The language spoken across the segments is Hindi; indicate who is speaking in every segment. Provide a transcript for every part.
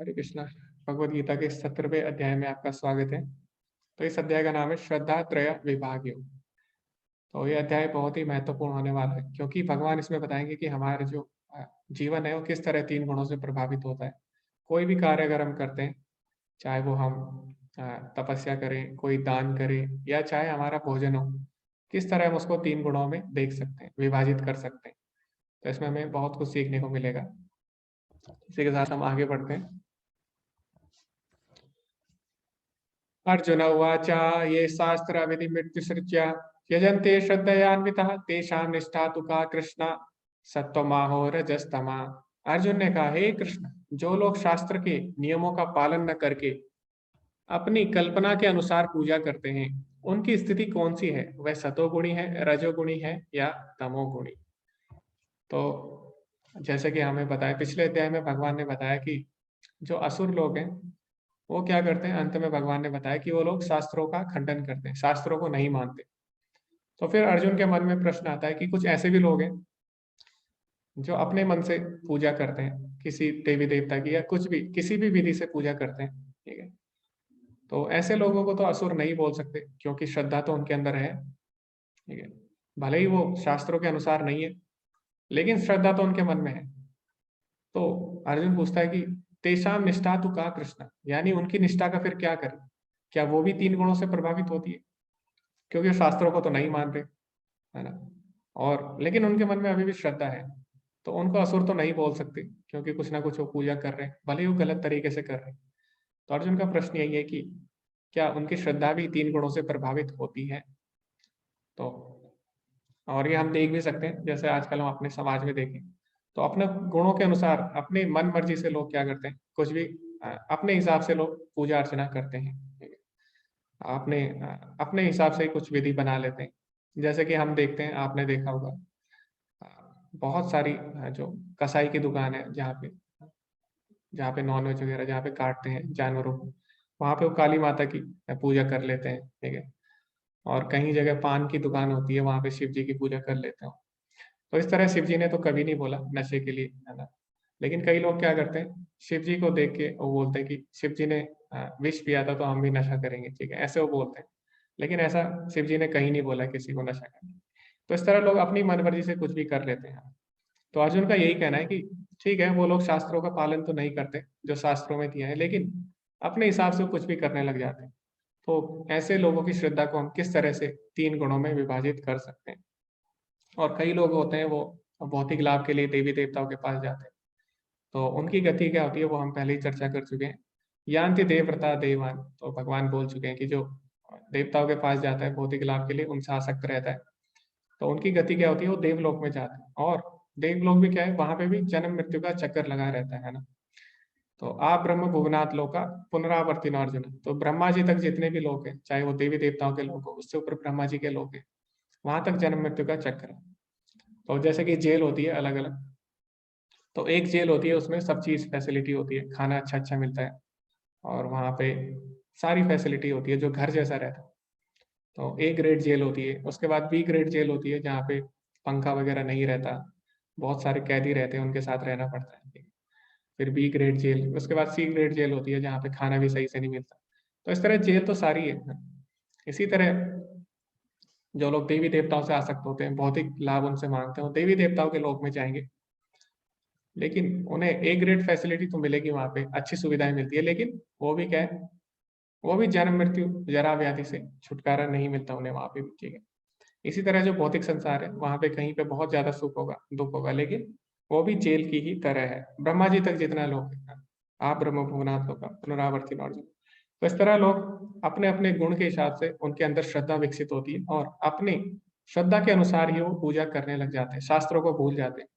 Speaker 1: हरे कृष्णा। भगवद गीता के 17वें अध्याय में आपका स्वागत है। तो इस अध्याय का नाम है श्रद्धा त्रय विभाग योग। तो ये अध्याय बहुत ही महत्वपूर्ण होने वाला है, क्योंकि भगवान इसमें बताएंगे कि हमारे जो जीवन है वो किस तरह तीन गुणों से प्रभावित होता है। कोई भी कार्य अगर हम करते हैं, चाहे वो हम तपस्या करें, कोई दान करें, या चाहे हमारा भोजन हो, किस तरह हम उसको तीन गुणों में देख सकते हैं, विभाजित कर सकते हैं। तो इसमें हमें बहुत कुछ सीखने को मिलेगा। इसी के साथ हम आगे बढ़ते हैं। अर्जुन उवाच ये शास्त्र विधि मृत्युसृत्य यजन्ते श्रद्धयान्वितः तेषां निष्ठा तु का कृष्ण सत्वमाहो रजस्तमा। अर्जुन ने कहा, हे कृष्ण, जो लोग शास्त्र के नियमों का पालन न करके अपनी कल्पना के अनुसार पूजा करते हैं, उनकी स्थिति कौन सी है? वह सतोगुणी है, रजोगुणी है या तमोगुणी? तो जैसे कि हमें बताया, पिछले अध्याय में भगवान ने बताया कि जो असुर लोग हैं वो क्या करते हैं। अंत में भगवान ने बताया कि वो लोग शास्त्रों का खंडन करते हैं, शास्त्रों को नहीं मानते। तो फिर अर्जुन के मन में प्रश्न आता है कि कुछ ऐसे भी लोग हैं जो अपने मन से पूजा करते हैं, किसी देवी देवता की या कुछ भी किसी भी विधि से पूजा करते हैं, ठीक है। तो ऐसे लोगों को तो असुर नहीं बोल सकते, क्योंकि श्रद्धा तो उनके अंदर है, ठीक है। भले ही वो शास्त्रों के अनुसार नहीं है, लेकिन श्रद्धा तो उनके मन में है। तो अर्जुन पूछता है कि तेषाम निष्ठा तु का कृष्ण, यानी उनकी निष्ठा का फिर क्या करें? क्या वो भी तीन गुणों से प्रभावित होती है? क्योंकि वो शास्त्रों को तो नहीं मान रहे, है ना। और लेकिन उनके मन में अभी भी श्रद्धा है, तो उनको असुर तो नहीं बोल सकते, क्योंकि कुछ ना कुछ वो पूजा कर रहे हैं, भले ही वो गलत तरीके से कर रहे हैं। तो अर्जुन का प्रश्न यही है कि क्या उनकी श्रद्धा भी तीन गुणों से प्रभावित होती है? तो और ये हम देख भी सकते हैं, जैसे आजकल हम अपने समाज में देखें तो अपने गुणों के अनुसार अपनी मन मर्जी से लोग क्या करते हैं, कुछ भी अपने हिसाब से लोग पूजा अर्चना करते हैं, ठीक है। अपने हिसाब से ही कुछ विधि बना लेते हैं। जैसे कि हम देखते हैं, आपने देखा होगा, बहुत सारी जो कसाई की दुकान है, जहाँ पे नॉनवेज वगैरह जहाँ पे काटते हैं जानवरों को, वहाँ पे वो काली माता की पूजा कर लेते हैं, ठीक है। और कहीं जगह पान की दुकान होती है, वहाँ पे शिव जी की पूजा कर लेते हैं। तो इस तरह शिव जी ने तो कभी नहीं बोला नशे के लिए, है ना। लेकिन कई लोग क्या करते हैं, शिव जी को देख के वो बोलते हैं कि शिव जी ने विष पिया था तो हम भी नशा करेंगे, ठीक है, ऐसे वो बोलते हैं। लेकिन ऐसा शिव जी ने कहीं नहीं बोला किसी को नशा करने। तो इस तरह लोग अपनी मनमर्जी से कुछ भी कर लेते हैं। तो अर्जुन का यही कहना है कि ठीक है, वो लोग शास्त्रों का पालन तो नहीं करते जो शास्त्रों में दिया है, लेकिन अपने हिसाब से वो कुछ भी करने लग जाते हैं। तो ऐसे लोगों की श्रद्धा को हम किस तरह से तीन गुणों में विभाजित कर सकते हैं? और कई लोग होते हैं वो भौतिक लाभ के लिए देवी देवताओं के पास जाते हैं। तो उनकी गति क्या होती है वो हम पहले ही चर्चा कर चुके हैं। यान्ति देवव्रता देवान, तो भगवान बोल चुके हैं कि जो देवताओं के पास जाता है भौतिक लाभ के लिए, उनसे आसक्त रहता है, तो उनकी गति क्या होती है, वो देवलोक में जाते हैं। और देवलोक भी क्या है, वहां पे भी जन्म मृत्यु का चक्कर लगा रहता है ना। तो आप ब्रह्म भुवनाथ लोका पुनरावर्तिनो अर्जुन, तो ब्रह्मा जी तक जितने भी लोग हैं, चाहे वो देवी देवताओं के लोग हो, उससे ऊपर ब्रह्मा जी के लोग हैं, वहां तक जन्म मृत्यु का चक्र है। तो जैसे कि जेल होती है अलग अलग, तो एक जेल होती है उसमें सब चीज फैसिलिटी होती है, खाना अच्छा अच्छा मिलता है, और वहाँ पे सारी फैसिलिटी होती है जो घर जैसा रहता है। तो ए ग्रेड जेल होती है, उसके बाद बी ग्रेड जेल होती है जहाँ पे पंखा वगैरह नहीं रहता, बहुत सारे कैदी रहते हैं, उनके साथ रहना पड़ता है। फिर बी ग्रेड जेल, उसके बाद सी ग्रेड जेल होती है जहाँ पे खाना भी सही से नहीं मिलता। तो इस तरह जेल तो सारी है। इसी तरह जो लोग देवी देवताओं से आसक्त होते हैं, भौतिक लाभ उनसे मांगते हैं, वो देवी देवताओं के लोक में जाएंगे, लेकिन उन्हें ए ग्रेड फैसिलिटी तो मिलेगी, वहां पे अच्छी सुविधाएं मिलती है, लेकिन वो भी क्या है, वो भी जन्म मृत्यु जरा व्याधि से छुटकारा नहीं मिलता उन्हें वहां पे भी, ठीक है। इसी तरह जो भौतिक संसार है, वहां पे कहीं पे बहुत ज्यादा सुख होगा, दुख होगा, लेकिन वो भी जेल की ही तरह है। ब्रह्मा जी तक जितना लोग हैं, आप ब्रह्म भुवनाथ होगा पुनरावर्ती अर्जुन। तो इस तरह लोग अपने अपने गुण के हिसाब से उनके अंदर श्रद्धा विकसित होती है, और अपनी श्रद्धा के अनुसार ही वो पूजा करने लग जाते हैं, शास्त्रों को भूल जाते हैं।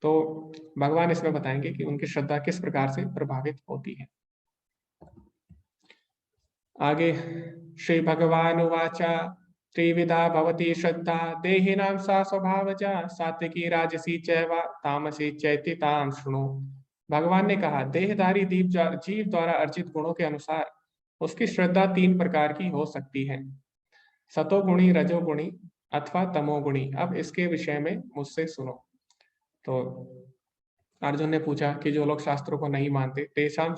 Speaker 1: तो भगवान इसमें बताएंगे कि उनकी श्रद्धा किस प्रकार से प्रभावित होती है। आगे श्री भगवान उवाच त्रिविधा भवती श्रद्धा देहिनां सा स्वभावजा सात्विकी राजसी चैव तामसी चैति तां शृणु। भगवान ने कहा, देहधारी जीव द्वारा अर्जित गुणों के अनुसार उसकी श्रद्धा तीन प्रकार की हो सकती है, सतोगुणी, रजोगुणी अथवा तमोगुणी। अब इसके विषय में मुझसे सुनो। तो अर्जुन ने पूछा कि जो लोग शास्त्रों को नहीं मानते, तेषाम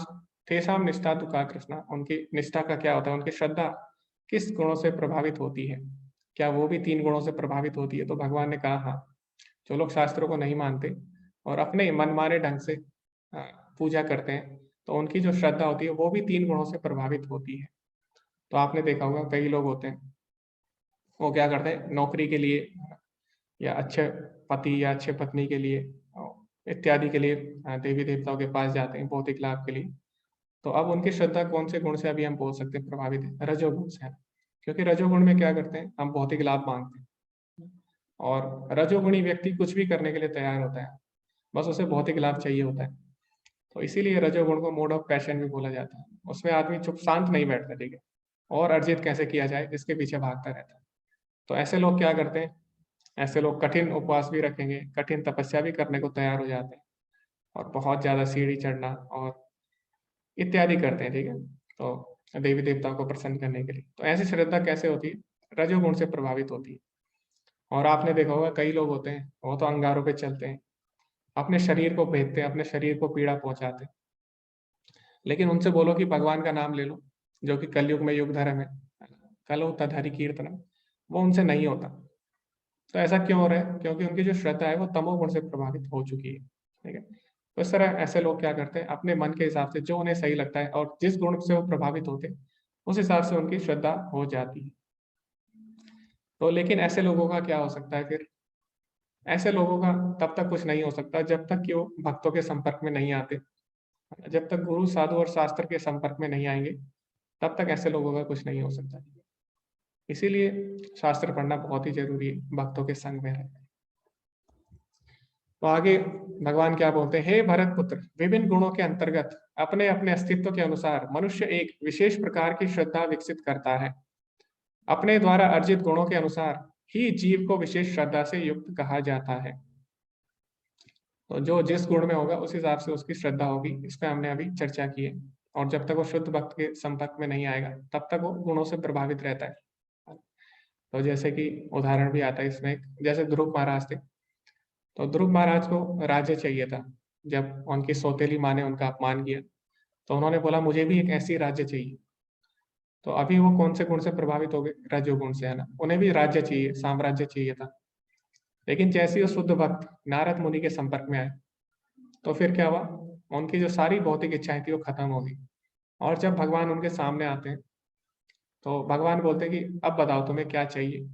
Speaker 1: तेषाम निष्ठा तु का कृष्णा, उनकी निष्ठा का क्या होता है, उनकी श्रद्धा किस गुणों से प्रभावित होती है? क्या वो भी 3 गुणों से प्रभावित होती है? तो भगवान ने कहा हाँ, जो लोग शास्त्रों को नहीं मानते और अपने मनमाने ढंग से अ, पूजा करते हैं, तो उनकी जो श्रद्धा होती है वो भी 3 गुणों से प्रभावित होती है। तो आपने देखा होगा कई लोग होते हैं, वो क्या करते हैं नौकरी के लिए या अच्छे पति या अच्छे पत्नी के लिए इत्यादि के लिए देवी-देवताओं के पास जाते हैं भौतिक लाभ के लिए। तो अब उनकी श्रद्धा कौन-से गुण से अभी हम बोल सकते हैं प्रभावित है? रजोगुण से है। क्योंकि रजोगुण में क्या करते हैं, हम भौतिक लाभ माँगते हैं और रजोगुणी व्यक्ति कुछ भी करने के लिए तैयार होता है, बस उसे भौतिक लाभ चाहिए होता है। तो इसीलिए रजोगुण को मोड ऑफ पैशन भी बोला जाता है। उसमें आदमी चुप शांत नहीं बैठता, ठीक है? और अर्जित कैसे किया जाए, इसके पीछे भागता रहता है। तो ऐसे लोग क्या करते हैं, ऐसे लोग कठिन उपवास भी रखेंगे, कठिन तपस्या भी करने को तैयार हो जाते हैं और बहुत ज़्यादा सीढ़ी चढ़ना और इत्यादि करते हैं, ठीक है? तो देवी-देवताओं को प्रसन्न करने के लिए। तो ऐसी श्रद्धा कैसे होती है? रजोगुण से प्रभावित होती है। और आपने देखा होगा कई लोग होते हैं, वो तो अंगारों पे चलते हैं, अपने शरीर को भेदते हैं, अपने शरीर को पीड़ा पहुँचाते हैं। लेकिन उनसे बोलो कि भगवान का नाम ले लो, जो कि कलयुग में युग धर्म है। कलौ तदहरि कीर्तनम, वो उनसे नहीं होता। तो ऐसा क्यों हो रहा है? क्योंकि उनकी जो श्रद्धा है वो तमोगुण से प्रभावित हो चुकी है, ठीक है? तो इस तरह ऐसे लोग क्या करते हैं, अपने मन के हिसाब से जो उन्हें सही लगता है और जिस गुण से वो प्रभावित होते हैं, उस हिसाब से उनकी श्रद्धा हो जाती है। तो लेकिन ऐसे लोगों का क्या हो सकता है फिर? ऐसे लोगों का तब तक कुछ नहीं हो सकता जब तक कि वो भक्तों के संपर्क में नहीं आते। जब तक गुरु, साधु और शास्त्र के संपर्क में नहीं आएँगे, तब तक ऐसे लोगों का कुछ नहीं हो सकता। इसीलिए शास्त्र पढ़ना बहुत ही ज़रूरी है, भक्तों के संग में रहना। तो आगे भगवान क्या बोलते हैं, हे भरत पुत्र, विभिन्न गुणों के अंतर्गत अपने अपने अस्तित्व के अनुसार मनुष्य एक विशेष प्रकार की श्रद्धा विकसित करता है। अपने द्वारा अर्जित गुणों के अनुसार ही जीव को विशेष श्रद्धा से युक्त कहा जाता है। तो जो जिस गुण में होगा उस हिसाब से उसकी श्रद्धा होगी, इस पे हमने अभी चर्चा की है। और जब तक वो शुद्ध भक्त के संपर्क में नहीं आएगा, तब तक वो गुणों से प्रभावित रहता है। तो जैसे कि उदाहरण भी आता है इसमें, जैसे ध्रुव महाराज थे। तो ध्रुव महाराज को राज्य चाहिए था। जब उनकी सौतेली माँ ने उनका अपमान किया, तो उन्होंने बोला मुझे भी एक ऐसी राज्य चाहिए। तो अभी वो कौन से गुण से प्रभावित हो गए? रजोगुण से, है ना? उन्हें भी राज्य चाहिए, साम्राज्य चाहिए था। लेकिन जैसे ही वो शुद्ध भक्त नारद मुनि के संपर्क में आए, तो फिर क्या हुआ? उनकी जो सारी भौतिक इच्छाएं थी वो खत्म हो गई। और जब भगवान उनके सामने आते हैं, तो भगवान बोलते हैं कि अब बताओ तुम्हें क्या चाहिए?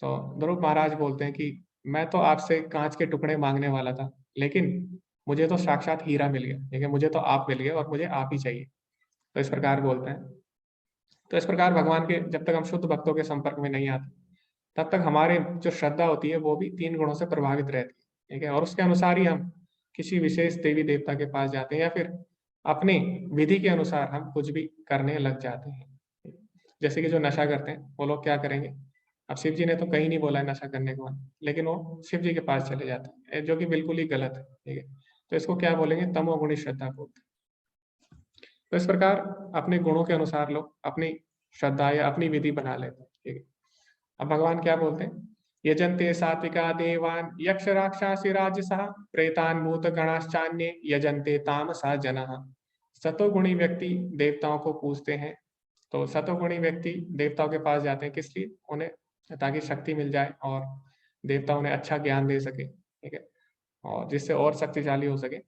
Speaker 1: तो ध्रुव महाराज बोलते हैं कि मैं तो आपसे काँच के टुकड़े माँगने वाला था, लेकिन मुझे तो साक्षात हीरा मिल गया, ठीक है? मुझे तो आप मिल गए और मुझे आप ही चाहिए। तो इस प्रकार बोलते हैं। तो इस प्रकार भगवान के जब तक हम शुद्ध भक्तों के संपर्क में नहीं आते, तब तक हमारे जो श्रद्धा होती है वो भी 3 गुणों से प्रभावित रहती है, ठीक है? और उसके अनुसार ही हम किसी विशेष देवी-देवता के पास जाते हैं या फिर अपनी विधि के अनुसार हम कुछ भी करने लग जाते हैं। जैसे कि जो नशा करते हैं, वो लोग क्या करेंगे? अब शिव जी ने तो कहीं नहीं बोला है नशा करने को, लेकिन वो शिव जी के पास चले जाते हैं, जो कि बिल्कुल ही गलत है, ठीक है? तो इसको क्या बोलेंगे? तमोगुणी श्रद्धा बोलते हैं। तो इस प्रकार अपने गुणों के अनुसार लोग अपनी श्रद्धा या अपनी विधि बना लेते हैं, ठीक है? अब भगवान क्या बोलते हैं? यजन्ते सात्विका देवान यक्ष राक्षसी राजसः प्रेतान भूत गणाश्चान्ये यजन्ते तामसा जनः। सतोगुणी व्यक्ति देवताओं को पूजते हैं। तो सतोगुणी व्यक्ति देवताओं के पास जाते हैं किस लिए? उन्हें ताकि शक्ति मिल जाए और देवता उन्हें अच्छा ज्ञान दे सके, ठीक है? और जिससे और शक्तिशाली हो सके।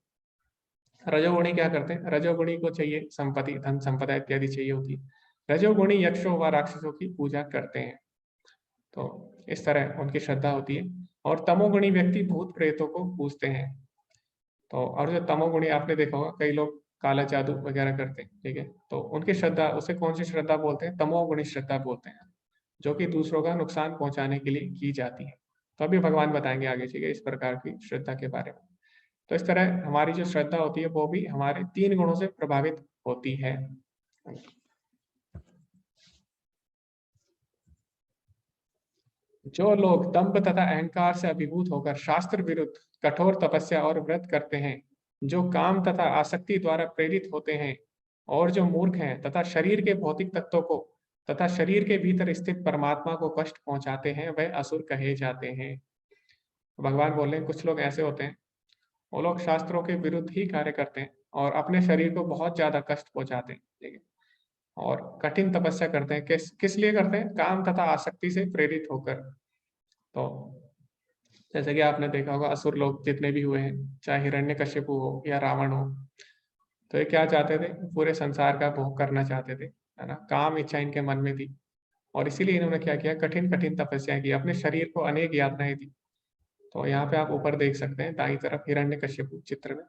Speaker 1: रजोगुणी क्या करते हैं? रजोगुणी को चाहिए संपत्ति, धन संपदा इत्यादि चाहिए होती है। रजोगुणी यक्षों व राक्षसों की पूजा करते हैं। तो इस तरह उनकी श्रद्धा होती है। और तमोगुणी व्यक्ति भूत प्रेतों को पूजते हैं। तो और जो तमोगुणी आपने देखा होगा कई लोग काला जादू वगैरह करते हैं, ठीक है? तो उनकी श्रद्धा, उसे कौन-सी श्रद्धा बोलते हैं? तमोगुणी श्रद्धा बोलते हैं, जो कि दूसरों का नुकसान पहुँचाने के लिए की जाती है। तो अभी भगवान बताएँगे आगे, ठीक है, इस प्रकार की श्रद्धा के बारे में। तो इस तरह हमारी जो श्रद्धा होती है वो भी हमारे 3 गुणों से प्रभावित होती है। जो लोग दंभ तथा अहंकार से अभिभूत होकर शास्त्र विरुद्ध कठोर तपस्या और व्रत करते हैं, जो काम तथा आसक्ति द्वारा प्रेरित होते हैं और जो मूर्ख हैं तथा शरीर के भौतिक तत्वों को तथा शरीर के भीतर स्थित परमात्मा को कष्ट पहुंचाते हैं, वह असुर कहे जाते हैं। भगवान बोल रहे हैं कुछ लोग ऐसे होते हैं, वो लोग शास्त्रों के विरुद्ध ही कार्य करते हैं और अपने शरीर को बहुत ज़्यादा कष्ट पहुँचाते हैं, ठीक है? और कठिन तपस्या करते हैं, किस किस लिए करते हैं? काम तथा आसक्ति से प्रेरित होकर। तो जैसे कि आपने देखा होगा असुर लोग जितने भी हुए हैं, चाहे हिरण्यकश्यपु हो या रावण हो, तो ये क्या चाहते थे? पूरे संसार का भोग करना चाहते थे, है ना? काम इच्छा इनके मन में थी और इसीलिए इन्होंने क्या किया? कठिन-कठिन तपस्याएँ की, अपने शरीर को अनेक यातनाएँ दी। तो यहाँ पे आप ऊपर देख सकते हैं दाईं तरफ हिरण्यकश्यपु चित्र में।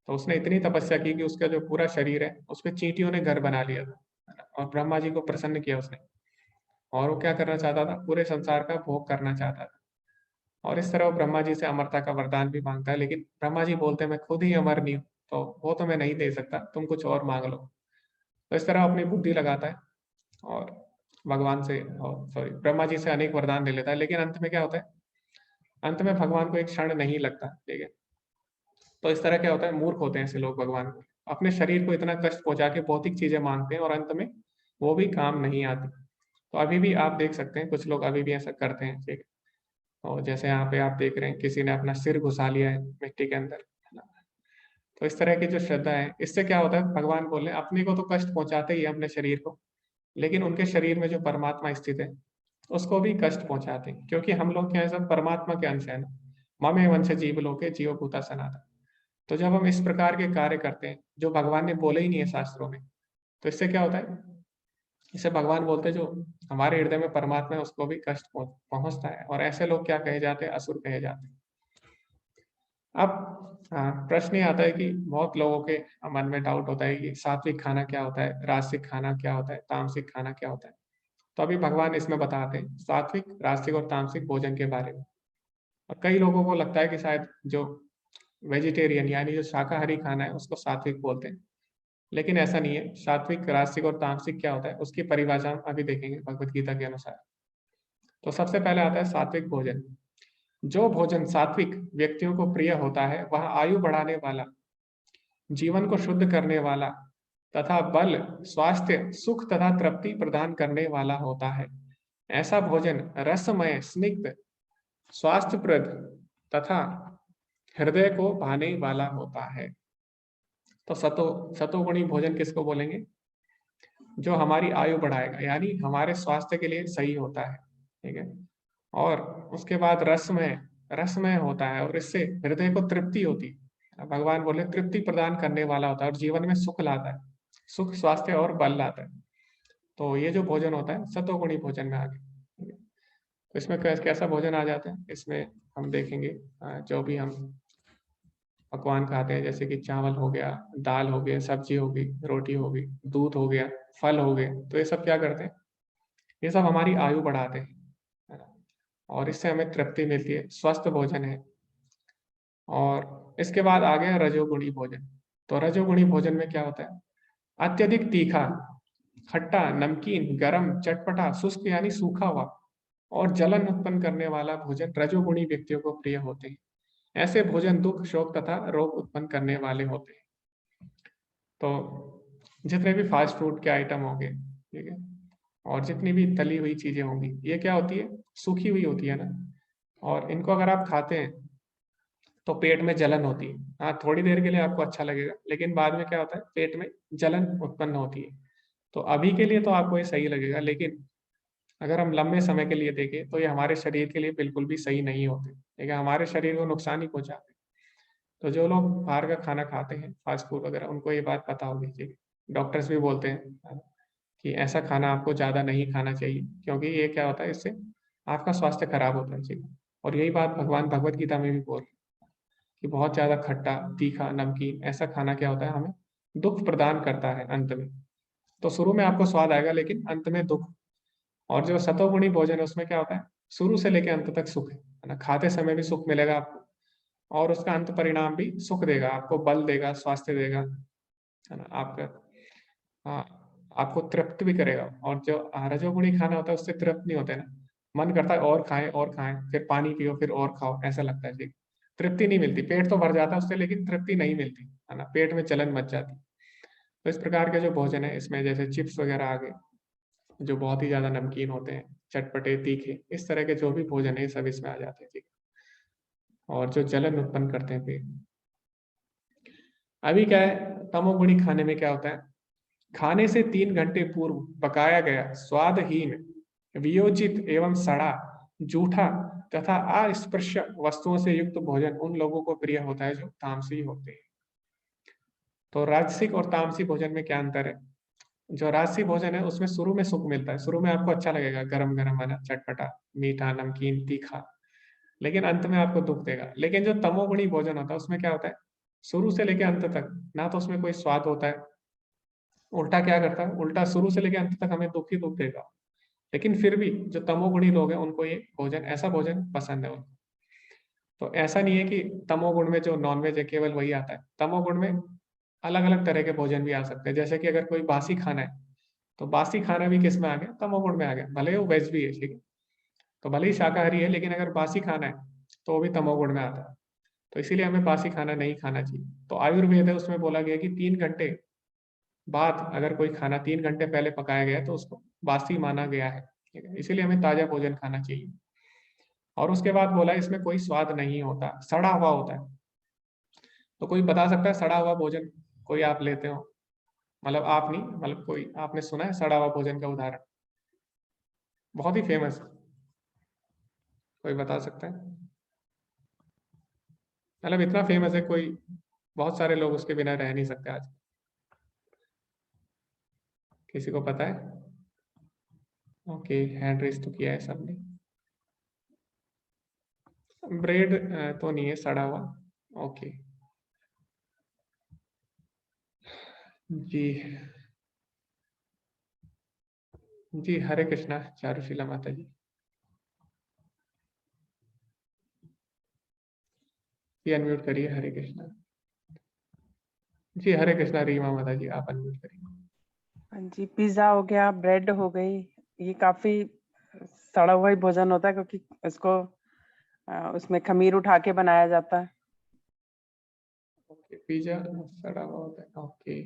Speaker 1: तो उसने इतनी तपस्या की कि उसका जो पूरा शरीर है, उसपे चींटियों ने घर बना लिया था, है ना? और ब्रह्मा जी को प्रसन्न किया उसने और वो क्या करना चाहता था? पूरे संसार का भोग करना चाहता था। और इस तरह वो ब्रह्मा जी से अमरता का वरदान भी माँगता है, लेकिन ब्रह्मा जी बोलते हैं, "मैं खुद ही अमर नहीं हूँ, तो वो तो मैं नहीं दे सकता, तुम कुछ और माँग लो।" तो इस तरह अपनी बुद्धि लगाता है और भगवान से सॉरी ब्रह्मा जी से अनेक वरदान ले लेता है, लेकिन अंत में क्या होता है? अंत में भगवान को एक क्षण नहीं लगता, ठीक है? तो इस तरह क्या होता है? मूर्ख होते हैं ऐसे लोग भगवान को। अपने शरीर को इतना कष्ट पहुँचा के भौतिक चीज़ें माँगते हैं और अंत में वो भी काम नहीं आती। तो अभी भी आप देख सकते हैं, कुछ लोग अभी भी ऐसा करते हैं, ठीक है? और जैसे यहाँ पे आप देख रहे हैं, किसी ने अपना सिर घुसा लिया है मिट्टी के अंदर, है ना? तो इस तरह की जो श्रद्धा है, इससे क्या होता है? भगवान बोल रहे हैं, अपने को तो कष्ट पहुँचाते ही है अपने शरीर को, लेकिन उनके शरीर में जो परमात्मा स्थित है, उसको भी कष्ट पहुँचाते हैं, क्योंकि हम लोग क्या है सब परमात्मा के अंश हैं ना। ममे वंश जीव लोके जीव भूता सनातन। तो जब हम इस प्रकार के कार्य करते हैं, जो भगवान ने बोले ही नहीं है शास्त्रों में, तो इससे क्या होता है? इससे भगवान बोलते हैं जो हमारे हृदय में परमात्मा है उसको भी कष्ट पहुँचता है और ऐसे लोग क्या कहे जाते हैं? असुर कहे जाते हैं। अब प्रश्न ये आता है कि बहुत लोगों के मन में डाउट होता है कि सात्विक खाना क्या होता है? राजसिक खाना क्या होता है? तामसिक खाना क्या होता है? तो अभी भगवान इसमें बताते हैं सात्विक, राजसिक और तामसिक भोजन के बारे में। और कई लोगों को लगता है कि शायद जो वेजिटेरियन यानी जो शाकाहारी खाना है उसको सात्विक बोलते हैं। लेकिन ऐसा नहीं है। सात्विक, राजसिक और तामसिक क्या होता है? उसकी परिभाषा हम अभी देखेंगे भगवत गीता के अनुसार। तो सबसे पहले आता है सात्विक भोजन। जो भोजन सात्विक व्यक्तियों को प्रिय होता है, वह आयु बढ़ाने वाला, जीवन को शुद्ध करने वाला तथा बल, स्वास्थ्य, सुख तथा तृप्ति प्रदान करने वाला होता है। ऐसा भोजन रसमय, स्निग्ध, स्वास्थ्यप्रद तथा हृदय को भाने वाला होता है। तो सतोगुणी भोजन किसको बोलेंगे? जो हमारी आयु बढ़ाएगा, यानी हमारे स्वास्थ्य के लिए सही होता है, ठीक है? और उसके बाद रसमय होता है और इससे हृदय को तृप्ति होती है। भगवान बोले तृप्ति प्रदान करने वाला होता है और जीवन में सुख लाता है। सुख, स्वास्थ्य और बल लाता है। तो ये जो भोजन होता है सतोगुणी भोजन में आ गया, ठीक है? तो इसमें कैसा भोजन आ जाता है? इसमें हम देखेंगे जो भी हम पकवान खाते हैं जैसे कि चावल हो गया, दाल हो गया, सब्जी हो गई, रोटी हो गई, दूध हो गया, फल हो गए, तो ये सब क्या करते हैं? ये सब हमारी आयु बढ़ाते हैं, है ना? और इससे हमें तृप्ति मिलती है, स्वस्थ भोजन है। और इसके बाद आ गया रजोगुणी भोजन। तो रजोगुणी भोजन में क्या होता है? अत्यधिक तीखा, खट्टा, नमकीन, गरम, चटपटा, शुष्क यानी सूखा हुआ और जलन उत्पन्न करने वाला भोजन रजोगुणी व्यक्तियों को प्रिय होते हैं। ऐसे भोजन दुःख, शोक तथा रोग उत्पन्न करने वाले होते हैं। तो जितने भी फास्ट फूड के आइटम होंगे, ठीक है? और जितनी भी तली हुई चीज़ें होंगी, ये क्या होती है? सूखी हुई होती है ना? और इनको अगर आप खाते हैं, तो पेट में जलन होती है। हाँ, थोड़ी देर के लिए आपको अच्छा लगेगा, लेकिन बाद में क्या होता है? पेट में जलन उत्पन्न होती है। तो अभी के लिए तो आपको ये सही लगेगा, लेकिन अगर हम लंबे समय के लिए देखें, तो ये हमारे शरीर के लिए बिल्कुल भी सही नहीं होते। ठीक है? हमारे शरीर को नुकसान ही पहुँचाते हैं। तो जो लोग बाहर का खाना खाते हैं, फास्ट फूड वगैरह, उनको ये बात पता होगी कि डॉक्टर्स भी बोलते हैं कि ऐसा खाना आपको ज़्यादा नहीं खाना चाहिए, क्योंकि ये क्या होता है, इससे आपका स्वास्थ्य खराब होता है। जी। और यही बात भगवान भगवत गीता में भी बोल रहे हैं कि बहुत ज़्यादा खट्टा, तीखा, नमकीन ऐसा खाना क्या होता है, हमें दुःख प्रदान करता है अंत में। तो शुरू में आपको स्वाद आएगा, लेकिन अंत में दुःख। और जो सतोगुणी भोजन है, उसमें क्या होता है, शुरू से लेके अंत तक सुख है ना? खाते समय भी सुख मिलेगा आपको और उसका अंत परिणाम भी सुख देगा, आपको बल देगा, स्वास्थ्य देगा, है ना? आपका हाँ, आपको तृप्त भी करेगा। और जो रजोगुणी खाना होता है उससे तृप्त नहीं होते ना, मन करता है और खाएँ, फिर पानी पियो, फिर और खाओ, ऐसा लगता है जी। तृप्ति नहीं मिलती, पेट तो भर जाता है उससे, लेकिन तृप्ति नहीं मिलती, है ना? पेट में जलन मच जाती है। तो इस प्रकार के जो भोजन है, इसमें जैसे चिप्स वगैरह आ गए, जो बहुत ही ज़्यादा नमकीन होते हैं, चटपटे, तीखे, इस तरह के जो भी भोजन है, ये सब इसमें आ जाते हैं, ठीक है? और जो जलन उत्पन्न करते हैं पेट में। अभी क्या है, तमोगुणी खाने में क्या होता है, खाने से 3 घंटे पूर्व पकाया गया स्वादहीन, वियोजित एवं सड़ा, जूठा तथा अस्पृश्य वस्तुओं से युक्त भोजन उन लोगों को प्रिय होता है जो तामसी होते हैं। तो राजसिक और तामसी भोजन में क्या अंतर है? जो राजसी भोजन है उसमें शुरू में सुख मिलता है, शुरू में आपको अच्छा लगेगा, गरम गरम है ना, चटपटा, मीठा, नमकीन, तीखा, लेकिन अंत में आपको दुख देगा। लेकिन जो तमोगुणी भोजन होता है उसमें क्या होता है, शुरू से लेकर अंत तक ना तो उसमें कोई स्वाद होता है, उल्टा क्या करता है, उल्टा शुरू से लेकर अंत तक हमें दुख ही दुख देगा। लेकिन फिर भी जो तमोगुणी लोग हैं उनको ये भोजन, ऐसा भोजन पसंद है उनको। तो ऐसा नहीं है कि तमोगुण में जो नॉनवेज है केवल वही आता है, तमोगुण में अलग अलग तरह के भोजन भी आ सकते हैं। जैसे कि अगर कोई बासी खाना है, तो बासी खाना भी किस में आ गया, तमोगुण में आ गया, भले ही वो वेज भी है, ठीक है, तो भले ही शाकाहारी है, लेकिन अगर बासी खाना है तो वो भी तमोगुण में आता है। तो इसीलिए हमें बासी खाना नहीं खाना चाहिए। तो आयुर्वेद है उसमें बोला गया कि 3 घंटे बाद अगर कोई खाना 3 घंटे पहले पकाया गया है तो उसको बासी माना गया है, ठीक है, इसीलिए हमें ताजा भोजन खाना चाहिए। और उसके बाद बोला इसमें कोई स्वाद नहीं होता, सड़ा हुआ होता है। तो कोई बता सकता है सड़ा हुआ भोजन कोई आप लेते हो, मतलब आप नहीं, मतलब कोई आपने सुना है सड़ा हुआ भोजन का उदाहरण? बहुत ही फेमस, कोई बता सकता है? मतलब इतना फेमस है, कोई, बहुत सारे लोग उसके बिना रह नहीं सकते आज। किसी को पता है? ओके, हैंड रेस तो किया है सबने। ब्रेड तो नहीं है सड़ा हुआ। ओके, जी जी, हरे कृष्णा चारुशीला माता जी। जी अनम्यूट करिए, हरे कृष्णा। जी हरे कृष्णा रीमा माता जी, आप अनम्यूट करिए।
Speaker 2: हाँ जी, पिज्जा हो गया, ब्रेड हो गई, ये काफी सड़ा हुआ ही भोजन होता है क्योंकि इसको उसमें खमीर उठा के बनाया जाता है।
Speaker 1: ओके, पिज्जा सड़ा हुआ होता है, ओके।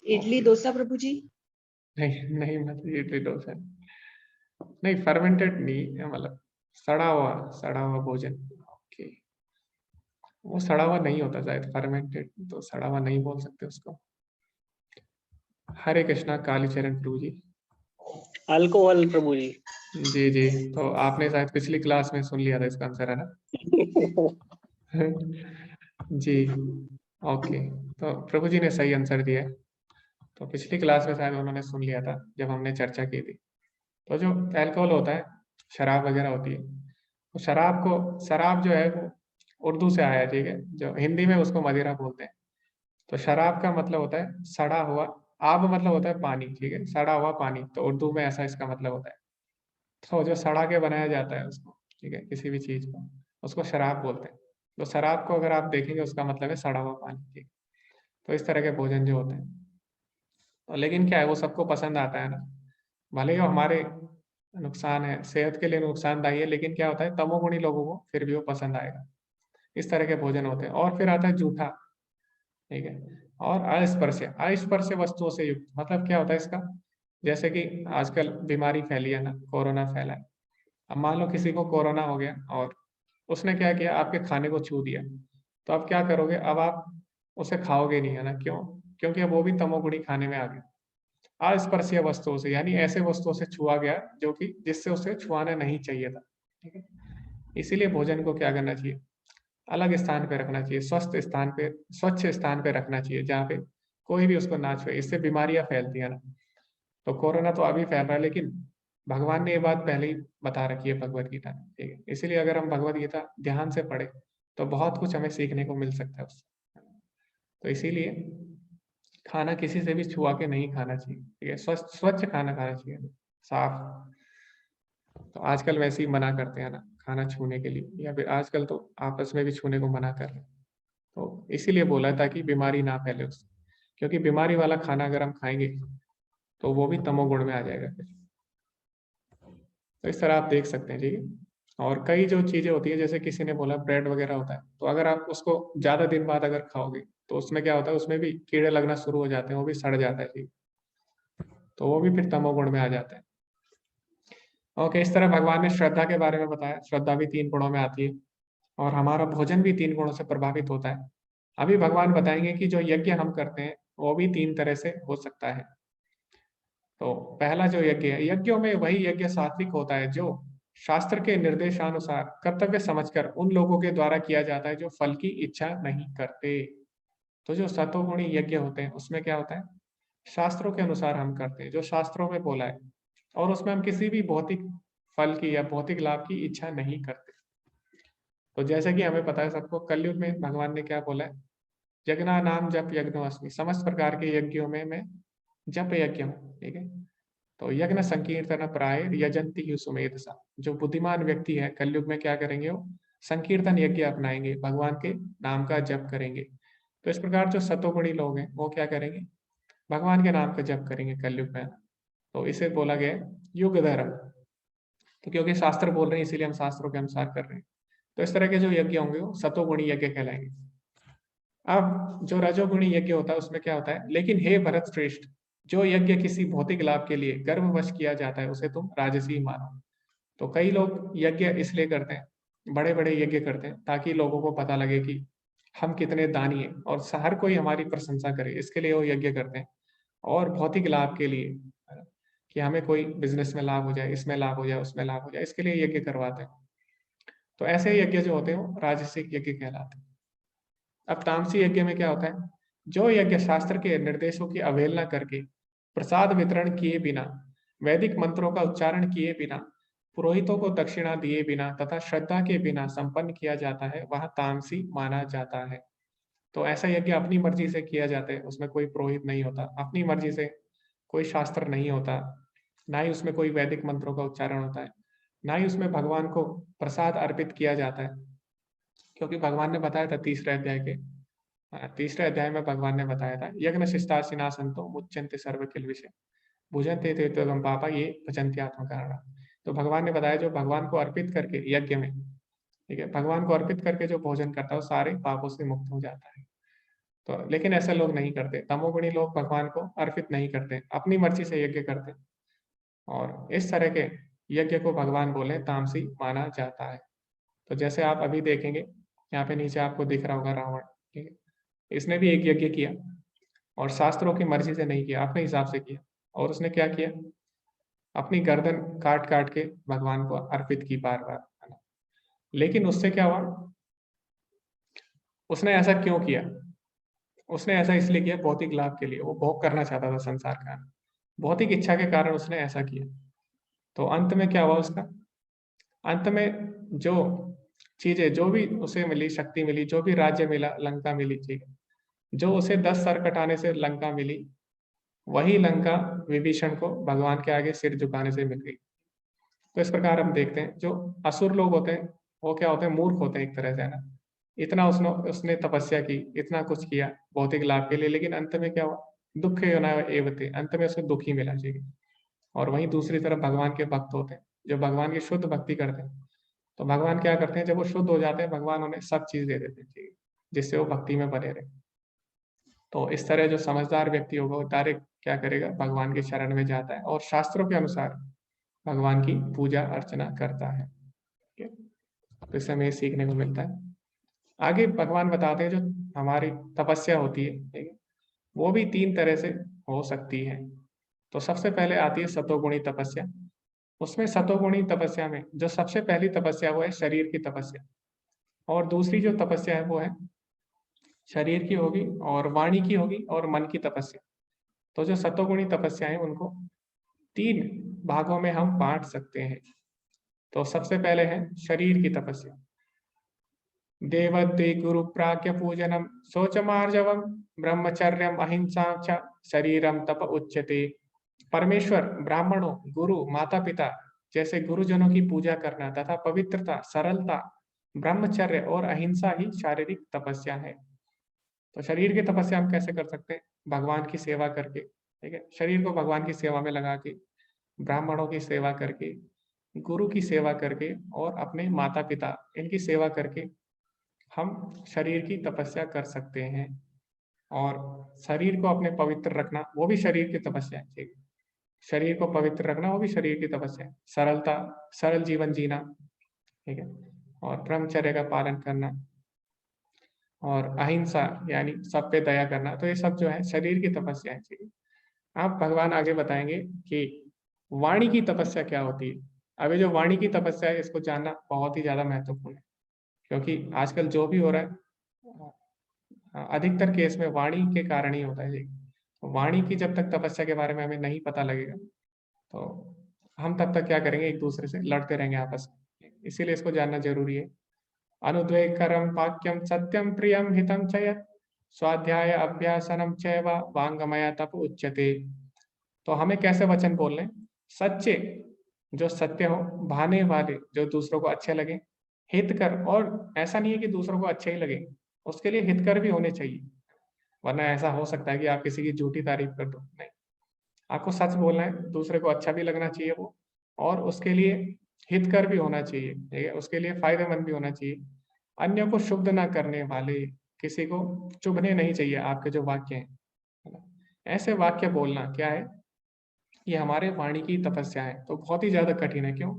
Speaker 3: इडली
Speaker 1: ओके,
Speaker 3: डोसा प्रभु जी।
Speaker 1: नहीं नहीं, मतलब इडली डोसा नहीं, फर्मेंटेड नहीं है, मतलब सड़ा हुआ भोजन। ओके, वो सड़ा हुआ नहीं होता शायद, फर्मेंटेड तो सड़ा हुआ नहीं बोल सकते उसको। हरे कृष्णा कालीचरण प्रभु जी।
Speaker 4: अल्कोहल प्रभु जी।
Speaker 1: जी जी, तो आपने शायद पिछली क्लास में सुन लिया था इसका आंसर, है ना? जी, ओके, तो प्रभु जी ने सही आंसर दिया है। तो पिछली क्लास में शायद उन्होंने सुन लिया था जब हमने चर्चा की थी। तो जो अल्कोहल होता है, शराब वगैरह होती है, तो शराब जो है वो उर्दू से आया है, ठीक है, जो हिंदी में उसको मदिरा बोलते हैं। तो शराब का मतलब होता है सड़ा हुआ, आब मतलब होता है पानी, ठीक है, सड़ा हुआ पानी, तो उर्दू में ऐसा इसका मतलब होता है। तो जो सड़ा के बनाया जाता है उसको, ठीक है, किसी भी चीज को, उसको शराब बोलते हैं। तो शराब को अगर आप देखेंगे उसका मतलब है सड़ा हुआ पानी, ठीक। तो इस तरह के भोजन जो होते हैं, तो लेकिन क्या है, वो सबको पसंद आता है ना, भले ही वो हमारे नुकसान है, सेहत के लिए नुकसानदायी है, लेकिन क्या होता है, तमोगुणी लोगों को फिर भी वो पसंद आएगा। इस तरह के भोजन होते हैं। और फिर आता है जूठा, ठीक है, और अस्पर्श्य, अस्पर्श्य वस्तुओं से युक्त, मतलब क्या होता है इसका, जैसे कि आजकल बीमारी फैली है ना, कोरोना फैला है। अब मान लो किसी को कोरोना हो गया और उसने क्या किया, आपके खाने को छू दिया, तो अब क्या करोगे, अब आप उसे खाओगे नहीं, है ना, क्यों? क्योंकि अब वो भी तमोगुणी खाने में आ गया। अस्पर्शीय वस्तुओं से, यानी ऐसे वस्तुओं से छुआ गया जो कि जिससे उसे छुआना नहीं चाहिए था, ठीक है। इसीलिए भोजन को क्या करना चाहिए, अलग स्थान पे रखना चाहिए, स्वस्थ स्थान पे, स्वच्छ स्थान पे रखना चाहिए, जहाँ पे कोई भी उसको ना छुए, इससे बीमारियां फैलती है ना। तो कोरोना तो अभी फैल रहा है, लेकिन भगवान ने ये बात पहले ही बता रखी है भगवत गीता में, ठीक है, इसीलिए अगर हम भगवत गीता ध्यान से पढ़े तो बहुत कुछ हमें सीखने को मिल सकता है उससे। तो इसीलिए खाना किसी से भी छुआ के नहीं खाना चाहिए, ठीक है, स्वच्छ स्वच्छ खाना खाना चाहिए, साफ। तो आजकल वैसे ही मना करते हैं ना खाना छूने के लिए, या फिर आजकल तो आपस में भी छूने को मना कर रहे हैं। तो इसीलिए बोला है ताकि बीमारी ना फैले उससे, क्योंकि बीमारी वाला खाना अगर हम खाएंगे तो वो भी तमोगुण में आ जाएगा फिर। तो इस तरह आप देख सकते हैं, ठीक है। और कई जो चीजें होती है, जैसे किसी ने बोला ब्रेड वगैरह होता है, तो अगर आप उसको ज्यादा दिन बाद अगर खाओगे तो उसमें क्या होता है, उसमें भी कीड़े लगना शुरू हो जाते हैं, वो भी सड़ जाता है, ठीक, तो वो भी फिर तमोगुण में आ जाता है। ओके, इस तरह भगवान ने श्रद्धा के बारे में बताया, श्रद्धा भी 3 गुणों में आती है, और हमारा भोजन भी 3 गुणों से प्रभावित होता है। अभी भगवान बताएंगे कि जो यज्ञ हम करते हैं वो भी 3 तरह से हो सकता है। तो पहला जो यज्ञ है, यज्ञों में वही यज्ञ सात्विक होता है जो शास्त्र के निर्देशानुसार कर्तव्य समझकर उन लोगों के द्वारा किया जाता है जो फल की इच्छा नहीं करते। तो जो सतोगुणी यज्ञ होते हैं उसमें क्या होता है, शास्त्रों के अनुसार हम करते हैं जो शास्त्रों में बोला है, और उसमें हम किसी भी भौतिक फल की या भौतिक लाभ की इच्छा नहीं करते। तो जैसे कि हमें पता है सबको, कलयुग में भगवान ने क्या बोला है, यज्ञा नाम जप यज्ञोऽस्मि, समस्त प्रकार के यज्ञों में मैं जप यज्ञ हूँ। ठीक है, तो यज्ञ संकीर्तन प्राय यजंती ही सुमेधसा, जो बुद्धिमान व्यक्ति है कलयुग में क्या करेंगे, वो संकीर्तन यज्ञ अपनाएंगे, भगवान के नाम का जप करेंगे। तो इस प्रकार जो सतोगुणी लोग हैं वो क्या करेंगे, भगवान के नाम का जप करेंगे कलयुग में। तो इसे बोला गया है युग धर्म। तो क्योंकि शास्त्र बोल रहे हैं इसीलिए हम शास्त्रों के अनुसार कर रहे हैं। तो इस तरह के जो यज्ञ होंगे वो सतोगुणी यज्ञ कहलाएंगे। अब जो रजोगुणी यज्ञ होता है उसमें क्या होता है, लेकिन हे भरत श्रेष्ठ, जो यज्ञ किसी भौतिक लाभ के लिए गर्भवश किया जाता है उसे तुम राजसी मानो। तो कई लोग यज्ञ इसलिए करते हैं, बड़े बड़े यज्ञ करते हैं ताकि लोगों को पता लगे कि हम कितने दानी हैं और हर कोई हमारी प्रशंसा करे, इसके लिए वो यज्ञ करते हैं। और भौतिक लाभ के लिए, कि हमें कोई बिजनेस में लाभ हो जाए, इसमें लाभ हो जाए, उसमें लाभ हो जाए, इसके लिए यज्ञ करवाते हैं। तो ऐसे यज्ञ जो होते हैं वो राजसिक यज्ञ कहलाते हैं। अब तामसी यज्ञ में क्या होता है, जो यज्ञ शास्त्र के निर्देशों की अवहेलना करके, प्रसाद वितरण किए बिना, वैदिक मंत्रों का उच्चारण किए बिना, पुरोहितों को दक्षिणा दिए बिना तथा श्रद्धा के बिना संपन्न किया जाता है वह तामसी माना जाता है। तो ऐसा यज्ञ अपनी मर्जी से किया जाता है, उसमें कोई पुरोहित नहीं होता, अपनी मर्जी से कोई शास्त्र नहीं होता, ना ही उसमें कोई वैदिक मंत्रों का उच्चारण होता है, ना ही उसमें भगवान को प्रसाद अर्पित किया जाता है। क्योंकि भगवान ने बताया था तीसरे अध्याय में भगवान ने बताया था, यज्ञ शिष्टाशिना संतो मुच्यन्ते सर्व किल विषय भुजन्ते ते त्वगम पापा ये भजन्ति आत्म कारण। तो भगवान ने बताया जो भगवान को अर्पित करके यज्ञ में, ठीक है, भगवान को अर्पित करके जो भोजन करता है वो सारे पापों से मुक्त हो जाता है। तो लेकिन ऐसे लोग नहीं करते, तमोगुणी लोग भगवान को अर्पित नहीं करते, अपनी मर्जी से यज्ञ करते, और इस तरह के यज्ञ को भगवान बोले तामसी माना जाता है। तो जैसे आप अभी देखेंगे, यहाँ पे नीचे आपको दिख रहा होगा रावण, ठीक है, इसने भी एक यज्ञ किया और शास्त्रों की मर्जी से नहीं किया, अपने हिसाब से किया। और उसने क्या किया, अपनी गर्दन काट काट के भगवान को अर्पित की बार बार। लेकिन उससे क्या हुआ, उसने ऐसा क्यों किया, उसने ऐसा इसलिए किया भौतिक लाभ के लिए, वो भोग करना चाहता था संसार का, भौतिक इच्छा के कारण उसने ऐसा किया। तो अंत में क्या हुआ उसका, अंत में जो चीजें, जो भी उसे मिली, शक्ति मिली, जो भी राज्य मिला, लंका मिली, ठीक है, जो उसे 10 सर कटाने से लंका मिली, वही लंका विभीषण को भगवान के आगे सिर झुकाने से मिल गई। तो इस प्रकार हम देखते हैं जो असुर लोग होते हैं वो क्या होते हैं, मूर्ख होते हैं एक तरह से, है ना। इतना उसने तपस्या की, इतना कुछ किया भौतिक लाभ के लिए, लेकिन अंत में क्या हुआ, दुख एवते, अंत में उसे दुख ही मिला, ठीक है। और वहीं दूसरी तरफ भगवान के भक्त होते हैं जो भगवान की शुद्ध भक्ति करते हैं। तो भगवान क्या करते हैं, जब वो शुद्ध हो जाते हैं भगवान उन्हें सब चीज दे देते हैं, ठीक है, जिससे वो भक्ति में बने रहे। तो इस तरह जो समझदार व्यक्ति होगा वो डायरेक्ट क्या करेगा, भगवान के शरण में जाता है और शास्त्रों के अनुसार भगवान की पूजा अर्चना करता है। ठीक है, तो इससे हमें सीखने को मिलता है। आगे भगवान बताते हैं जो हमारी तपस्या होती है, ठीक है, वो भी 3 तरह से हो सकती है। तो सबसे पहले आती है सतोगुणी तपस्या। उसमें सतोगुणी तपस्या में जो सबसे पहली तपस्या वो है शरीर की तपस्या, और दूसरी जो तपस्या है वो है शरीर की होगी और वाणी की होगी और मन की तपस्या। तो जो सतोगुणी तपस्या है उनको 3 भागों में हम बांट सकते हैं। तो सबसे पहले है शरीर की तपस्या, देवद्वे गुरु प्राज्ञ पूजनम शौचमार्जवम ब्रह्मचर्यम अहिंसा च शरीरम तप उच्यते। परमेश्वर, ब्राह्मणों, गुरु, माता पिता जैसे गुरुजनों की पूजा करना तथा पवित्रता, सरलता, ब्रह्मचर्य और अहिंसा ही शारीरिक तपस्या है। तो शरीर की तपस्या हम कैसे कर सकते हैं, भगवान की सेवा करके, ठीक है, शरीर को भगवान की सेवा में लगा के, ब्राह्मणों की सेवा करके, गुरु की सेवा करके और अपने माता पिता इनकी सेवा करके हम शरीर की तपस्या कर सकते हैं। और शरीर को अपने पवित्र रखना वो भी शरीर की तपस्या है, ठीक है, शरीर को पवित्र रखना वो भी शरीर की तपस्या है। सरलता, सरल जीवन जीना, ठीक है, और ब्रह्मचर्य का पालन करना, और अहिंसा यानी सब पे दया करना। तो ये सब जो है शरीर की तपस्या है। ठीक है, आप भगवान आगे बताएंगे कि वाणी की तपस्या क्या होती है। अब ये जो वाणी की तपस्या है इसको जानना बहुत ही ज्यादा महत्वपूर्ण है, क्योंकि आजकल जो भी हो रहा है अधिकतर केस में वाणी के कारण ही होता है। जी, तो वाणी की जब तक तपस्या के बारे में हमें नहीं पता लगेगा तो हम तब तक क्या करेंगे, एक दूसरे से लड़ते रहेंगे आपस में। इसीलिए इसको जानना जरूरी है। अनुद्वेगकरं वाक्यं सत्यं प्रियं हितं च यत् स्वाध्याय अभ्यासनं चैव वाङ्मय तप उच्यते। तो हमें कैसे वचन बोलने हैं? सच्चे, जो सत्य हो, भाने वाले, जो दूसरों को अच्छे लगे, हितकर, और ऐसा नहीं है कि दूसरों को अच्छे ही लगे, उसके लिए हितकर भी होने चाहिए। वरना ऐसा हो सकता है कि आप किसी की झूठी तारीफ कर दो। नहीं, आपको सच बोलना है, दूसरे को अच्छा भी लगना चाहिए वो, और उसके लिए हितकर भी होना चाहिए। ठीक है, उसके लिए फायदेमंद भी होना चाहिए। अन्य को शुद्ध ना करने वाले, किसी को चुभने नहीं चाहिए आपके जो वाक्य हैं, है ना? ऐसे वाक्य बोलना क्या है, ये हमारे वाणी की तपस्या है। तो बहुत ही ज्यादा कठिन है। क्यों?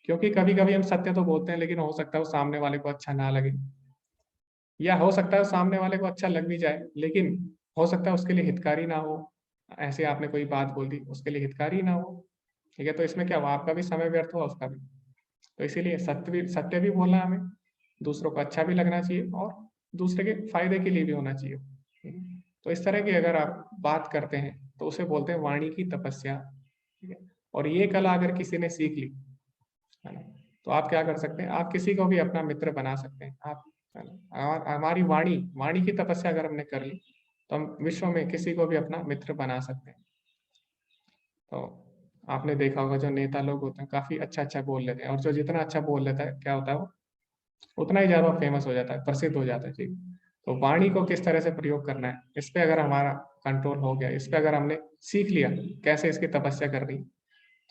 Speaker 1: क्योंकि कभी कभी हम सत्य तो बोलते हैं, लेकिन हो सकता है वो सामने वाले को अच्छा ना लगे, या हो सकता है सामने वाले को अच्छा लग भी जाए, लेकिन हो सकता है उसके लिए हितकारी ना हो। ऐसे आपने कोई बात बोल दी, उसके लिए हितकारी ना हो। ठीक है, तो इसमें क्या हुआ, आपका भी समय व्यर्थ हुआ, उसका भी। तो इसीलिए सत्य भी बोलना है हमें, दूसरों को अच्छा भी लगना चाहिए, और दूसरे के फायदे के लिए भी होना चाहिए। ठीक है? तो इस तरह की अगर आप बात करते हैं तो उसे बोलते हैं वाणी की तपस्या। ठीक है, और ये कला अगर किसी ने सीख ली, है ना, तो आप क्या कर सकते हैं, आप किसी को भी अपना मित्र बना सकते हैं। आप, है ना, और हमारी वाणी वाणी की तपस्या अगर हमने कर ली तो हम विश्व में किसी को भी अपना मित्र बना सकते हैं। तो आपने देखा होगा जो नेता लोग होते हैं काफी अच्छा अच्छा बोल लेते हैं, और जो जितना अच्छा बोल लेता है क्या होता है, वो उतना ही ज्यादा फेमस हो जाता है, प्रसिद्ध हो जाता है। ठीक, तो वाणी को किस तरह से प्रयोग करना है, इस पे अगर हमारा कंट्रोल हो गया, इस पे अगर हमने सीख लिया कैसे इसकी तपस्या करनी,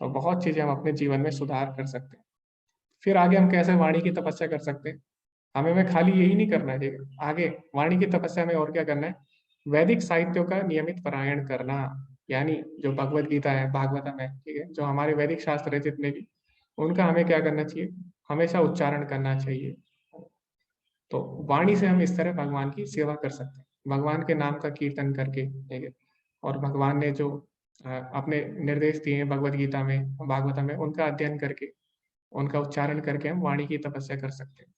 Speaker 1: तो बहुत चीजें हम अपने जीवन में सुधार कर सकते हैं। फिर आगे हम कैसे वाणी की तपस्या कर सकते हैं, हमें खाली यही नहीं करना है। ठीक है, आगे वाणी की तपस्या में और क्या करना है, वैदिक साहित्यों का नियमित पारायण करना। यानी जो भगवत गीता है, भागवतम है, ठीक है, जो हमारे वैदिक शास्त्र है जितने भी, उनका हमें क्या करना चाहिए, हमेशा उच्चारण करना चाहिए। तो वाणी से हम इस तरह भगवान की सेवा कर सकते हैं, भगवान के नाम का कीर्तन करके। ठीक है, और भगवान ने जो अपने निर्देश दिए हैं भगवत गीता में, भागवतम में, उनका अध्ययन करके, उनका उच्चारण करके हम वाणी की तपस्या कर सकते हैं।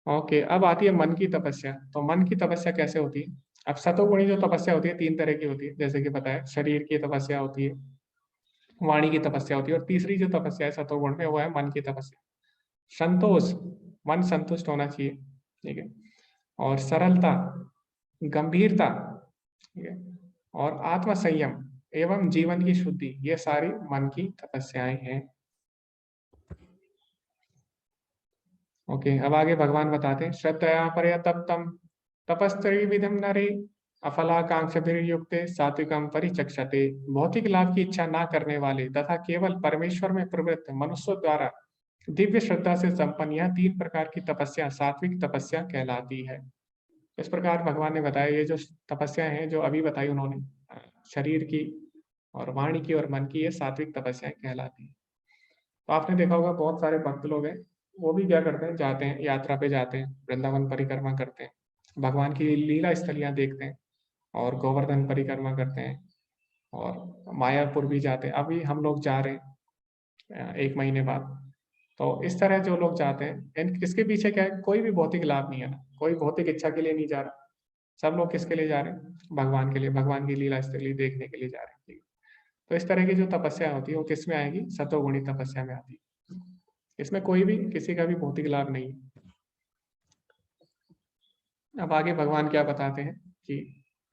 Speaker 1: ओके, अब आती है मन की तपस्या। तो मन की तपस्या कैसे होती है? अब सतोगुणी जो तपस्या होती है तीन तरह की होती है, जैसे कि बताया, शरीर की तपस्या होती है, वाणी की तपस्या होती है, और तीसरी जो तपस्या है सतोगुण में, वो है मन की तपस्या। संतोष, मन संतुष्ट होना चाहिए। ठीक है, और सरलता, गंभीरता, ठीक है, और आत्म संयम एवं जीवन की शुद्धि, ये सारी मन की तपस्याएं हैं। ओके, अब आगे भगवान बताते हैं, श्रद्धया पर्यतप्तम तपस्त्रिविधम नरे अफलाकांक्षाभिर्युक्ते सात्विकम परिचक्षते। भौतिक लाभ की इच्छा ना करने वाले तथा केवल परमेश्वर में प्रवृत्त मनुष्यों द्वारा दिव्य श्रद्धा से संपन्न यह तीन प्रकार की तपस्या सात्विक तपस्या कहलाती है। इस प्रकार भगवान ने बताया, ये जो तपस्या हैं जो अभी बताई उन्होंने, शरीर की और वाणी की और मन की, ये सात्विक तपस्याएं कहलाती है। तो आपने देखा होगा बहुत सारे भक्त लोग हैं, वो भी क्या करते हैं, जाते हैं यात्रा पे, जाते हैं वृंदावन परिक्रमा करते हैं, भगवान की लीला स्थलियां देखते हैं, और गोवर्धन परिक्रमा करते हैं, और मायापुर भी जाते हैं। अभी हम लोग जा रहे हैं 1 महीने बाद। तो इस तरह जो लोग जाते हैं, इसके पीछे क्या है, कोई भी भौतिक लाभ नहीं है ना, कोई भौतिक इच्छा के लिए नहीं जा रहा। सब लोग किसके लिए जा रहे हैं, भगवान के लिए, भगवान की लीला स्थली देखने के लिए जा रहे हैं। ठीक है? तो इस तरह की जो तपस्या होती है वो किस में आएगी, सतोगुणी तपस्या में आती है। इसमें कोई भी किसी का भी भौतिक लाभ नहीं है। अब आगे भगवान क्या बताते हैं कि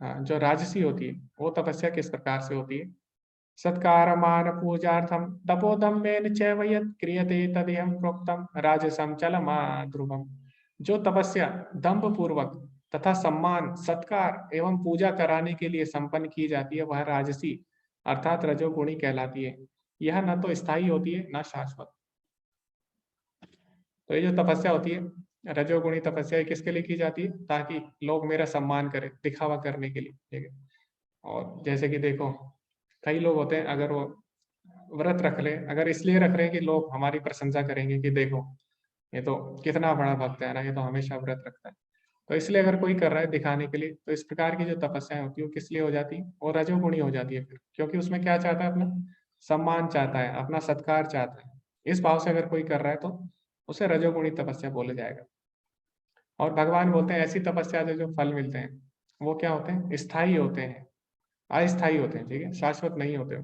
Speaker 1: जो राजसी होती है वो तपस्या किस प्रकार से होती है। सत्कार मान पूजार्थम तपोदम्बेन चैव यत् क्रियते तदिहं प्रोक्तम राजसं चलमाध्रुवम्। जो तपस्या दंभ पूर्वक तथा सम्मान, सत्कार एवं पूजा कराने के लिए संपन्न की जाती है वह राजसी अर्थात रजोगुणी कहलाती है। यह न तो स्थायी होती है न शाश्वत। तो ये जो तपस्या होती है रजोगुणी तपस्या, ये किसके लिए की जाती है, ताकि लोग मेरा सम्मान करें, दिखावा करने के लिए। ठीक है, और जैसे कि देखो, कई लोग होते हैं, अगर वो व्रत रख ले, अगर इसलिए रख रहे हैं कि लोग हमारी प्रशंसा करेंगे कि देखो ये तो कितना बड़ा भक्त है ना, ये तो हमेशा व्रत रखता है। तो इसलिए अगर कोई कर रहा है दिखाने के लिए, तो इस प्रकार की जो तपस्याएं होती है वो किस लिए हो जाती है, और रजोगुणी हो जाती है फिर, क्योंकि उसमें क्या चाहता है, अपना सम्मान चाहता है, अपना सत्कार चाहता है। इस भाव से अगर कोई कर रहा है तो उसे रजोगुणी तपस्या बोला जाएगा। और भगवान बोलते हैं ऐसी तपस्या से जो फल मिलते हैं वो क्या होते हैं, स्थायी होते हैं, अस्थायी होते हैं, ठीक है, शाश्वत नहीं होते हो।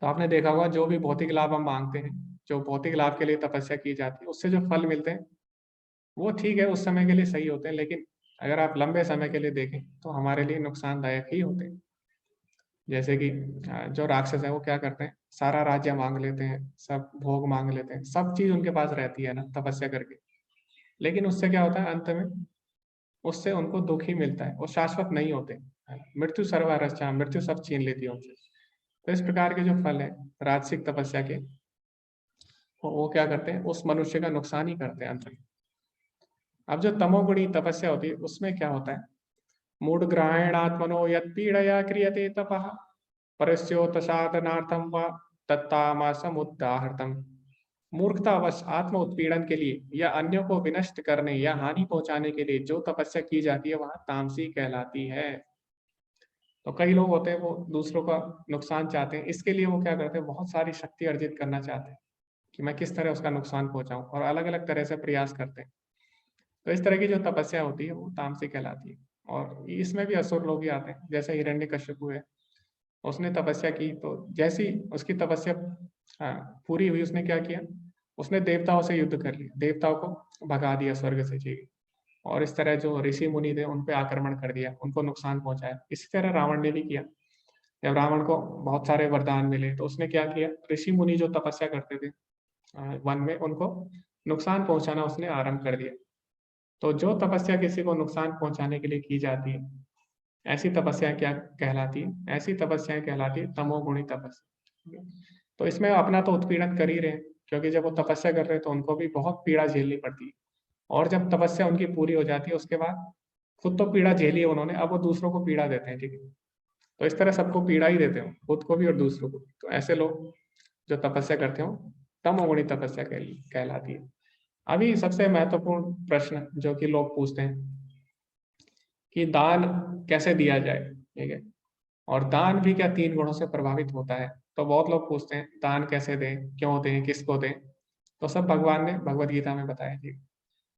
Speaker 1: तो आपने देखा होगा जो भी भौतिक लाभ हम मांगते हैं, जो भौतिक लाभ के लिए तपस्या की जाती है, उससे जो फल मिलते हैं वो ठीक है, उस समय के लिए सही होते हैं, लेकिन अगर आप लंबे समय के लिए देखें तो हमारे लिए नुकसानदायक ही होते हैं। जैसे कि जो राक्षस है वो क्या करते हैं, सारा राज्य मांग लेते हैं, सब भोग मांग लेते हैं, सब चीज उनके पास रहती है ना तपस्या करके, लेकिन उससे क्या होता है अंत में, उससे उनको दुख ही मिलता है, वो शाश्वत नहीं होते। मृत्यु सर्वहरश्चा, मृत्यु सब छीन लेती है उनसे। तो इस प्रकार के जो फल है राजसिक तपस्या के, वो क्या करते हैं, उस मनुष्य का नुकसान ही करते हैं अंत में। अब जो तमोगुणी तपस्या होती है उसमें क्या होता है, मूढ़ ग्रहणात्मनो यत् पीड़या क्रियते तपः परस्योतसाधनार्थम व तत्तामसमुदाहृतम। मूर्खतावश आत्म उत्पीड़न के लिए या अन्यों को विनष्ट करने या हानि पहुंचाने के लिए जो तपस्या की जाती है वह तामसी कहलाती है। तो कई लोग होते हैं वो दूसरों का नुकसान चाहते हैं, इसके लिए वो क्या करते हैं, बहुत सारी शक्ति अर्जित करना चाहते हैं कि मैं किस तरह उसका नुकसान पहुंचाऊं, और अलग अलग तरह से प्रयास करते हैं। तो इस तरह की जो तपस्या होती है वो तामसिक कहलाती है। और इसमें भी असुर लोग ही आते हैं, जैसे हिरण्यकश्यपु है, उसने तपस्या की, तो जैसी उसकी तपस्या पूरी हुई, उसने क्या किया, उसने देवताओं से युद्ध कर लिया, देवताओं को भगा दिया स्वर्ग से, ठीक। और इस तरह जो ऋषि मुनि थे उन पे आक्रमण कर दिया, उनको नुकसान पहुंचाया। इसी तरह रावण ने भी किया। जब रावण को बहुत सारे वरदान मिले तो उसने क्या किया, ऋषि मुनि जो तपस्या करते थे वन में, उनको नुकसान पहुंचाना उसने आरंभ कर दिया। तो जो तपस्या किसी को नुकसान पहुंचाने के लिए की जाती है, ऐसी तपस्याएं क्या कहलाती है, ऐसी तपस्याएं कहलाती है तमोगुणी तपस्या। तो इसमें अपना तो उत्पीड़न कर ही रहे हैं, क्योंकि जब वो तपस्या कर रहे हैं तो उनको भी बहुत पीड़ा झेलनी पड़ती है। और जब तपस्या उनकी पूरी हो जाती है उसके बाद खुद तो पीड़ा झेली है उन्होंने, अब वो दूसरों को पीड़ा देते हैं, ठीक है। तो इस तरह सबको पीड़ा ही देते हो, खुद को भी और दूसरों को भी। तो ऐसे लोग जो तपस्या करते हो तमोगुणी तपस्या कहलाती है। अभी सबसे महत्वपूर्ण प्रश्न जो कि लोग पूछते हैं कि दान कैसे दिया जाए, ठीक है, और दान भी क्या 3 गुणों से प्रभावित होता है। तो बहुत लोग पूछते हैं दान कैसे दें, क्यों दें, किसको दें। तो सब भगवान ने भगवत गीता में बताया, ठीक।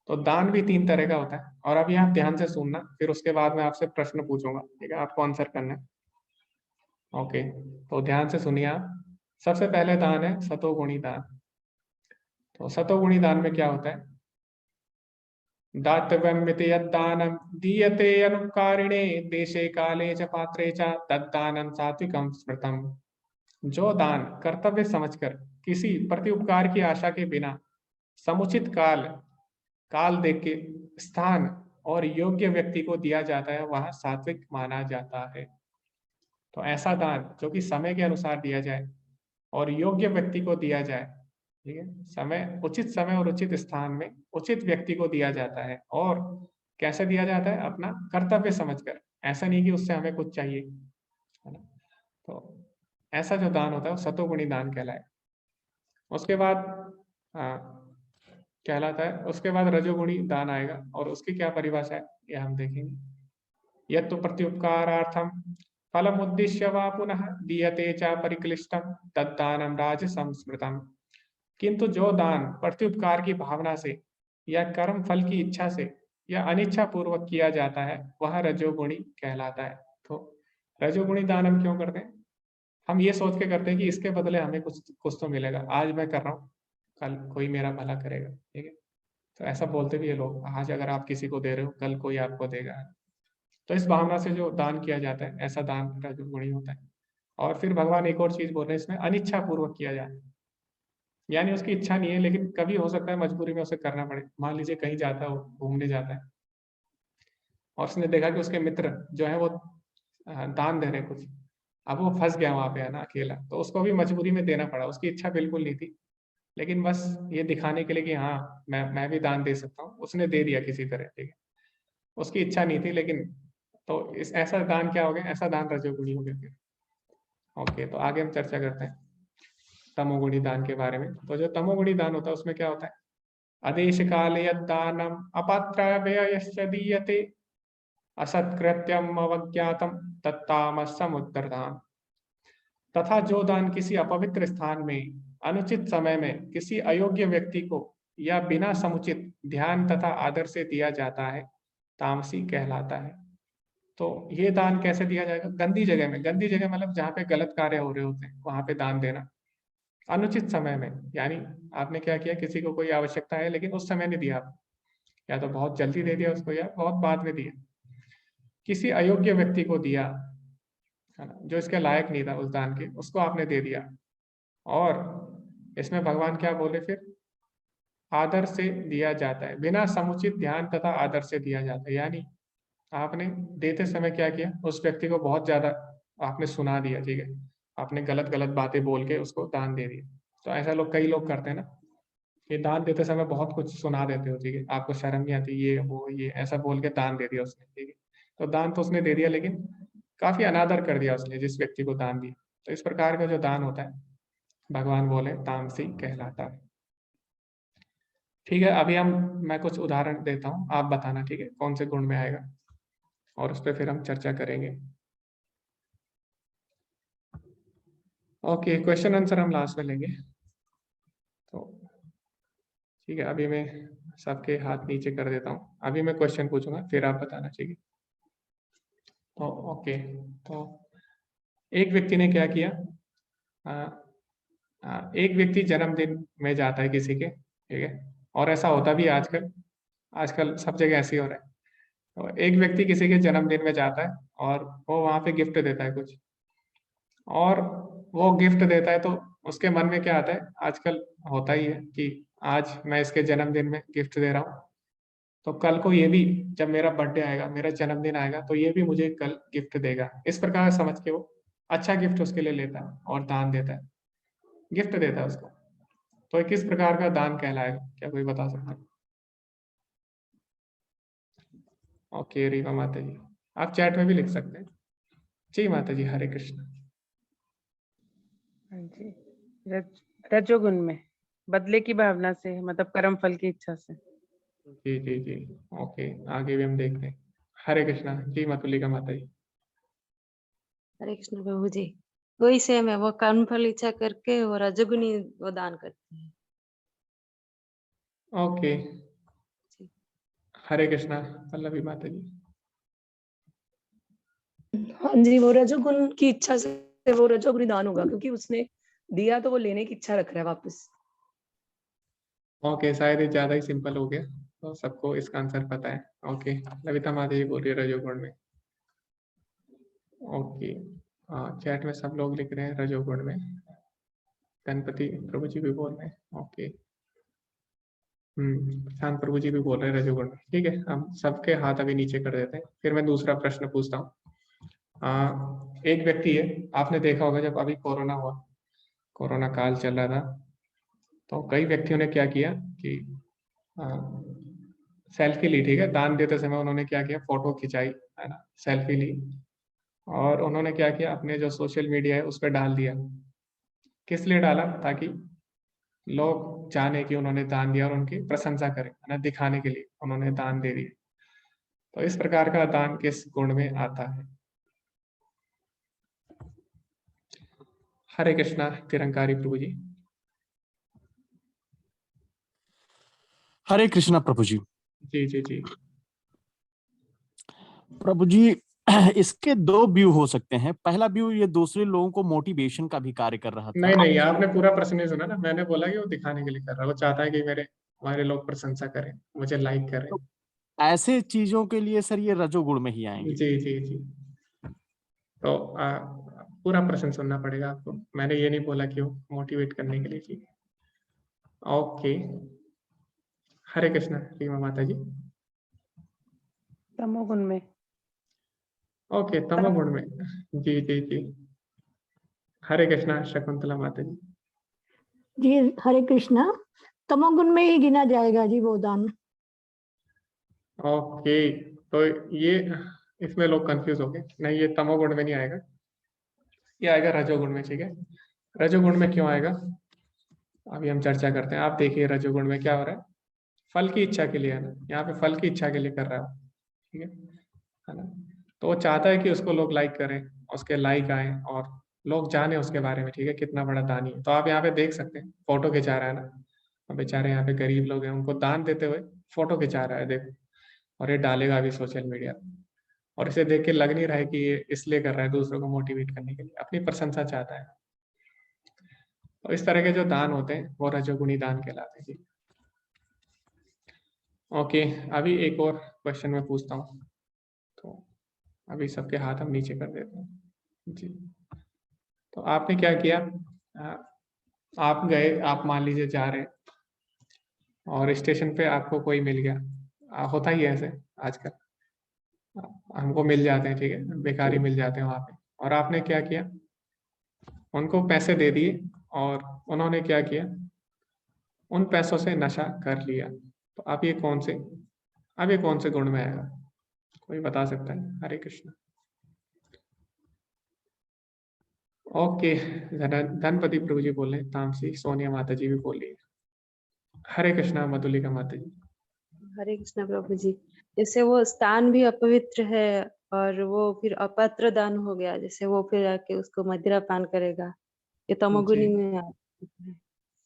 Speaker 1: तो दान भी 3 तरह का होता है, और अभी आप ध्यान से सुनना, फिर उसके बाद मैं आपसे प्रश्न पूछूंगा, ठीक है, आपको आंसर करना है। ओके, तो ध्यान से सुनिए आप। सबसे पहले दान है सतोगुणी दान। तो सतोगुणी दान में क्या होता है, दातव्यमिति यद्दानं दीयते अनुपकारिणे देशे काले च पात्रे च तद्दानं सात्विकं स्मृतम्। जो दान कर्तव्य समझकर किसी प्रति उपकार की आशा के बिना समुचित काल काल देख के स्थान और योग्य व्यक्ति को दिया जाता है वह सात्विक माना जाता है। तो ऐसा दान जो कि समय के अनुसार दिया जाए और योग्य व्यक्ति को दिया जाए, ठीक है, उचित समय और उचित स्थान में उचित व्यक्ति को दिया जाता है। और कैसे दिया जाता है, अपना कर्तव्य समझकर, ऐसा नहीं कि उससे हमें कुछ चाहिए, है ना। तो ऐसा जो दान होता है वो सतोगुणी दान कहलाए। उसके बाद कहलाता है, उसके बाद रजोगुणी दान आएगा, और उसकी क्या परिभाषा है ये हम देखेंगे। यत् तो प्रत्युपकारार्थम फलम उद्देश्य वा पुनः दीयते च परिक्लिष्टम तद्दानम राजसं स्मृतम्। किंतु जो दान प्रत्युपकार की भावना से या कर्म फल की इच्छा से या अनिच्छा पूर्वक किया जाता है वह रजोगुणी कहलाता है। तो रजोगुणी दान हम क्यों करते हैं, हम ये सोच के करते हैं कि इसके बदले हमें कुछ कुछ तो मिलेगा, आज मैं कर रहा हूँ कल कोई मेरा भला करेगा, ठीक है। तो ऐसा बोलते भी है लोग, आज अगर आप किसी को दे रहे हो कल कोई आपको देगा। तो इस भावना से जो दान किया जाता है ऐसा दान रजोगुणी होता है। और फिर भगवान एक और चीज बोल रहे हैं, इसमें अनिच्छा पूर्वक किया जाए, यानी उसकी इच्छा नहीं है लेकिन कभी हो सकता है मजबूरी में उसे करना पड़े। मान लीजिए कहीं जाता है, घूमने जाता है, और उसने देखा कि उसके मित्र जो है वो दान दे रहे हैं कुछ, अब वो फंस गया वहां पे, है ना, अकेला, तो उसको भी मजबूरी में देना पड़ा। उसकी इच्छा बिल्कुल नहीं थी, लेकिन बस ये दिखाने के लिए कि हाँ मैं भी दान दे सकता हूँ, उसने दे दिया किसी तरह, ठीक है। उसकी इच्छा नहीं थी लेकिन, तो इस ऐसा दान क्या हो गया, ऐसा दान रजोगुणी हो गया फिर। ओके, तो आगे हम चर्चा करते हैं तमोगुणी दान के बारे में। तो जो तमोगुणी दान होता है उसमें क्या होता है, आदेश काले यद्दानम अपात्रव्ययश्च दीयते असत्कृत्यम अवज्ञातम तत्तामसमुद्धरताम। तथा जो दान किसी अपवित्र स्थान में अनुचित समय में किसी अयोग्य व्यक्ति को या बिना समुचित ध्यान तथा आदर से दिया जाता है तामसी कहलाता है। तो ये दान कैसे दिया जाएगा? गंदी जगह में, गंदी जगह मतलब जहाँ पे गलत कार्य हो रहे होते हैं वहां पे दान देना, अनुचित समय में, यानी आपने क्या किया, किसी को कोई आवश्यकता है लेकिन उस समय नहीं दिया, या तो बहुत जल्दी दे दिया उसको या बहुत बाद में दिया, किसी अयोग्य व्यक्ति को दिया, है ना, जो इसके लायक नहीं था उस दान के, उसको आपने दे दिया। और इसमें भगवान क्या बोले फिर? आदर से दिया जाता है, बिना समुचित ध्यान तथा आदर से दिया जाता है, यानी आपने देते समय क्या किया, उस व्यक्ति को बहुत ज्यादा आपने सुना दिया, ठीक है, आपने गलत गलत बातें बोल के उसको दान दे दिया। तो ऐसा लोग, कई लोग करते हैं ना, कि दान देते समय बहुत कुछ सुना देते हो, ठीक है, आपको शर्म नहीं आती, ये वो ये ऐसा बोल के दान दे दिया उसने, ठीक है। तो दान तो उसने दे दिया लेकिन काफी अनादर कर दिया उसने जिस व्यक्ति को दान दिया। तो इस प्रकार का जो दान होता है भगवान बोले तामसी कहलाता है। ठीक है, अभी मैं कुछ उदाहरण देता हूँ, आप बताना, ठीक है, कौन से गुण में आएगा, और उस पर फिर हम चर्चा करेंगे। ओके, क्वेश्चन आंसर हम लास्ट में लेंगे। तो ठीक है, अभी मैं सबके हाथ नीचे कर देता हूँ, अभी मैं क्वेश्चन पूछूंगा फिर आप बताना, ठीक है। तो ओके, तो एक व्यक्ति ने क्या किया, एक व्यक्ति जन्मदिन में जाता है किसी के, ठीक है, और ऐसा होता भी है आजकल, आजकल सब जगह ऐसे ही हो रहा है। तो एक व्यक्ति किसी के जन्मदिन में जाता है और वो वहां पे गिफ्ट देता है कुछ, और वो गिफ्ट देता है तो उसके मन में क्या आता है, आजकल होता ही है कि आज मैं इसके जन्मदिन में गिफ्ट दे रहा हूँ, तो कल को ये भी, जब मेरा बर्थडे आएगा, मेरा जन्मदिन आएगा, तो ये भी मुझे कल गिफ्ट देगा, इस प्रकार समझ के वो अच्छा गिफ्ट उसके लिए लेता है और दान देता है, गिफ्ट देता है उसको। तो ये किस प्रकार का दान कहलाएगा, क्या कोई बता सकता है? ओके रीवा माता जी, आप चैट में भी लिख सकते हैं। जी माता जी, हरे कृष्ण।
Speaker 2: हाँ जी, रजोगुण में बदले की भावना से, मतलब कर्म फल की इच्छा से।
Speaker 1: जी जी जी, ओके, आगे भी हम देखते हैं। हरे कृष्णा जी, मतुलिका माता जी।
Speaker 3: हरे कृष्ण प्रभु जी। वही सेम है, वो कर्म फल इच्छा करके वो रजोगुनी वो दान करते हैं।
Speaker 1: ओके,
Speaker 3: जी।
Speaker 1: हरे कृष्णा पल्लवी माता जी।
Speaker 5: हाँ जी, वो रजोगुण की इच्छा से वो रजोगुणी दान होगा, क्योंकि उसने दिया तो वो लेने की इच्छा रख रहा है वापस।
Speaker 1: ओके, शायद ये ज्यादा ही सिंपल हो गया, तो सबको इसका आंसर पता है। ओके, लविता माता जी बोल रही है रजोगुण में। ओके, हाँ, चैट में सब लोग लिख रहे हैं रजोगुण में, गणपति प्रभु जी भी बोल रहे हैं। ओके, शांत प्रभु जी भी बोल रहे हैं रजोगुण में। ठीक है, हम सबके हाथ अभी नीचे कर देते हैं, फिर मैं दूसरा प्रश्न पूछता हूँ। एक व्यक्ति है, आपने देखा होगा जब अभी कोरोना हुआ, कोरोना काल चल रहा था, तो कई व्यक्तियों ने क्या किया कि सेल्फी ली, ठीक है, दान देते समय उन्होंने क्या किया, फोटो खिंचाई, है ना, सेल्फी ली, और उन्होंने क्या किया, अपने जो सोशल मीडिया है उस पर डाल दिया। किस लिए डाला? ताकि लोग जाने कि उन्होंने दान दिया और उनकी प्रशंसा करें, है ना, दिखाने के लिए उन्होंने दान दे दिया। तो इस प्रकार का दान किस गुण में आता है? हरे कृष्णा तिरंकारी प्रभु जी।
Speaker 6: हरे कृष्णा प्रभु जी।
Speaker 1: जी जी जी।
Speaker 6: प्रभु जी, इसके दो व्यू हो सकते हैं। पहला व्यू, ये दूसरे लोगों को मोटिवेशन का भी कार्य कर रहा था।
Speaker 1: नहीं नहीं, आपने पूरा प्रश्न नहीं सुना ना, मैंने बोला कि वो दिखाने के लिए कर रहा है, वो चाहता है कि हमारे लोग प्रशंसा करें, मुझे लाइक करें।
Speaker 6: तो ऐसे चीजों के लिए सर ये रजोगुण में ही आएंगे।
Speaker 1: जी जी जी। तो पूरा प्रश्न सुनना पड़ेगा आपको, मैंने ये नहीं बोला कि वो मोटिवेट करने के लिए जी। ओके, हरे कृष्णा रीमा माता जी।
Speaker 2: तमोगुण में।
Speaker 1: ओके, तमोगुण में। जी जी जी, हरे कृष्णा शकुंतला माता जी।
Speaker 7: जी हरे कृष्णा, तमोगुण में ही गिना जाएगा जी वो दान।
Speaker 1: ओके, तो ये, इसमें लोग कंफ्यूज हो गए, नहीं ये तमोगुण में नहीं आएगा, ये आएगा रजोगुण में, ठीक है। रजोगुण में क्यों आएगा, अभी हम चर्चा करते हैं। आप देखिए रजोगुण में क्या हो रहा है, फल की इच्छा के लिए है ना, यहाँ पे फल की इच्छा के लिए कर रहा है, ठीक है ना। तो वो चाहता है कि उसको लोग लाइक करें, उसके लाइक आए और लोग जाने उसके बारे में, ठीक है, कितना बड़ा दानी है। तो आप यहाँ पे देख सकते हैं फोटो खिंचा रहा है ना, और बेचारे यहाँ पे गरीब लोग हैं, उनको दान देते हुए फोटो खिंचा रहा है, देखो। और ये डालेगा भी सोशल मीडिया पे। और इसे देख के लग नहीं रहा है कि ये इसलिए कर रहा है, दूसरों को मोटिवेट करने के लिए, अपनी प्रशंसा चाहता है। तो इस तरह के जो दान होते हैं वो रजोगुणी दान कहलाते हैं जी। ओके, अभी एक और क्वेश्चन मैं पूछता हूँ। तो अभी सबके हाथ हम नीचे कर देते हैं जी। तो आपने क्या किया, आप गए, आप मान लीजिए जा रहे हैं और स्टेशन पे आपको कोई मिल गया, होता ही है ऐसे आजकल, हमको मिल जाते हैं, ठीक है, बेकारी मिल जाते हैं वहां पे। और आपने क्या किया, उनको पैसे दे दिए और उन्होंने क्या किया, उन पैसों से नशा कर लिया। तो अब ये कौन से गुण में आएगा, कोई बता सकता है? हरे कृष्ण। ओके, धनपति प्रभु जी बोल रहे हैं, तामसी सोनिया माता जी भी बोल रही है। हरे कृष्णा मधुलिका माता जी।
Speaker 3: हरे कृष्ण प्रभु जी। जैसे वो स्थान भी अपवित्र है और वो फिर अपत्र दान हो गया, जैसे वो फिर आके उसको मदिरा पान करेगा, ये तमोगुणी
Speaker 1: जी,
Speaker 3: में आता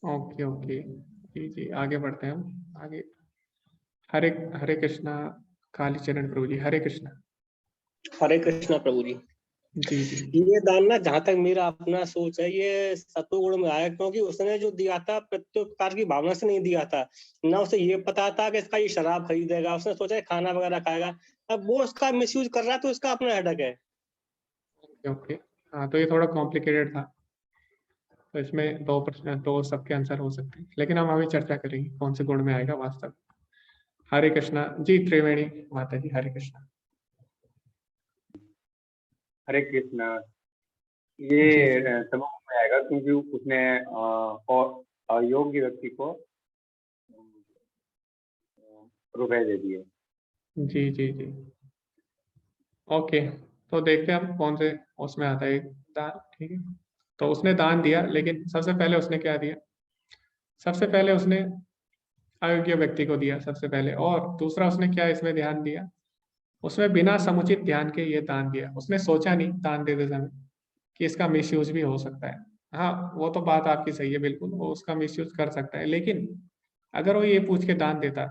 Speaker 3: है।
Speaker 1: ओके ओके, जी जी, आगे बढ़ते हैं हम आगे। हरे हरे कृष्णा काली चरण प्रभु जी। हरे कृष्णा।
Speaker 4: हरे कृष्णा प्रभु जी।
Speaker 1: जी जी
Speaker 4: ये दान ना, जहाँ तक मेरा अपना सोच है, ये सतोगुण में आया, क्योंकि उसने जो दिया था प्रत्युपकार की भावना से नहीं दिया था। ना उसे ये पता था कि इसका ये शराब खरीदेगा, उसने सोचा है खाना वगैरह खाएगा। अब वो उसका मिसयूज कर रहा है, तो इसका अपना हेडक है।
Speaker 1: ओके। हाँ, तो ये थोड़ा कॉम्प्लिकेटेड था, तो इसमें दो प्रश्न, दो सबके आंसर हो सकते हैं, लेकिन हम अभी चर्चा करेंगे कौन से गुण में आएगा वास्तव। हरे कृष्णा जी, त्रिवेणी माता जी। हरे कृष्णा।
Speaker 8: हरे कृष्णा।
Speaker 1: जी
Speaker 8: ये
Speaker 1: जी
Speaker 8: तमोगुण में आएगा क्योंकि उसने और अयोग्य व्यक्ति को रुपए दे दिए।
Speaker 1: जी जी जी। ओके, तो देखते हैं हम कौन से उसमें आता है दान, ठीक है। तो उसने दान दिया, लेकिन सबसे पहले उसने क्या दिया, सबसे पहले उसने अयोग्य व्यक्ति को दिया सबसे पहले। और दूसरा उसने क्या इसमें ध्यान दिया, उसमें बिना समुचित ध्यान के ये दान दिया। उसने सोचा नहीं दान देते समय कि इसका मिसयूज भी हो सकता है। हाँ, वो तो बात आपकी सही है, बिल्कुल वो उसका मिसयूज कर सकता है, लेकिन अगर वो ये पूछ के दान देता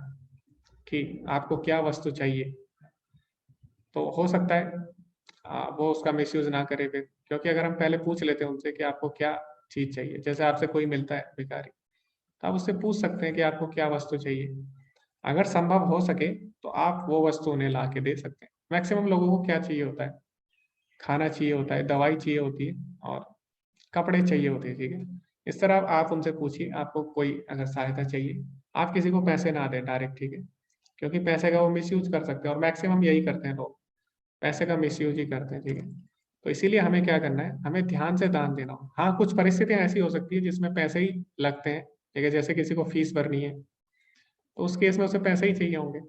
Speaker 1: कि आपको क्या वस्तु चाहिए, तो हो सकता है वो उसका मिसयूज ना करे फिर। क्योंकि अगर हम पहले पूछ लेते हैं उनसे कि आपको क्या चीज चाहिए, जैसे आपसे कोई मिलता है भिखारी, तो आप उससे पूछ सकते हैं कि आपको क्या वस्तु चाहिए। अगर संभव हो सके तो आप वो वस्तु उन्हें ला के दे सकते हैं। मैक्सिमम लोगों को क्या चाहिए होता है, खाना चाहिए होता है, दवाई चाहिए होती है और कपड़े चाहिए होते हैं, ठीक है। इस तरह आप उनसे पूछिए, आपको कोई अगर सहायता चाहिए, आप किसी को पैसे ना दें डायरेक्ट, ठीक है, क्योंकि पैसे का वो मिसयूज कर सकते हैं, और मैक्सिमम यही करते हैं लोग, पैसे का मिसयूज ही करते हैं, ठीक है। तो इसीलिए हमें क्या करना है, हमें ध्यान से दान देना हो। हाँ, कुछ परिस्थितियां ऐसी हो सकती है जिसमें पैसे ही लगते हैं, ठीक है, जैसे किसी को फीस भरनी है, तो उस केस में उसे पैसे ही चाहिए होंगे।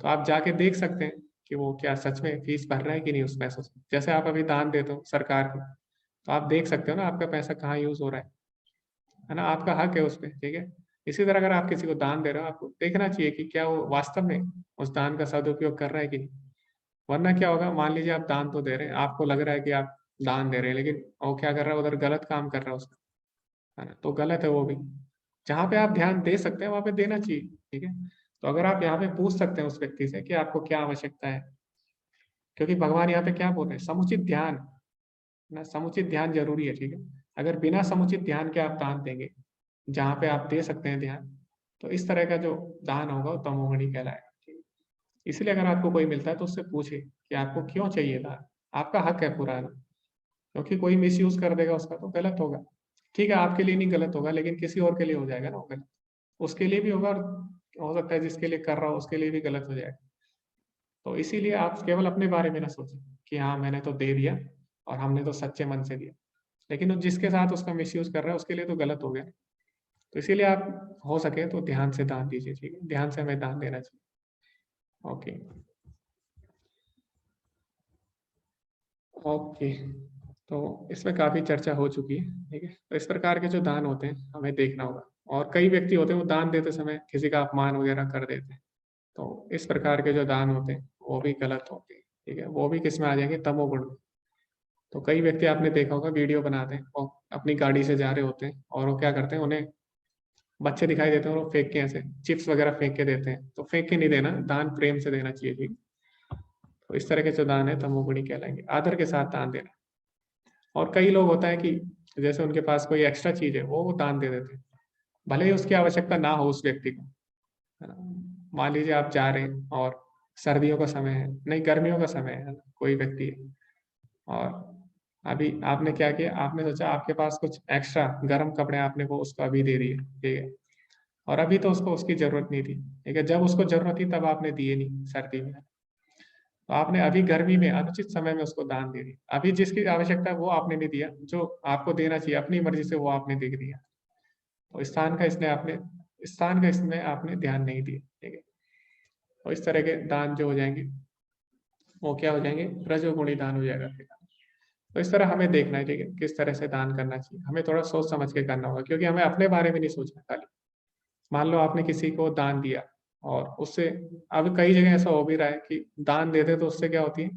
Speaker 1: तो आप जाके देख सकते हैं कि वो क्या सच में फीस भर रहा है कि नहीं उस पैसों से। जैसे आप अभी दान देते हो सरकार को, तो आप देख सकते हो ना आपका पैसा कहाँ यूज हो रहा है ना, आपका हक है उस पर, ठीक है। इसी तरह अगर आप किसी को दान दे रहे हो, आपको देखना चाहिए कि क्या वो वास्तव में उस दान का सदुपयोग कर रहा है कि नहीं। वरना क्या होगा, मान लीजिए आप दान तो दे रहे हैं, आपको लग रहा है कि आप दान दे रहे हैं, लेकिन वो क्या कर रहा है, उधर गलत काम कर रहा है उसका, है ना, तो गलत है वो भी। जहाँ पे आप ध्यान दे सकते हैं वहां पे देना चाहिए, ठीक है। तो अगर आप यहाँ पे पूछ सकते हैं उस व्यक्ति से कि आपको क्या आवश्यकता है, क्योंकि भगवान यहाँ पे क्या बोल रहे हैं, समुचित ध्यान ना, समुचित ध्यान जरूरी है, ठीक है। अगर बिना समुचित ध्यान के आप दान देंगे जहाँ पे आप दे सकते हैं ध्यान, तो इस तरह का जो दान होगा वो तमोगुणी कहलाएगा, ठीक है। इसलिए अगर आपको कोई मिलता है तो उससे पूछे कि आपको क्यों चाहिए दान, आपका हक है पूरा, है ना। क्योंकि कोई मिसयूज कर देगा उसका तो गलत होगा, ठीक है, आपके लिए नहीं गलत होगा, लेकिन किसी और के लिए हो जाएगा ना वो गलत, उसके लिए भी होगा, और हो सकता है जिसके लिए कर रहा हो उसके लिए भी गलत हो जाएगा। तो इसीलिए आप केवल अपने बारे में ना सोचें कि हाँ मैंने तो दे दिया और हमने तो सच्चे मन से दिया, लेकिन वो जिसके साथ उसका मिसयूज कर रहा है उसके लिए तो गलत हो गया। तो इसीलिए आप हो सके तो ध्यान से दान दीजिए, ठीक है, ध्यान से हमें दान देना चाहिए। ओके ओके, तो इसमें काफी चर्चा हो चुकी है, ठीक है। तो इस प्रकार के जो दान होते हैं हमें देखना होगा, और कई व्यक्ति होते हैं वो दान देते समय किसी का अपमान वगैरह कर देते हैं, तो इस प्रकार के जो दान होते हैं वो भी गलत होते हैं, ठीक है, वो भी किस में आ जाएंगे, तमोगुण में। तो कई व्यक्ति आपने देखा होगा वीडियो बनाते हैं और अपनी गाड़ी से जा रहे होते हैं और वो क्या करते हैं, उन्हें बच्चे दिखाई देते हैं और वो फेंक के ऐसे चिप्स वगैरह फेंक के देते हैं, तो फेंक के नहीं देना, दान प्रेम से देना चाहिए, ठीक। तो इस तरह के जो दान है तमोगुणी कहलाएंगे, आदर के साथ दान देना। और कई लोग होता है कि जैसे उनके पास कोई एक्स्ट्रा चीज है वो दान दे देते हैं, भले ही उसकी आवश्यकता ना हो उस व्यक्ति को, है ना। मान लीजिए आप जा रहे हैं और सर्दियों का समय है, नहीं गर्मियों का समय है ना, कोई व्यक्ति है और अभी आपने क्या किया, आपने सोचा आपके पास कुछ एक्स्ट्रा गर्म कपड़े आपने वो उसको अभी दे दिए, ठीक है, और अभी तो उसको उसकी जरूरत नहीं थी, ठीक है, जब उसको जरूरत थी तब आपने दिए नहीं सर्दी में, तो आपने अभी गर्मी में अनुचित समय में उसको दान दे दिया, अभी जिसकी आवश्यकता है वो आपने नहीं दिया, जो आपको देना चाहिए अपनी मर्जी से वो आपने दे दिया, तो स्थान का इसमें आपने ध्यान नहीं दिया, ठीक है। तो इस तरह के दान जो हो जाएंगे वो क्या हो जाएंगे, रजोगुणी दान हो जाएगा फिर। तो इस तरह हमें देखना है, ठीक है, किस तरह से दान करना चाहिए, हमें थोड़ा सोच समझ के करना होगा, क्योंकि हमें अपने बारे में नहीं सोचना खाली। मान लो आपने किसी को दान दिया और उससे, अब कई जगह ऐसा हो भी रहा है कि दान देते तो उससे क्या होती है,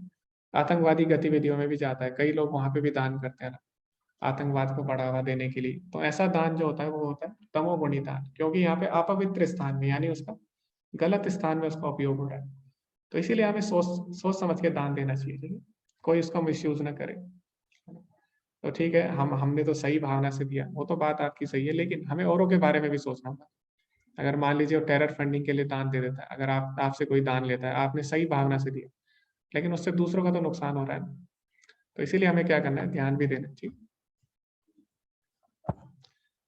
Speaker 1: आतंकवादी गतिविधियों में भी जाता है, कई लोग वहां पे भी दान करते हैं ना, आतंकवाद को बढ़ावा देने के लिए। तो ऐसा दान जो होता है वो होता है तमोगुणी दान, क्योंकि यहाँ पे अपवित्र स्थान में, यानी उसका गलत स्थान में उसका उपयोग हो रहा है। तो इसीलिए हमें सोच सोच समझ के दान देना चाहिए, ठीक है, कोई उसका मिसयूज ना करे। तो ठीक है, हमने तो सही भावना से दिया, वो तो बात आपकी सही है, लेकिन हमें औरों के बारे में भी सोचना होगा। अगर मान लीजिए वो टेरर फंडिंग के लिए दान दे देता है, अगर आपसे कोई दान लेता है, आपने सही भावना से दिया, लेकिन उससे दूसरों का तो नुकसान हो रहा है ना। तो इसीलिए हमें क्या करना है, ध्यान भी देना चाहिए।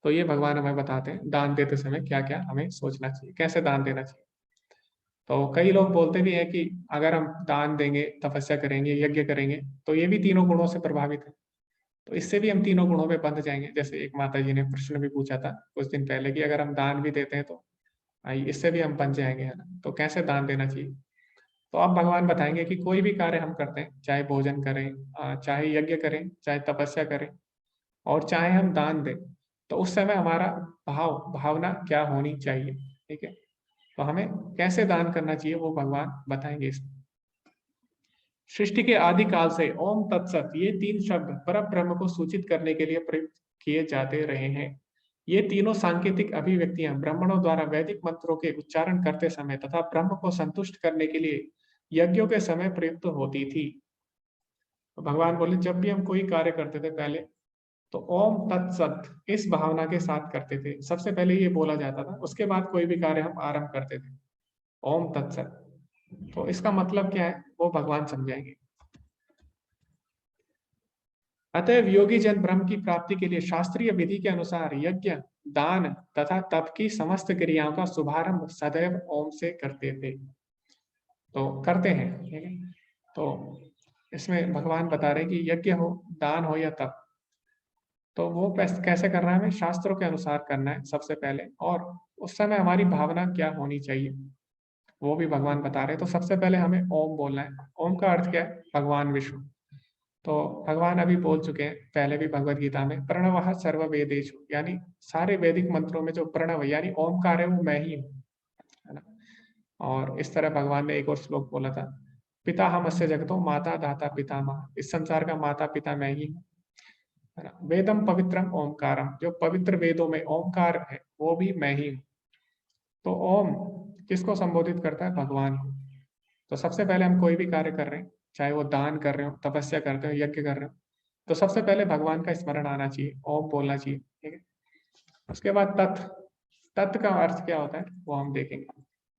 Speaker 1: तो ये भगवान हमें बताते हैं दान देते समय क्या क्या हमें सोचना चाहिए, कैसे दान देना चाहिए। तो कई लोग बोलते भी हैं कि अगर हम दान देंगे, तपस्या करेंगे, यज्ञ करेंगे, तो ये भी तीनों गुणों से प्रभावित है, तो इससे भी हम तीनों गुणों में बंध जाएंगे। जैसे एक माता जी ने प्रश्न भी पूछा था कुछ दिन पहले कि अगर हम दान भी देते हैं तो इससे भी हम बन जाएंगे, है ना। तो कैसे दान देना चाहिए, तो अब भगवान बताएंगे कि कोई भी कार्य हम करते हैं, चाहे भोजन करें, चाहे यज्ञ करें, चाहे तपस्या करें, और चाहे हम दान दें, तो उस समय हमारा भावना क्या होनी चाहिए, ठीक है। तो हमें कैसे दान करना चाहिए वो भगवान बताएंगे इसमें। सृष्टि के आदि काल से ओम तत्सत ये तीन शब्द पर ब्रह्म को सूचित करने के लिए प्रयुक्त किए जाते रहे हैं। ये तीनों सांकेतिक अभिव्यक्तियां ब्राह्मणों द्वारा वैदिक मंत्रों के उच्चारण करते समय तथा ब्रह्म को संतुष्ट करने के लिए यज्ञों के समय प्रयुक्त होती थी। तो भगवान बोले जब भी हम कोई कार्य करते थे पहले, तो ओम तत्सत इस भावना के साथ करते थे, सबसे पहले ये बोला जाता था, उसके बाद कोई भी कार्य हम आरंभ करते थे, ओम तत्सत। तो इसका मतलब क्या है वो भगवान समझाएंगे। अतएव योगी जन ब्रह्म की प्राप्ति के लिए शास्त्रीय विधि के अनुसार यज्ञ, दान तथा तप की समस्त क्रियाओं का शुभारंभ सदैव ओम से करते थे, तो करते हैं, ठीक है। तो इसमें भगवान बता रहे कि यज्ञ हो, दान हो या तप, तो वो कैसे करना है, हमें शास्त्रों के अनुसार करना है सबसे पहले, और उस समय हमारी भावना क्या होनी चाहिए वो भी भगवान बता रहे हैं। तो सबसे पहले हमें ओम बोलना है। ओम का अर्थ क्या है, भगवान विष्णु। तो भगवान अभी बोल चुके हैं पहले भी भगवत गीता में, प्रणवः सर्व वेदेषु, यानी सारे वैदिक मंत्रों में जो प्रणव यानी ओमकार है वो मैं ही हूँ, है ना। और इस तरह भगवान ने एक और श्लोक बोला था, पिता हमस्य जगतो माता दाता पितामह, इस संसार का माता पिता मैं ही हूँ, है ना। वेदम पवित्रम ओमकारम, जो पवित्र वेदों में ओमकार है वो भी मैं ही हूँ। तो ओम किसको संबोधित करता है, भगवान को। तो सबसे पहले हम कोई भी कार्य कर रहे हैं, चाहे वो दान कर रहे हो, तपस्या करते हो, यज्ञ कर रहे हो, तो सबसे पहले भगवान का स्मरण आना चाहिए, ओम बोलना चाहिए, ठीक है। उसके बाद तत् का अर्थ क्या होता है वो हम देखेंगे।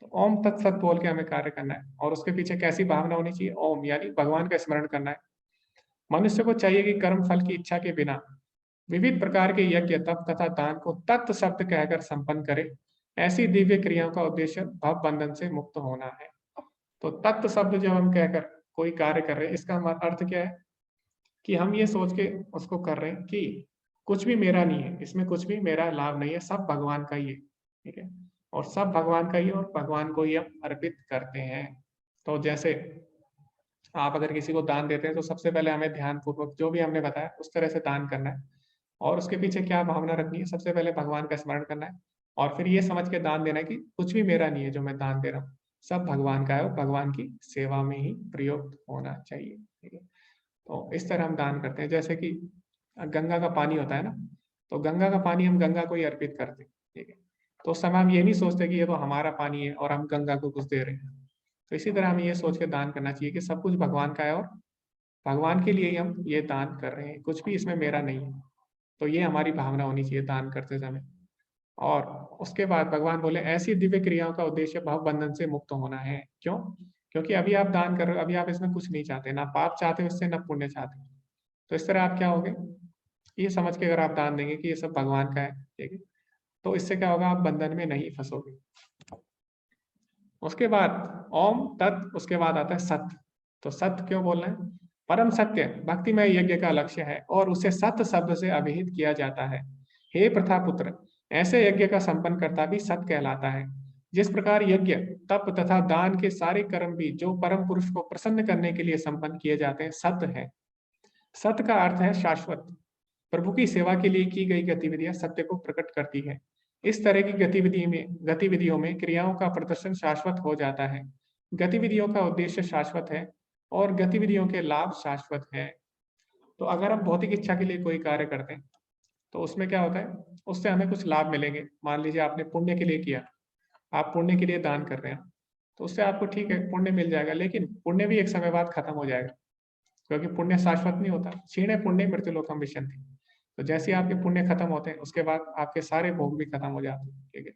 Speaker 1: तो ओम तत्सत बोल के हमें कार्य करना है, और उसके पीछे कैसी भावना होनी चाहिए, ओम यानी भगवान का स्मरण करना है। मनुष्य को चाहिए कि कर्म फल की इच्छा के बिना विविध प्रकार के यज्ञ, तप तथा दान को तत् शब्द कहकर संपन्न करे। ऐसी दिव्य क्रियाओं का उद्देश्य भव बंधन से मुक्त होना है। तो तत्व शब्द जब हम कहकर कोई कार्य कर रहे हैं, इसका अर्थ क्या है कि हम ये सोच के उसको कर रहे हैं कि कुछ भी मेरा नहीं है, इसमें कुछ भी मेरा लाभ नहीं है, सब भगवान का ही है, ठीक है, और सब भगवान का ही है, और भगवान को ही हम अर्पित करते हैं। तो जैसे आप अगर किसी को दान देते हैं तो सबसे पहले हमें ध्यान पूर्वक जो भी हमने बताया उस तरह से दान करना है, और उसके पीछे क्या भावना रखनी है, सबसे पहले भगवान का स्मरण करना है, और फिर ये समझ के दान देना कि कुछ भी मेरा नहीं है जो मैं दान दे रहा हूँ, सब भगवान का है और भगवान की सेवा में ही प्रयोग होना चाहिए। ठीक है, तो इस तरह हम दान करते हैं। जैसे कि गंगा का पानी होता है ना, तो गंगा का पानी हम गंगा को ही अर्पित करते हैं। ठीक है, तो उस समय हम ये नहीं सोचते कि ये तो हमारा पानी है और हम गंगा को कुछ दे रहे हैं। तो इसी तरह हमें ये सोच के दान करना चाहिए कि सब कुछ भगवान का है और भगवान के लिए ही हम ये दान कर रहे हैं, कुछ भी इसमें मेरा नहीं है। तो ये हमारी भावना होनी चाहिए दान करते समय। और उसके बाद भगवान बोले ऐसी दिव्य क्रियाओं का उद्देश्य भाव बंधन से मुक्त होना है। क्यों? क्योंकि अभी आप दान कर रहे हो, अभी आप इसमें कुछ नहीं चाहते, ना पाप चाहते हो इससे, ना पुण्य चाहते हो। तो इस तरह आप क्या होगे, ये समझ के अगर आप दान देंगे कि ये सब भगवान का है, ठीक है, तो इससे क्या होगा, आप बंधन में नहीं फंसोगे। उसके बाद ओम तत्, उसके बाद आता है सत्य। तो सत्य क्यों बोलना है? परम सत्य भक्तिमय यज्ञ का लक्ष्य है और उसे सत्य शब्द से अभिहित किया जाता है। हे प्रथा पुत्र, ऐसे यज्ञ का संपन्न करता भी सत्य कहलाता है। जिस प्रकार यज्ञ, तप तथा दान के सारे कर्म भी जो परम पुरुष को प्रसन्न करने के लिए संपन्न किए जाते हैं, सत्य है। सत्य का अर्थ है शाश्वत। प्रभु की सेवा के लिए की गई गतिविधियां सत्य को प्रकट करती है। इस तरह की गतिविधियों में क्रियाओं का प्रदर्शन शाश्वत हो जाता है। गतिविधियों का उद्देश्य शाश्वत है और गतिविधियों के लाभ शाश्वत है। तो अगर हम भौतिक इच्छा के लिए कोई कार्य करते हैं तो उसमें क्या होता है, उससे हमें कुछ लाभ मिलेंगे। मान लीजिए आपने पुण्य के लिए किया, आप पुण्य के लिए दान कर रहे हैं, तो उससे आपको ठीक है पुण्य मिल जाएगा, लेकिन पुण्य भी एक समय बाद खत्म हो जाएगा, क्योंकि पुण्य शाश्वत नहीं होता। क्षीणे पुण्य मृत्युलोकम विशन्ति। तो जैसे आपके पुण्य खत्म होते हैं उसके बाद आपके सारे भोग भी खत्म हो जाते हैं। ठीक है,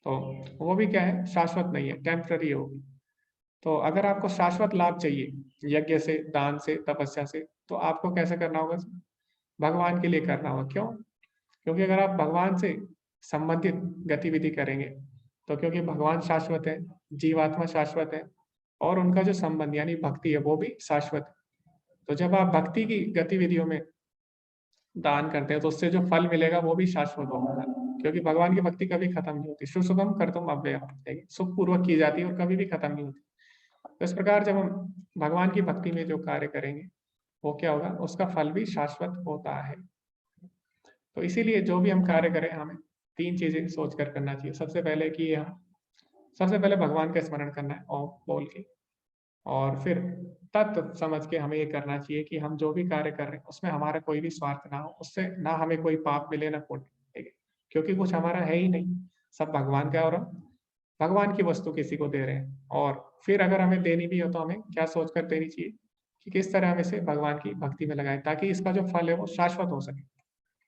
Speaker 1: तो वो भी क्या है, शाश्वत नहीं है, टेम्पररी होगी। तो अगर आपको शाश्वत लाभ चाहिए यज्ञ से, दान से, तपस्या से, तो आपको कैसे करना होगा, भगवान के लिए करना होगा। क्यों? क्योंकि अगर आप भगवान से संबंधित गतिविधि करेंगे तो क्योंकि भगवान शाश्वत है, जीवात्मा शाश्वत है और उनका जो संबंध यानी भक्ति है वो भी शाश्वत है। तो जब आप भक्ति की गतिविधियों में दान करते हैं तो उससे जो फल मिलेगा वो भी शाश्वत होगा, क्योंकि भगवान की भक्ति कभी खत्म नहीं होती। शुभम कर्तुम अव्ययम्, सुख पूर्वक की जाती है और कभी भी खत्म नहीं होती। तो इस प्रकार जब हम भगवान की भक्ति में जो कार्य करेंगे वो क्या होगा, उसका फल भी शाश्वत होता है। तो इसीलिए जो भी हम कार्य करें हमें 3 चीजें सोच कर करना चाहिए। सबसे पहले कि हम सबसे पहले भगवान का स्मरण करना है ओम बोल के, और फिर तत्व समझ के हमें ये करना चाहिए कि हम जो भी कार्य कर रहे हैं उसमें हमारा कोई भी स्वार्थ ना हो, उससे ना हमें कोई पाप मिले ना पुण्य। ठीक है, क्योंकि कुछ हमारा है ही नहीं, सब भगवान का है और हम भगवान की वस्तु किसी को दे रहे हैं। और फिर अगर हमें देनी भी हो तो हमें क्या सोच कर देनी चाहिए कि किस तरह हम इसे भगवान की भक्ति में लगाएं ताकि इसका जो फल है वो शाश्वत हो सके,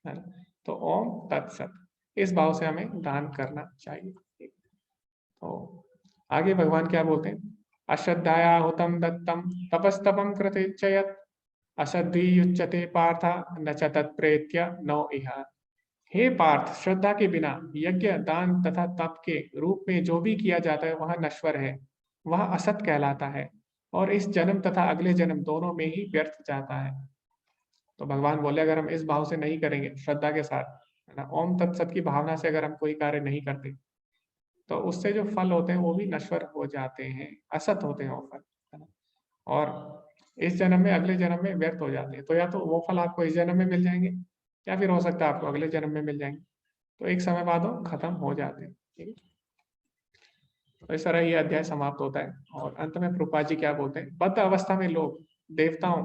Speaker 1: है ना। तो ओम तत्सत, इस भाव से हमें दान करना चाहिए। तो आगे भगवान क्या बोलते हैं, अश्रद्धाया हुतम दत्तम तपस्तपम कृते च यत् असद्भियुच्यते पार्थ न च तत्प्रेत्य नो इह। हे पार्थ, श्रद्धा के बिना यज्ञ, दान तथा तप के रूप में जो भी किया जाता है वह नश्वर है, वह असत कहलाता है और इस जन्म तथा अगले जन्म दोनों में ही व्यर्थ जाता है। तो भगवान बोले अगर हम इस भाव से नहीं करेंगे, श्रद्धा के साथ, है ना, ओम तत्सत की भावना से अगर हम कोई कार्य नहीं करते तो उससे जो फल होते हैं वो भी नश्वर हो जाते हैं, असत होते हैं वो फल, है ना, और इस जन्म में अगले जन्म में व्यर्थ हो जाते हैं। तो या तो वो फल आपको इस जन्म में मिल जाएंगे या फिर हो सकता है आपको अगले जन्म में मिल जाएंगे, तो एक समय बाद वो खत्म हो जाते हैं। ठीक है, तो इस तरह ये अध्याय समाप्त होता है और अंत में प्रभुपाद जी क्या बोलते हैं, बद्ध अवस्था में लोग देवताओं,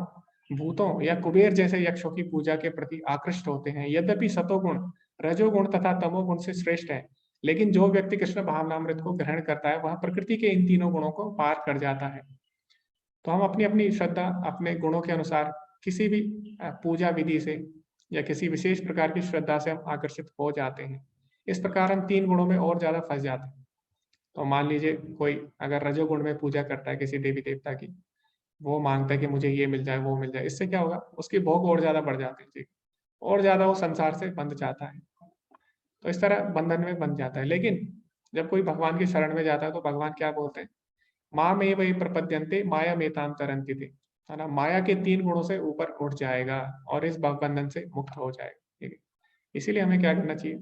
Speaker 1: भूतों या कुबेर जैसे यक्षों की पूजा के प्रति आकृष्ट होते हैं। यद्यपि सतोगुण, रजोगुण तथा तमोगुण से श्रेष्ठ है, लेकिन जो व्यक्ति कृष्ण भावनामृत को ग्रहण करता है वह प्रकृति के इन तीनों गुणों को पार कर जाता है। तो हम अपनी अपनी श्रद्धा, अपने गुणों के अनुसार किसी भी पूजा विधि से या किसी विशेष प्रकार की श्रद्धा से हम आकर्षित हो जाते हैं। इस प्रकार हम 3 गुणों में और ज्यादा फंस जाते हैं। तो मान लीजिए कोई अगर रजोगुण में पूजा करता है किसी देवी देवता की, वो मांगता है कि मुझे ये मिल जाए वो मिल जाए, इससे क्या होगा, उसके भोग और ज्यादा बढ़ जाते हैं, और ज्यादा वो संसार से बंध जाता है। तो इस तरह बंधन में बंध जाता है। लेकिन जब कोई भगवान की शरण में जाता है तो भगवान क्या बोलते हैं, माँ में वही प्रपद्यंते माया मेताम तरंती थे, है ना, माया के 3 गुणों से ऊपर उठ जाएगा और इस बंधन से मुक्त हो जाएगा। ठीक है, इसीलिए हमें क्या करना चाहिए,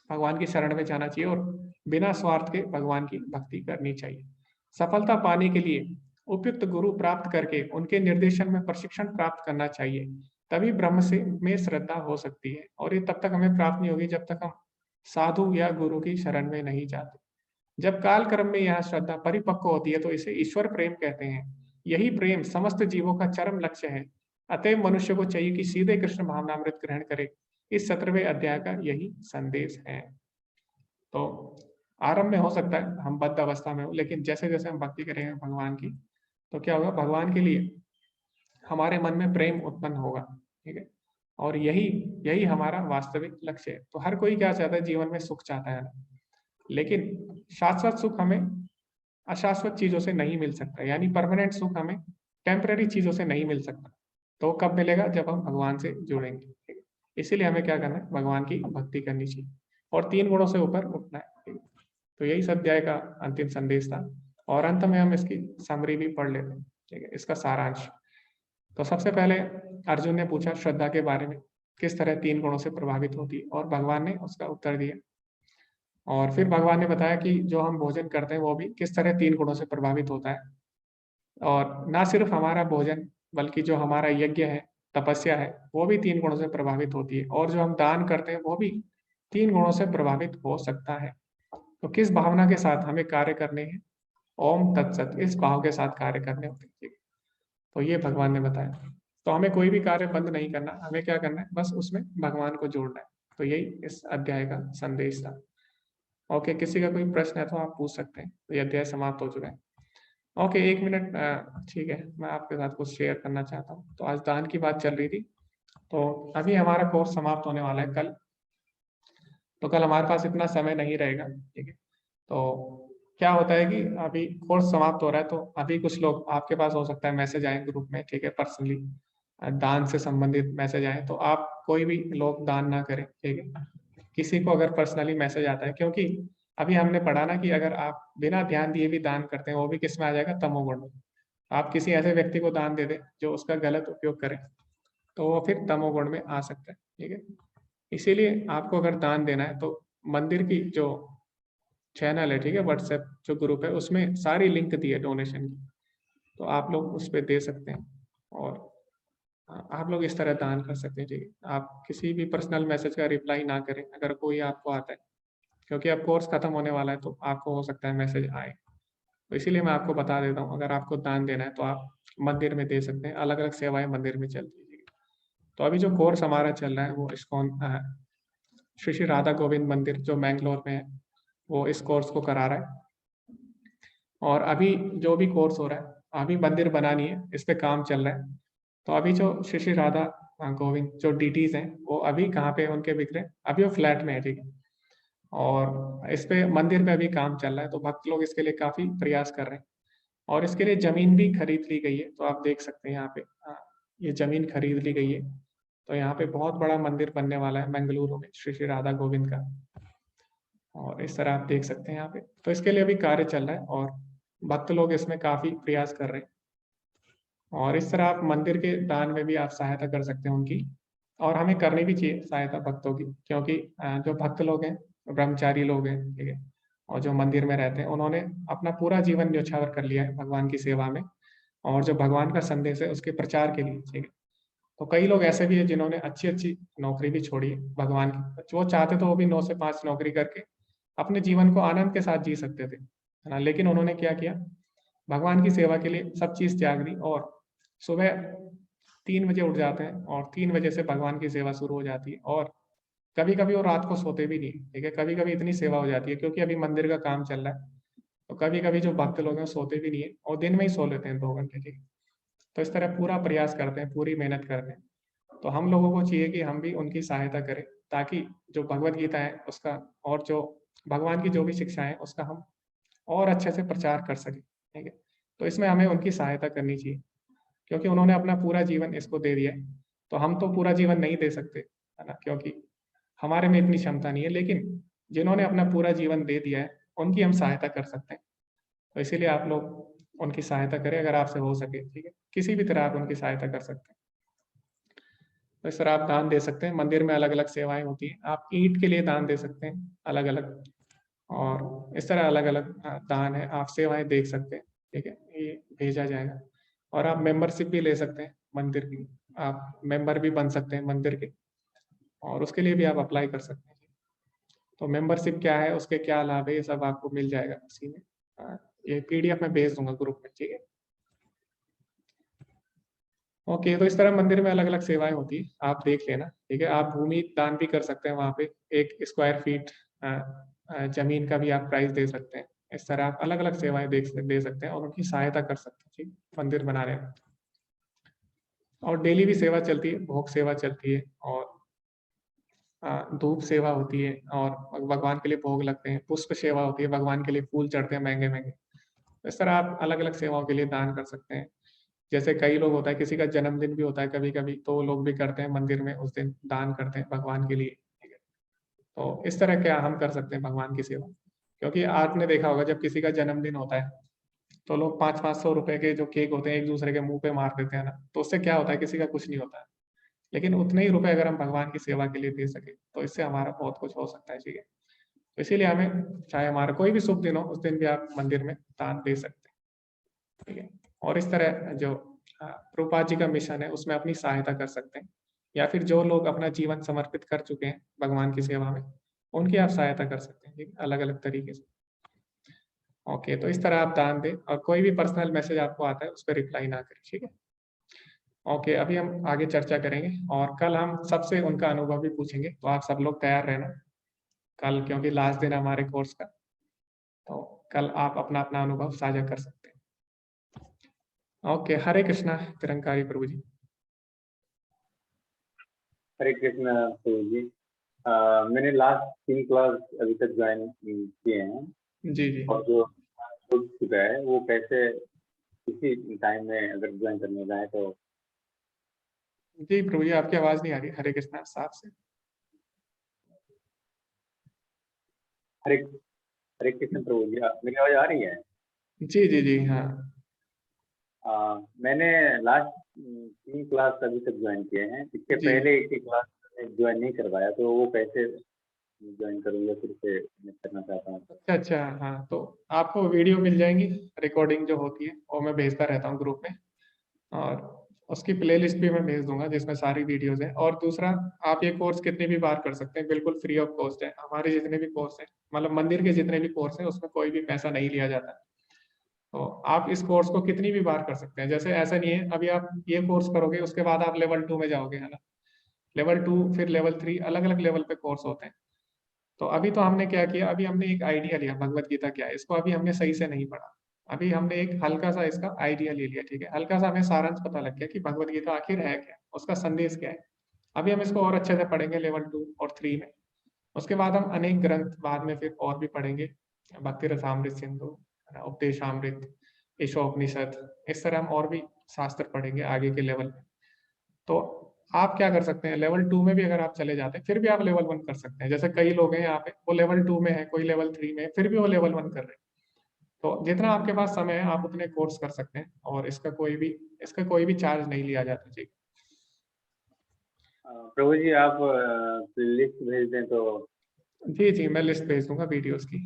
Speaker 1: भगवान की शरण में जाना चाहिए और बिना स्वार्थ के भगवान की भक्ति करनी चाहिए। सफलता पाने के लिए उपयुक्त गुरु प्राप्त करके उनके निर्देशन में प्रशिक्षण प्राप्त करना चाहिए, तभी ब्रह्म से में श्रद्धा हो सकती है। और ये तब तक हमें प्राप्त नहीं होगी जब तक हम साधु या गुरु की शरण में नहीं जाते। जब काल क्रम में यह श्रद्धा परिपक्व होती है तो इसे ईश्वर प्रेम कहते हैं। यही प्रेम समस्त जीवों का चरम लक्ष्य है। अतएव मनुष्य को चाहिए कि सीधे कृष्ण भावनामृत ग्रहण करे। इस 17वें अध्याय का यही संदेश है। तो आरंभ में हो सकता है हम बद्ध अवस्था में हो, लेकिन जैसे जैसे हम भक्ति करेंगे भगवान की, तो क्या होगा, भगवान के लिए हमारे मन में प्रेम उत्पन्न होगा। ठीक है, और यही यही हमारा वास्तविक लक्ष्य है। तो हर कोई क्या चाहता है, जीवन में सुख चाहता है, लेकिन शाश्वत सुख हमें अशाश्वत चीजों से नहीं मिल सकता, यानी परमानेंट सुख हमें टेम्पररी चीजों से नहीं मिल सकता। तो कब मिलेगा, जब हम भगवान से जुड़ेंगे। इसीलिए हमें क्या करना है, भगवान की भक्ति करनी चाहिए और 3 गुणों से ऊपर उठना है। तो यही इस अध्याय का अंतिम संदेश था, और अंत में हम इसकी समरी भी पढ़ लेते हैं। ठीक है, इसका सारांश। तो सबसे पहले अर्जुन ने पूछा श्रद्धा के बारे में, किस तरह 3 गुणों से प्रभावित होती है, और भगवान ने उसका उत्तर दिया। और फिर भगवान ने बताया कि जो हम भोजन करते हैं वो भी किस तरह 3 गुणों से प्रभावित होता है। और ना सिर्फ हमारा भोजन, बल्कि जो हमारा यज्ञ है, तपस्या है, वो भी 3 गुणों से प्रभावित होती है। और जो हम दान करते हैं वो भी 3 गुणों से प्रभावित हो सकता है। तो किस भावना के साथ हमें कार्य करने हैं, ओम तत्सत, इस भाव के साथ कार्य करने होते हैं। तो ये भगवान ने बताया। तो हमें कोई भी कार्य बंद नहीं करना, हमें क्या करना है, बस उसमें भगवान को जोड़ना है। तो यही इस अध्याय का संदेश था। ओके, किसी का कोई प्रश्न है तो आप पूछ सकते हैं। तो ये अध्याय समाप्त हो चुका है। ओके, 1 मिनट, ठीक है, मैं आपके साथ कुछ शेयर करना चाहता हूँ। तो आज दान की बात चल रही थी, तो अभी हमारा कोर्स समाप्त होने वाला है कल। तो कल हमारे पास इतना समय नहीं रहेगा। ठीक है, तो क्या होता है कि अभी कोर्स समाप्त हो रहा है, तो अभी कुछ लोग आपके पास हो सकता है मैसेज आए ग्रुप में, ठीक है, पर्सनली दान से संबंधित मैसेज आए, तो आप कोई भी लोग दान ना करें। ठीक है, किसी को अगर पर्सनली मैसेज आता है, क्योंकि अभी हमने पढ़ा ना कि अगर आप बिना ध्यान दिए भी दान करते हैं, वो भी किस में आ जाएगा, तमोगुण में। आप किसी ऐसे व्यक्ति को दान दे दें जो उसका गलत उपयोग करे, तो वो फिर तमोगुण में आ सकता है। ठीक है, इसीलिए आपको अगर दान देना है तो मंदिर की जो चैनल है, ठीक है, व्हाट्सएप जो ग्रुप है, उसमें सारी लिंक दी है डोनेशन की, तो आप लोग उस पर दे सकते हैं। और आप लोग इस तरह दान कर सकते हैं। ठीक है, आप किसी भी पर्सनल मैसेज का रिप्लाई ना करें अगर कोई आपको आता है, क्योंकि अब कोर्स खत्म होने वाला है, तो आपको हो सकता है मैसेज आए। तो इसीलिए मैं आपको बता देता हूँ, अगर आपको दान देना है तो आप मंदिर में दे सकते हैं। अलग अलग सेवाएं मंदिर में चलती है। तो अभी जो कोर्स हमारा चल रहा है वो इस्कॉन श्री श्री राधा गोविंद मंदिर जो मैंगलोर में है, वो इस कोर्स को करा रहा है। और अभी जो भी कोर्स हो रहा है, अभी मंदिर बनानी है, इस पे काम चल रहा है। तो अभी जो श्री श्री राधा गोविंद जो डीटीज हैं, वो अभी कहाँ पे उनके बिक रहे हैं, अभी वो फ्लैट में है। ठीक है, और इस पे मंदिर में अभी काम चल रहा है, तो भक्त लोग इसके लिए काफी प्रयास कर रहे हैं। और इसके लिए जमीन भी खरीद ली गई है, तो आप देख सकते हैं यहाँ पे, ये जमीन खरीद ली गई है। तो यहाँ पे बहुत बड़ा मंदिर बनने वाला है बेंगलुरु में, श्री श्री राधा गोविंद का। और इस तरह आप देख सकते हैं यहाँ पे। तो इसके लिए अभी कार्य चल रहा है और भक्त लोग इसमें काफी प्रयास कर रहे हैं। और इस तरह आप मंदिर के दान में भी आप सहायता कर सकते हैं उनकी, और हमें करनी भी चाहिए सहायता भक्तों की, क्योंकि जो भक्त लोग हैं, ब्रह्मचारी लोग हैं, ठीक है, और जो मंदिर में रहते हैं, उन्होंने अपना पूरा जीवन न्यौछावर कर लिया है भगवान की सेवा में, और जो भगवान का संदेश है उसके प्रचार के लिए। ठीक है, तो कई लोग ऐसे भी है जिन्होंने अच्छी अच्छी नौकरी भी छोड़ी है भगवान की। वो चाहते तो वो भी 9 से 5 नौकरी करके अपने जीवन को आनंद के साथ जी सकते थे, है ना, लेकिन उन्होंने क्या किया, भगवान की सेवा के लिए सब चीज त्याग दी, और सुबह 3 बजे उठ जाते हैं और 3 बजे से भगवान की सेवा शुरू हो जाती है। और कभी कभी वो रात को सोते भी नहीं। ठीक है, कभी कभी इतनी सेवा हो जाती है, क्योंकि अभी मंदिर का काम चल रहा है, तो कभी कभी जो भक्त लोग हैं सोते भी नहीं है, और दिन में ही सो लेते हैं 2 घंटे। ठीक है, तो इस तरह पूरा प्रयास करते हैं, पूरी मेहनत करते हैं। तो हम लोगों को चाहिए कि हम भी उनकी सहायता करें, ताकि जो भगवत गीता है उसका, और जो भगवान की जो भी शिक्षा है उसका हम और अच्छे से प्रचार कर सकें। ठीक है, तो इसमें हमें उनकी सहायता करनी चाहिए, क्योंकि उन्होंने अपना पूरा जीवन इसको दे दिया है। तो हम तो पूरा जीवन नहीं दे सकते, है ना, क्योंकि हमारे में इतनी क्षमता नहीं है, लेकिन जिन्होंने अपना पूरा जीवन दे दिया है उनकी हम सहायता कर सकते हैं। तो इसीलिए आप लोग उनकी सहायता करें अगर आपसे हो सके। ठीक है, किसी भी तरह आप उनकी सहायता कर सकते हैं। तो इस तरह आप दान दे सकते हैं। मंदिर में अलग अलग सेवाएं होती हैं, आप ईंट के लिए दान दे सकते हैं अलग अलग, और इस तरह अलग अलग दान है, आप सेवाएं देख सकते हैं। ठीक है, ये भेजा जाएगा। और आप मेंबरशिप भी ले सकते हैं मंदिर की, आप मेंबर भी बन सकते हैं मंदिर के, और उसके लिए भी आप अप्लाई कर सकते हैं। तो मेंबरशिप क्या है, उसके क्या लाभ है, ये सब आपको मिल जाएगा उसी में। ये PDF में भेज दूंगा ग्रुप में, ठीक है। ओके, तो इस तरह मंदिर में अलग अलग सेवाएं होती है, आप देख लेना, ठीक है। आप भूमि दान भी कर सकते हैं, वहाँ पे 1 स्क्वायर फीट जमीन का भी आप प्राइस दे सकते हैं। इस तरह आप अलग अलग सेवाएं दे सकते हैं और उनकी सहायता कर सकते हैं, ठीक, मंदिर बनाने में। और डेली भी सेवा चलती है, भोग सेवा चलती है, और धूप सेवा होती है, और भगवान के लिए भोग लगते हैं, पुष्प सेवा होती है, भगवान के लिए फूल चढ़ते हैं महंगे महंगे। इस तरह आप अलग अलग सेवाओं के लिए दान कर सकते हैं। जैसे कई लोग होता है, किसी का जन्मदिन भी होता है कभी कभी, तो वो लोग भी करते हैं मंदिर में, उस दिन दान करते हैं भगवान के लिए, ठीक है। तो इस तरह क्या हम कर सकते हैं भगवान की सेवा, क्योंकि आपने देखा होगा जब किसी का जन्मदिन होता है तो लोग 500-500 रुपए के जो केक होते हैं एक दूसरे के मुंह पे मार देते हैं ना, तो उससे क्या होता है, किसी का कुछ नहीं होता है। लेकिन उतने ही रुपए अगर हम भगवान की सेवा के लिए दे सके तो इससे हमारा बहुत कुछ हो सकता है, ठीक है। तो इसीलिए हमें, चाहे हमारा कोई भी शुभ दिन हो, उस दिन भी आप मंदिर में दान दे सकते हैं, ठीक है। और इस तरह जो प्रभुपाद जी का मिशन है उसमें अपनी सहायता कर सकते हैं, या फिर जो लोग अपना जीवन समर्पित कर चुके हैं भगवान की सेवा में, उनकी आप सहायता कर सकते हैं, ठीक है, अलग अलग तरीके से। ओके, तो इस तरह आप दान दें, और कोई भी पर्सनल मैसेज आपको आता है उस पर रिप्लाई ना करें, ठीक है। ओके, अभी हम आगे चर्चा करेंगे, और कल हम सबसे उनका अनुभव भी पूछेंगे, तो आप सब लोग तैयार रहना कल, क्योंकि लास्ट दिन हमारे कोर्स का, तो कल आप अपना अपना अनुभव साझा कर सकते हैं। ओके, हरे कृष्णा निरंकारी प्रभु जी।
Speaker 8: हरे कृष्ण प्रभु जी। मैंने लास्ट 3 क्लास अभी तक ज्वाइन किए हैं,
Speaker 1: जी जी
Speaker 8: और जो छूट चुका है वो कैसे इसी टाइम में अगर ज्वाइन करने जाए तो।
Speaker 1: जी प्रभु जी, आपकी आवाज नहीं आ रही, हरे कृष्णा साफ से।
Speaker 8: हरे हरे कृष्ण प्रभु जी, मेरी आवाज आ रही है?
Speaker 1: जी जी जी, हाँ।
Speaker 8: मैंने लास्ट 3 क्लास अभी तक ज्वाइन किए हैं, इसके
Speaker 1: जी।
Speaker 8: पहले एक ही क्लास ज्वाइन नहीं कर पाया, तो वो कैसे ज्वाइन करूँगा, फिर से मैं करना चाहता हूँ।
Speaker 1: अच्छा अच्छा, हाँ, तो आपको वीडियो मिल जाएंगी, रिकॉर्डिंग जो होती है वो मैं भेजता रहता हूँ ग्रुप में, और उसकी प्लेलिस्ट भी मैं भेज दूंगा जिसमें सारी वीडियोस हैं। और दूसरा, आप ये कोर्स कितनी भी बार कर सकते हैं, बिल्कुल फ्री ऑफ कॉस्ट है। हमारे जितने भी कोर्स हैं, मतलब मंदिर के जितने भी कोर्स हैं, उसमें कोई भी पैसा नहीं लिया जाता। तो आप इस कोर्स को कितनी भी बार कर सकते हैं। जैसे ऐसा नहीं है अभी आप ये कोर्स करोगे उसके बाद आप लेवल 2 में जाओगे, है ना, लेवल 2 फिर लेवल 3, अलग अलग लेवल पे कोर्स होते हैं। तो अभी तो हमने क्या किया, अभी हमने एक आइडिया लिया भगवत गीता क्या है, इसको अभी हमने सही से नहीं पढ़ा। अभी हमने एक हल्का सा इसका आइडिया ले लिया, ठीक है, हल्का सा हमें सारांश पता लग गया कि भगवत गीता आखिर है क्या, उसका संदेश क्या है। अभी हम इसको और अच्छे से पढ़ेंगे लेवल 2 और 3 में। उसके बाद हम अनेक ग्रंथ बाद में फिर और भी पढ़ेंगे, भक्ति रसामृत सिंधु, उपदेशामृत, ईशोपनिषद, इस तरह हम और भी शास्त्र पढ़ेंगे आगे के लेवल में। तो आप क्या कर सकते हैं, लेवल 2 में भी अगर आप चले जाते हैं फिर भी आप लेवल 1 कर सकते हैं। जैसे कई लोग हैं यहाँ पे, वो लेवल 2 में है, कोई लेवल 3 में है, फिर भी वो लेवल 1 कर रहे हैं। तो जितना आपके पास समय है आप उतने कोर्स कर सकते हैं, और इसका कोई भी चार्ज नहीं लिया जाता। जी
Speaker 8: प्रभु जी, आप लिस्ट भेज दें तो।
Speaker 1: जी जी, मैं लिस्ट भेज दूंगा वीडियोस की।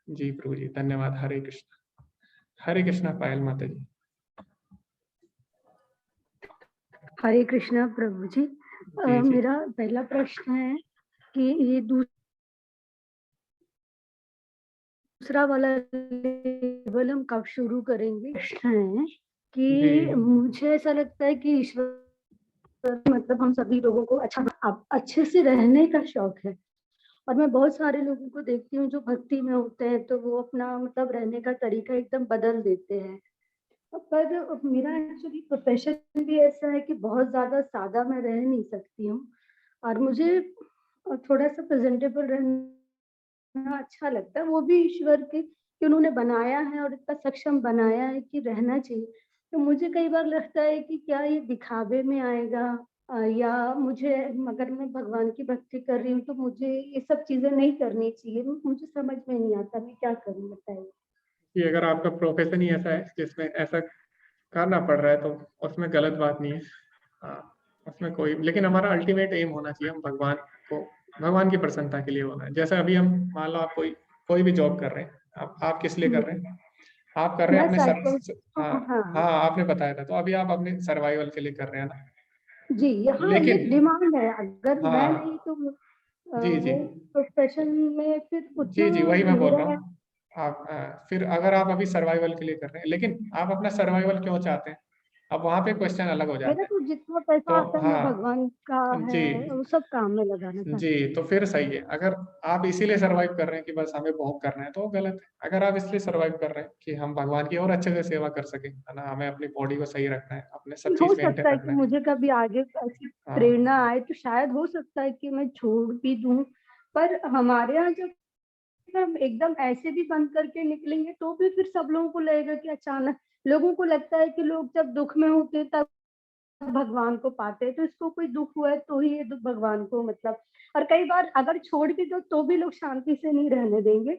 Speaker 1: जी प्रभु जी, धन्यवाद। हरे कृष्णा। हरे कृष्णा पायल माता जी।
Speaker 7: हरे कृष्णा प्रभु जी।
Speaker 1: जी जी।
Speaker 7: मेरा पहला प्रश्न है कि ये दूसरा वाला लेवल हम कब शुरू करेंगे? प्रश्न है कि
Speaker 1: जी
Speaker 7: मुझे ऐसा लगता है कि ईश्वर मतलब हम सभी लोगों को अच्छे से रहने का शौक है, और मैं बहुत सारे लोगों को देखती हूँ जो भक्ति में होते हैं तो वो अपना मतलब रहने का तरीका एकदम बदल देते हैं। पर मेरा एक्चुअली प्रोफेशन भी ऐसा है कि बहुत ज्यादा सादा मैं रह नहीं सकती हूँ, और मुझे थोड़ा सा प्रेजेंटेबल रहना अच्छा लगता है, वो भी ईश्वर के कि उन्होंने बनाया है और इतना सक्षम बनाया है कि रहना चाहिए। तो मुझे कई बार लगता है कि क्या ये दिखावे में आएगा, या मुझे, अगर मैं भगवान की भक्ति कर रही हूँ तो मुझे ये सब चीजें नहीं करनी चाहिए। मुझे समझ में नहीं आता मैं क्या करूँ, बताइए।
Speaker 1: कि अगर आपका प्रोफेशन ही ऐसा है जिसमें ऐसा करना पड़ रहा है तो उसमें गलत बात नहीं है। उसमें कोई, लेकिन हमारा अल्टीमेट एम होना चाहिए, हम भगवान की प्रसन्नता के लिए होना है। जैसे अभी हम मान लो आप कोई भी जॉब कर रहे हैं, आप किस लिए कर रहे हैं, आप कर रहे हैं
Speaker 7: मैं
Speaker 1: अपने
Speaker 7: साइकोलॉजी।
Speaker 1: हाँ
Speaker 7: हाँ
Speaker 1: हाँ, आपने बताया था, तो अभी आप अपने सर्वाइवल के लिए कर रहे हैं ना।
Speaker 7: जी, हाँ, ये
Speaker 1: लेकिन
Speaker 7: डिमांड है, अगर मैं नहीं
Speaker 1: हाँ
Speaker 7: तो
Speaker 1: जी, जी।
Speaker 7: वो प्रोफेशन में फिर
Speaker 1: जी,
Speaker 7: उतना
Speaker 1: जी, वही मैं बोल रहा
Speaker 7: मेरा
Speaker 1: हूँ। आप फिर अगर आप अभी सर्वाइवल के लिए कर रहे हैं, लेकिन आप अपना सर्वाइवल क्यों चाहते हैं? अब वहाँ पे क्वेश्चन अलग हो
Speaker 7: मेरा
Speaker 1: जाता है।
Speaker 7: तो जितना पैसा
Speaker 1: तो
Speaker 7: आता है मैं
Speaker 1: हाँ,
Speaker 7: भगवान का है
Speaker 1: जी।
Speaker 7: वो सब काम में लगाना चाहती
Speaker 1: जी, तो फिर सही है। अगर आप इसीलिए सर्वाइव कर रहे हैं कि बस हमें भोग करना है, तो वो गलत है। अगर आप इसलिए सर्वाइव कर रहे हैं कि हम भगवान की और अच्छे से सेवा कर सकें, है ना? हमें अपनी बॉडी को सही रखना है, अपने सब
Speaker 7: हूँ। हो
Speaker 1: चीज़ मेंटेन
Speaker 7: सकता है कि
Speaker 1: रखना है।
Speaker 7: मुझे कभी आगे ऐसी
Speaker 1: हाँ,
Speaker 7: प्रेरणा आए तो शायद हो सकता है कि मैं छोड़ भी दूँ। पर हमारे यहाँ जब हम एकदम ऐसे भी बंद करके निकलेंगे तो भी फिर सब लोगों को लगेगा कि अचानक लोगों को लगता है कि लोग जब दुःख में होते हैं तब भगवान को पाते हैं, तो इसको कोई दुःख हुआ है तो ही ये दुःख भगवान को मतलब और कई बार अगर छोड़ भी दो तो भी लोग शांति से नहीं रहने देंगे।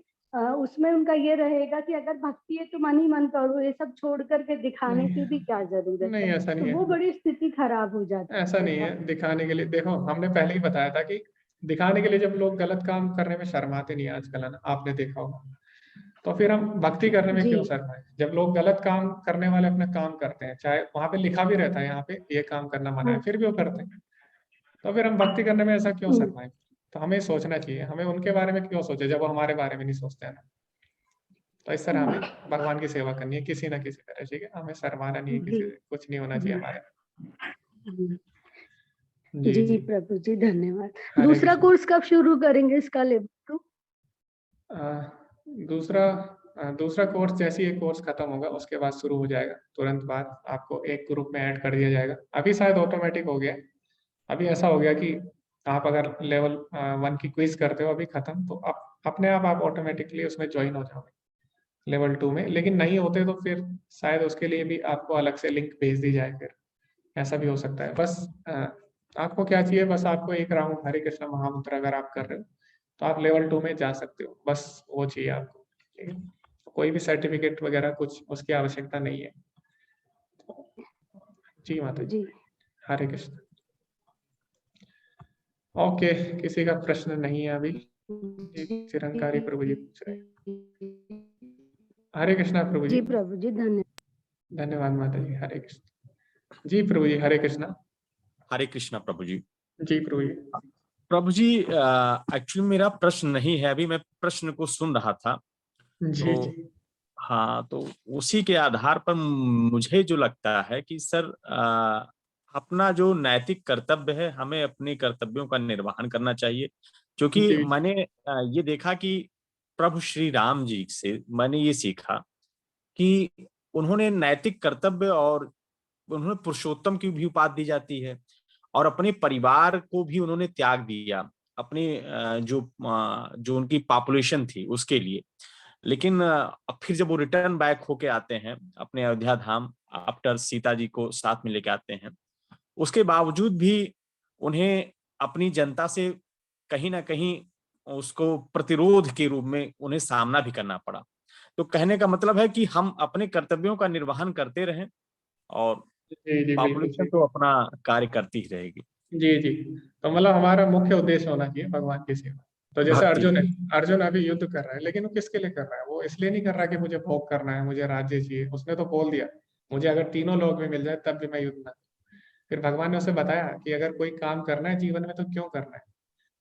Speaker 7: उसमें उनका ये रहेगा कि अगर भक्ति है तो मन ही मन करो, ये सब छोड़ कर के दिखाने
Speaker 1: नहीं,
Speaker 7: की भी क्या ज़रूरत
Speaker 1: नहीं
Speaker 7: है?
Speaker 1: ऐसा नहीं
Speaker 7: तो
Speaker 1: है।
Speaker 7: वो बड़ी स्थिति खराब हो
Speaker 1: ऐसा
Speaker 7: जाती है
Speaker 1: नहीं है,
Speaker 7: तब।
Speaker 1: दिखाने के लिए देखो हमने पहले ही बताया था कि दिखाने के लिए जब लोग गलत काम करने में शर्माते नहीं है आजकल, है ना? आपने देखा होगा। तो फिर हम भक्ति करने में
Speaker 7: जी।
Speaker 1: क्यों शर्माएं? जब लोग गलत काम करने वाले अपना काम करते हैं, चाहे वहां पे लिखा भी रहता है यहाँ पे ये काम करना मना है,
Speaker 7: हुँ,
Speaker 1: फिर भी वो करते हैं। तो फिर हम भक्ति करने में ऐसा क्यों
Speaker 7: हुँ।
Speaker 1: शर्माएं? तो हमें सोचना चाहिए, हमें उनके बारे में क्यों सोचे जब वो हमारे बारे में नहीं सोचते हैं ना। तो इस तरह हमें भगवान की सेवा करनी है किसी ना किसी तरह, ठीक है? हमें शर्माना नहीं है
Speaker 7: जी,
Speaker 1: किसी से, कुछ नहीं होना चाहिए
Speaker 7: जी,
Speaker 1: हमारे।
Speaker 7: जी।
Speaker 1: जी,
Speaker 7: जी,
Speaker 1: जी।
Speaker 7: प्रभु जी धन्यवाद।
Speaker 1: हरे
Speaker 7: दूसरा
Speaker 1: कृष्ण।
Speaker 7: कोर्स कब शुरू करेंगे इसका लेवल 2?
Speaker 1: अ, दूसरा दूसरा कोर्स जैसे ही ये कोर्स खत्म होगा उसके बाद शुरू हो जाएगा। तुरंत बाद आपको एक ग्रुप में ऐड कर दिया जाएगा। अभी शायद ऑटोमेटिक हो गया है। अभी ऐसा हो गया कि आप अगर लेवल 1 की क्विज़ करते हो अभी खत्म तो आप अपने आप ऑटोमेटिकली उसमें जॉइन हो जाओगे लेवल 2 में। लेकिन नहीं होते तो फिर शायद उसके लिए भी आपको अलग से लिंक भेज दी जाए फिर। ऐसा भी हो सकता है। बस आपको क्या चाहिए, बस आपको एक राउंड हरे कृष्ण महामंत्र अगर आप कर रहे हो तो आप लेवल 2 में जा सकते हो। बस वो चाहिए आपको, ठीक है? कोई भी सर्टिफ़िकेट वगैरह कुछ उसकी आवश्यकता नहीं है। जी माता जी,
Speaker 7: जी।
Speaker 1: हरे कृष्ण। ओके, किसी का प्रश्न नहीं है अभी। जी, निरंकारी प्रभु जी पूछ रहे हैं। हरे कृष्णा प्रभु जी।
Speaker 7: जी, प्रभु जी धन्यवाद।
Speaker 1: धन्यवाद माता जी, हरे कृष्ण। जी प्रभु जी, हरे कृष्णा।
Speaker 6: हरे कृष्णा प्रभु जी।
Speaker 1: जी प्रभु जी।
Speaker 6: प्रभु जी एक्चुअली मेरा प्रश्न नहीं है, अभी मैं प्रश्न को सुन रहा था।
Speaker 1: जी,
Speaker 6: तो
Speaker 1: जी।
Speaker 6: हाँ, तो उसी के आधार पर मुझे जो लगता है कि सर अपना जो नैतिक कर्तव्य है, हमें अपने कर्तव्यों का निर्वहन करना चाहिए। क्योंकि
Speaker 1: जी,
Speaker 6: मैंने ये देखा कि प्रभु श्री राम जी से मैंने ये सीखा कि उन्होंने नैतिक कर्तव्य और उन्होंने पुरुषोत्तम की भी उपाधि दी जाती है और अपने परिवार को भी उन्होंने त्याग दिया अपनी जो उनकी पॉपुलेशन थी उसके लिए। लेकिन फिर जब वो रिटर्न बैक होके आते हैं अपने अयोध्या धाम, आफ्टर सीता जी को साथ में लेके आते हैं, उसके बावजूद भी उन्हें अपनी जनता से कहीं ना कहीं उसको प्रतिरोध के रूप में उन्हें सामना भी करना पड़ा। तो कहने का मतलब है कि हम अपने कर्तव्यों का निर्वहन करते रहें और
Speaker 1: जी, जी, बिल्कुल
Speaker 6: पॉपुलेशन
Speaker 1: सही।
Speaker 6: तो अपना कार्य करती ही रहेगी।
Speaker 1: जी, जी। तो मतलब हमारा मुख्य उद्देश्य होना चाहिए भगवान की सेवा। तो जैसे
Speaker 6: भक्ति।
Speaker 1: अर्जुन अभी युद्ध कर रहा है, लेकिन वो किसके लिए कर रहा है? वो इसलिए नहीं कर रहा कि मुझे भोग करना है, मुझे राज्य चाहिए। उसने तो बोल दिया, मुझे अगर तीनों लोक भी मिल जाए तब भी मैं युद्ध ना। फिर भगवान ने उसे बताया कि अगर कोई काम करना है जीवन में तो क्यों करना है?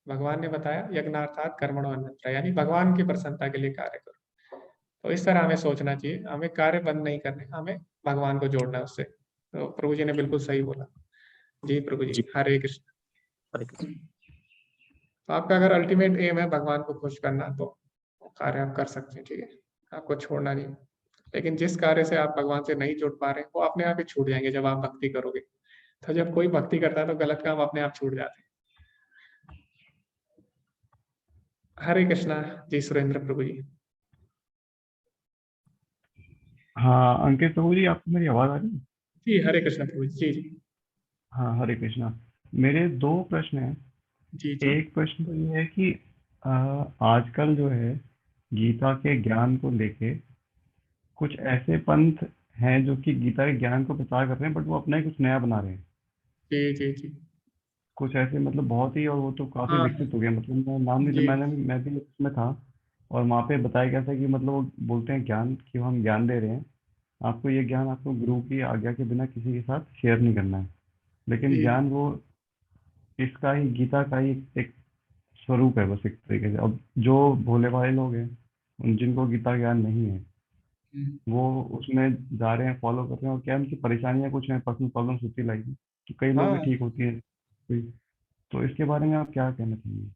Speaker 1: भगवान ने बताया यज्ञार्थात् कर्मणो अन्यत्र, यानी भगवान की प्रसन्नता के लिए कार्य करो। तो इस तरह हमें सोचना चाहिए, हमें कार्य बंद नहीं करने, हमें भगवान को जोड़ना है उससे। तो प्रभु जी ने बिल्कुल सही बोला। जी प्रभु जी,
Speaker 6: जी,
Speaker 1: हरे कृष्ण।
Speaker 6: हरे कृष्ण।
Speaker 1: तो आपका अगर अल्टीमेट एम है भगवान को खुश करना तो कार्य आप कर सकते हैं, ठीक है? आपको छोड़ना नहीं। लेकिन जिस कार्य से आप भगवान से नहीं जुड़ पा रहे वो अपने आप ही छूट जाएंगे जब आप भक्ति करोगे। तो जब कोई भक्ति करता है तो गलत काम अपने आप छूट जाते हैं। हरे कृष्णा। जी सुरेंद्र प्रभु जी।
Speaker 9: हाँ अंकित प्रभु जी, आपको मेरी आवाज आ रही है?
Speaker 1: जी हरे कृष्णा प्रभु जी। जी, जी।
Speaker 9: हाँ हरे कृष्णा। मेरे दो प्रश्न हैं।
Speaker 1: जी, जी।
Speaker 9: एक प्रश्न तो ये है कि आजकल जो है गीता के ज्ञान को लेके कुछ ऐसे पंथ हैं जो कि गीता के ज्ञान को प्रचार कर रहे हैं, बट वो अपना ही कुछ नया बना रहे हैं।
Speaker 1: जी, जी, जी।
Speaker 9: कुछ ऐसे मतलब बहुत ही, और वो तो काफी
Speaker 1: हाँ,
Speaker 9: विकसित हो गया। मतलब मैं नाम नहीं,
Speaker 1: जी,
Speaker 9: मैं भी उसमें था। और वहाँ पे बताया गया था कि मतलब वो बोलते हैं ज्ञान कि हम ज्ञान दे रहे हैं, आपको ये ज्ञान आपको गुरु की आज्ञा के बिना किसी के साथ शेयर नहीं करना है। लेकिन
Speaker 1: जी,
Speaker 9: ज्ञान वो इसका ही, गीता का ही एक स्वरूप है बस एक तरीके से। अब जो भोले भाले लोग हैं, उन जिनको गीता ज्ञान नहीं है, वो उसमें जा रहे हैं, फॉलो कर रहे हैं, और क्या उनकी परेशानियां कुछ हैं, पर्सनल प्रॉब्लम्स होती लाइफ में, तो कई लोग भी
Speaker 1: हाँ
Speaker 9: ठीक होती है कोई। तो इसके बारे में आप क्या कहना चाहेंगे?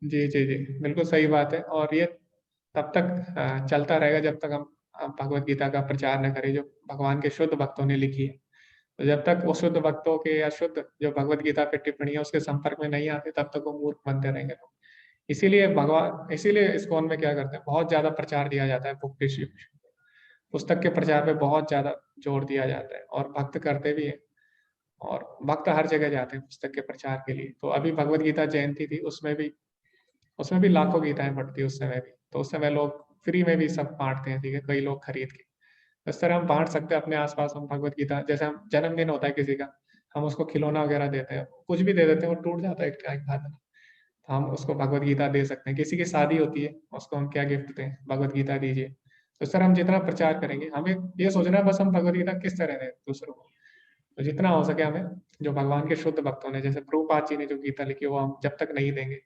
Speaker 1: जी जी जी, बिल्कुल सही बात है। और ये तब तक चलता रहेगा जब तक हम भगवत गीता का प्रचार न करें जो भगवान के शुद्ध भक्तों ने लिखी है। तो जब तक वो शुद्ध भक्तों के या शुद्ध जो भगवत गीता पे टिप्पणी है उसके संपर्क में नहीं आते, तब तक वो मूर्ख बनते रहेंगे लोग। इसीलिए इस्कॉन में क्या करते हैं, बहुत ज्यादा प्रचार दिया जाता है, बुक डिस्ट्रीब्यूशन, पुस्तक के प्रचार पे बहुत ज्यादा जोर दिया जाता है, और भक्त करते भी हैं। और भक्त हर जगह जाते हैं पुस्तक के प्रचार के लिए। तो अभी भगवत गीता जयंती थी, उसमें भी लाखों गीताएं पढ़ती उस समय भी। तो उस समय लोग फ्री में भी सब बांटते हैं, ठीक है, कई लोग खरीद के। इस तरह हम बांट सकते हैं अपने आसपास। हम भगवत गीता, जैसे हम जन्मदिन होता है किसी का, हम उसको खिलौना वगैरह देते हैं, कुछ भी दे देते हैं, वो टूट जाता है एक टाइम बाद में। तो हम उसको भगवत गीता दे सकते हैं। किसी की शादी होती है, उसको हम क्या गिफ्ट दें, भगवत गीता दीजिए। तो इस तरह हम जितना प्रचार करेंगे, हमें ये सोचना है बस हम भगवत गीता किस तरह दें दूसरों को। तो जितना हो सके हमें, जो भगवान के शुद्ध भक्तों ने, जैसे प्रभुपाद जी ने जो गीता लिखी, वो हम जब तक नहीं देंगे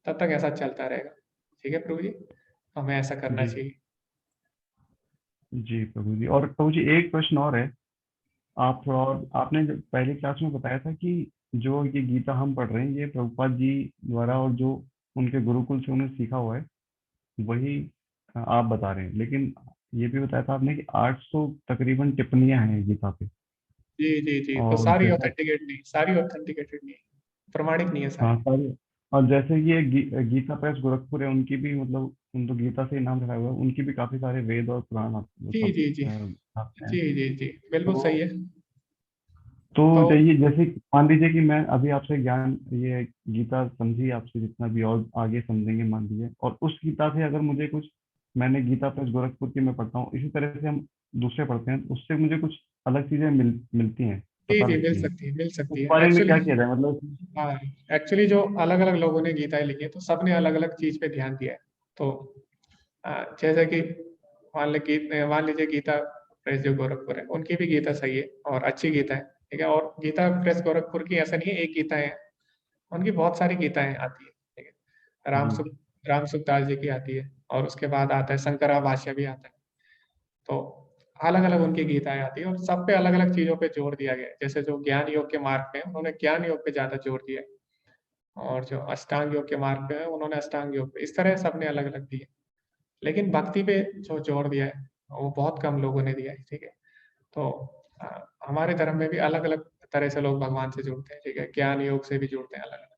Speaker 1: तब तक ऐसा चलता रहेगा। ठीक है प्रभु जी, हमें ऐसा करना
Speaker 9: जी
Speaker 1: चाहिए।
Speaker 9: जी प्रभु जी। और प्रभु जी एक प्रश्न और है। आप थोड़ा और, आपने जो पहली क्लास में बताया था कि जो ये गीता हम पढ़ रहे हैं ये प्रभुपाद जी द्वारा और जो उनके गुरुकुल से उन्हें सीखा हुआ है वही आप बता रहे हैं, लेकिन ये भी बताया था आपने कि 800 तकरीबन टिप्पणियां हैं गीता पे।
Speaker 1: जी जी जी, तो
Speaker 9: और
Speaker 1: सारी
Speaker 9: जैसा,
Speaker 1: ऑथेंटिकेटेड नहीं, प्रमाणिक नहीं है
Speaker 9: हाँ
Speaker 1: सारी।
Speaker 9: सारी, और जैसे ये गीता प्रेस गोरखपुर है, उनकी भी मतलब उन तो गीता से ही नाम रखा हुआ है, उनकी भी काफी सारे वेद और पुराण वो
Speaker 1: जी
Speaker 9: सब
Speaker 1: जी जी
Speaker 9: छापते हैं।
Speaker 1: जी जी जी, बिल्कुल
Speaker 9: तो
Speaker 1: सही है।
Speaker 9: तो
Speaker 1: तो
Speaker 9: चाहिए जैसे मान लीजिए कि मैं अभी आपसे ज्ञान ये गीता समझी आपसे जितना भी, और आगे समझेंगे मान लीजिए, और उस गीता से अगर मुझे कुछ, मैंने गीता प्रेस गोरखपुर की मैं पढ़ता हूँ, इसी तरह से हम दूसरे पढ़ते हैं, उससे मुझे कुछ अलग चीजें मिलती हैं,
Speaker 1: जी
Speaker 9: पता
Speaker 1: जी,
Speaker 9: लगती हैं।
Speaker 1: मिल
Speaker 9: उस
Speaker 1: सकती है
Speaker 9: बारे में
Speaker 1: एक्चुअली।
Speaker 9: क्या किया जाए मतलब?
Speaker 1: हाँ, एक्चुअली जो अलग अलग लोगों ने गीताएं लिखी है, तो सबने अलग अलग चीज पे ध्यान दिया है। तो जैसे कि मान लीजिए गीता प्रेस जो गोरखपुर है, उनकी भी गीता सही है और अच्छी गीता है, ठीक है। और गीता प्रेस गोरखपुर की ऐसा नहीं है एक गीता है, उनकी बहुत सारी गीताएं आती है, ठीक है।
Speaker 9: जी
Speaker 1: राम सुखदास जी की आती है, और उसके बाद आता है शंकरा भाष्य भी आता है। तो अलग अलग उनकी गीताएं आती है, और सब पे अलग अलग चीजों पे जोर दिया गया है। जैसे जो ज्ञान योग के मार्ग पे है, उन्होंने ज्ञान योग पे ज्यादा जोर दिया है, और जो अष्टांग योग के मार्ग पे है, उन्होंने अष्टांग योग पे। इस तरह सबने अलग अलग दिए। लेकिन भक्ति पे जो जोर दिया है, वो बहुत कम लोगों ने दिया है, ठीक है। तो हमारे धर्म में भी अलग अलग तरह से लोग भगवान से जुड़ते हैं, ठीक है, ज्ञान योग से भी जुड़ते हैं अलग अलग।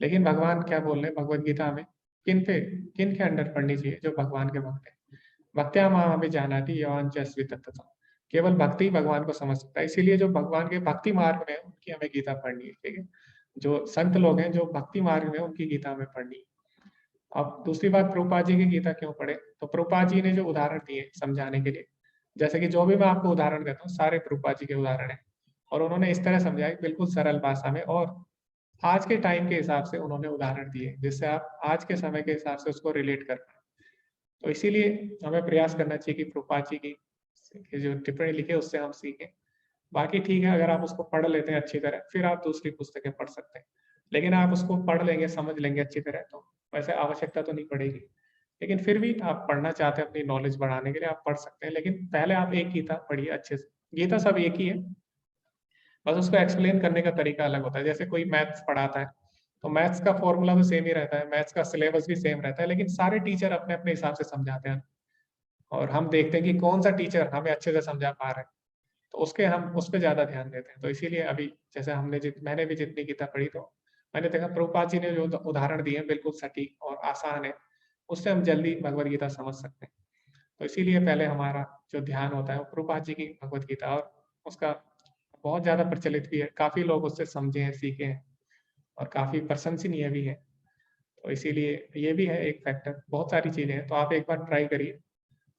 Speaker 1: लेकिन भगवान क्या बोल रहे हैं भगवत गीता में, किन के अंडर पढ़नी चाहिए, जो भगवान के भक्त हैं। भक्त्या माम हमें जाना थी यवान चस्वी तत्व, केवल भक्ति ही भगवान को समझ सकता है। इसीलिए जो भगवान के भक्ति मार्ग में है, उनकी हमें गीता पढ़नी है, ठीक है। जो संत लोग हैं जो भक्ति मार्ग में हैं, उनकी गीता हमें पढ़नी है। अब दूसरी बात, प्रभुपाद जी की गीता क्यों पढ़े, तो प्रभुपाद जी ने जो उदाहरण दिए समझाने के लिए, जैसे कि जो भी मैं आपको उदाहरण देता हूँ सारे प्रभुपाद जी के उदाहरण हैं, और उन्होंने इस तरह समझाया बिल्कुल सरल भाषा में, और आज के टाइम के हिसाब से उन्होंने उदाहरण दिए, जिससे आप आज के समय के हिसाब से उसको रिलेट कर पाए। तो इसीलिए हमें प्रयास करना चाहिए कि प्रभुपाद जी की जो टिप्पणी लिखे उससे हम सीखें। बाकी ठीक है, अगर आप उसको पढ़ लेते हैं अच्छी तरह, फिर आप दूसरी पुस्तकें पढ़ सकते हैं। लेकिन आप उसको पढ़ लेंगे, समझ लेंगे अच्छी तरह, तो वैसे आवश्यकता तो नहीं पड़ेगी। लेकिन फिर भी आप पढ़ना चाहते हैं अपनी नॉलेज बढ़ाने के लिए, आप पढ़ सकते हैं। लेकिन पहले आप एक गीता पढ़िए अच्छे से। गीता सब एक ही है, बस उसको एक्सप्लेन करने का तरीका अलग होता है। जैसे कोई मैथ्स पढ़ाता है, तो मैथ्स का फॉर्मूला तो सेम ही रहता है, मैथ्स का सिलेबस भी सेम रहता है, लेकिन सारे टीचर अपने अपने हिसाब से समझाते हैं। और हम देखते हैं कि कौन सा टीचर हमें अच्छे से समझा पा रहा है, तो उसके हम उस पर ज्यादा ध्यान देते हैं। तो इसीलिए अभी जैसे मैंने भी जितनी गीता पढ़ी, तो मैंने देखा प्रभुपाद जी ने जो उदाहरण दिए हैं बिल्कुल सटीक और आसान है, उससे हम जल्दी भगवत गीता समझ सकते हैं। तो इसीलिए पहले हमारा जो ध्यान होता है वो प्रभुपाद जी की भगवत गीता, और उसका बहुत ज्यादा प्रचलित भी है, काफी लोग उससे समझे हैं, सीखे हैं, और काफी प्रशंसनीय भी है। तो इसीलिए ये भी है एक फैक्टर, बहुत सारी चीजें हैं। तो आप एक बार ट्राई करिए,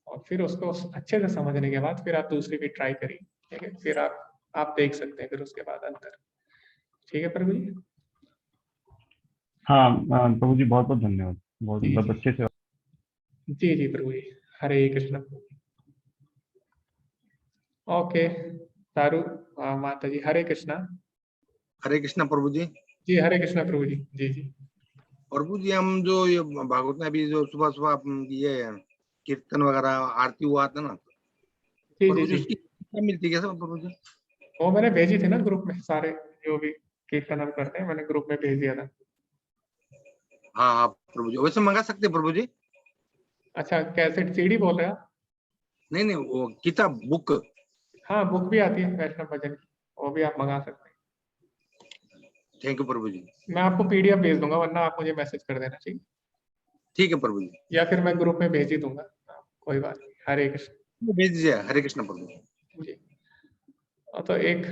Speaker 1: और फिर उसको अच्छे से समझने के बाद फिर आप दूसरी भी ट्राई करिए, ठीक है। फिर आप देख सकते हैं फिर उसके बाद अंतर। ठीक है प्रभु जी।
Speaker 9: हाँ प्रभु जी बहुत बहुत धन्यवाद, बहुत
Speaker 1: जी
Speaker 9: बहुत
Speaker 1: जी
Speaker 9: अच्छे से।
Speaker 1: जी जी प्रभु जी, हरे कृष्ण। ओके तारू, माता जी हरे कृष्णा।
Speaker 10: हरे कृष्णा प्रभु जी।
Speaker 1: जी हरे कृष्णा प्रभु जी, जी जी।
Speaker 10: प्रभु जी हम जो ये भागवत में अभी जो सुबह सुबह ये कीर्तन वगैरह आरती हुआ था ना,
Speaker 1: जी
Speaker 10: प्रभु
Speaker 1: जी
Speaker 10: जी
Speaker 1: जी
Speaker 10: उसकी क्या मिलती है कैसे प्रभु जी?
Speaker 1: वो मैंने भेजी थी ना ग्रुप में, सारे जो भी कीर्तन हम करते हैं मैंने ग्रुप में भेज दिया था।
Speaker 10: हाँ हाँ प्रभु जी, वैसे मंगा सकते हैं प्रभु जी?
Speaker 1: अच्छा, कैसेट सीडी बोल रहे हैं आप?
Speaker 10: नहीं नहीं, वो किताब बुक।
Speaker 1: हाँ, बुक भी आती है वैष्णव भजन की, वो भी आप मंगा सकते हैं।
Speaker 10: थैंक यू प्रभु जी।
Speaker 1: मैं आपको पीडीएफ भेज दूंगा, वरना आप मुझे मैसेज कर देना, ठीक?
Speaker 10: ठीक है प्रभु जी,
Speaker 1: या फिर मैं ग्रुप में भेज ही दूंगा, कोई बात नहीं। हरे कृष्ण
Speaker 10: भेज दीजिए। हरे कृष्ण प्रभु जी।
Speaker 1: जी। तो एक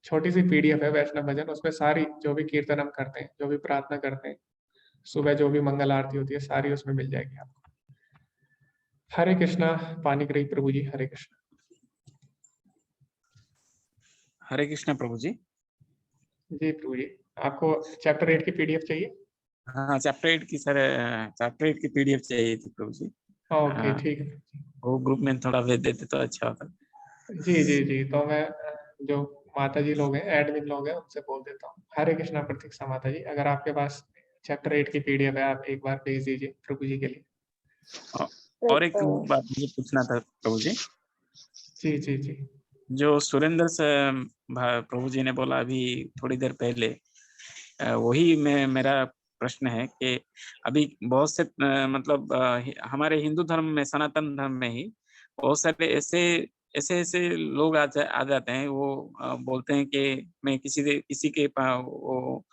Speaker 1: छोटी सी पीडीएफ है वैष्णव भजन, उसमें सारी जो भी कीर्तन हम करते हैं, जो भी प्रार्थना करते हैं, सुबह जो भी मंगल आरती होती है, सारी उसमें मिल जाएगी आपको। हरे कृष्णा पानीग्रही प्रभु जी, हरे कृष्ण।
Speaker 11: हरे कृष्ण प्रभु जी।
Speaker 1: जी प्रभु जी, आपको चैप्टर 8 की पीडीएफ चाहिए?
Speaker 11: हाँ, चैप्टर 8 की सर, चैप्टर 8 की पीडीएफ चाहिए थी प्रभु जी।
Speaker 1: ओके ठीक है।
Speaker 11: वो ग्रुप में थोड़ा भेज देते तो अच्छा होता।
Speaker 1: जी जी जी, तो मैं जो माता जी लोग हैं, एडमिन लोग हैं, उनसे बोल देता हूँ। हरे कृष्णा प्रतीक्षा माता जी, अगर आपके पास चैप्टर 8 की पीडीएफ है, आप एक बार भेज दीजिए प्रभु जी के लिए।
Speaker 11: और एक बात मुझे पूछना था प्रभु जी।
Speaker 1: जी जी जी।
Speaker 11: जो सुरेंद्र से प्रभु जी ने बोला अभी थोड़ी देर पहले, वही मेरा प्रश्न है कि अभी बहुत से मतलब हमारे हिंदू धर्म में, सनातन धर्म में ही बहुत सारे ऐसे लोग आ जाते हैं। वो बोलते हैं कि मैं किसी के वो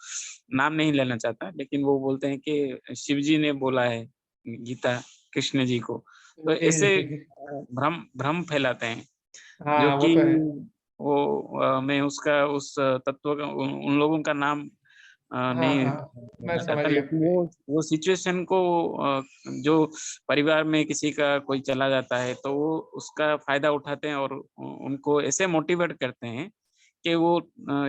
Speaker 11: नाम नहीं लेना चाहता, लेकिन वो बोलते हैं कि शिव जी ने बोला है गीता कृष्ण जी को, तो
Speaker 1: जी
Speaker 11: ऐसे
Speaker 1: जी जी।
Speaker 11: भ्रम फैलाते हैं, जो
Speaker 1: हाँ वो
Speaker 11: कि
Speaker 1: तो है।
Speaker 11: वो मैं उसका उस तत्व का उन लोगों का नाम
Speaker 1: हाँ
Speaker 11: नहीं
Speaker 1: हाँ, मैं
Speaker 11: लेना
Speaker 1: समझ
Speaker 11: चाहता,
Speaker 1: गया।
Speaker 11: लेकिन वो सिचुएशन को जो परिवार में किसी का कोई चला जाता है तो वो उसका फायदा उठाते हैं और उनको ऐसे मोटिवेट करते हैं कि वो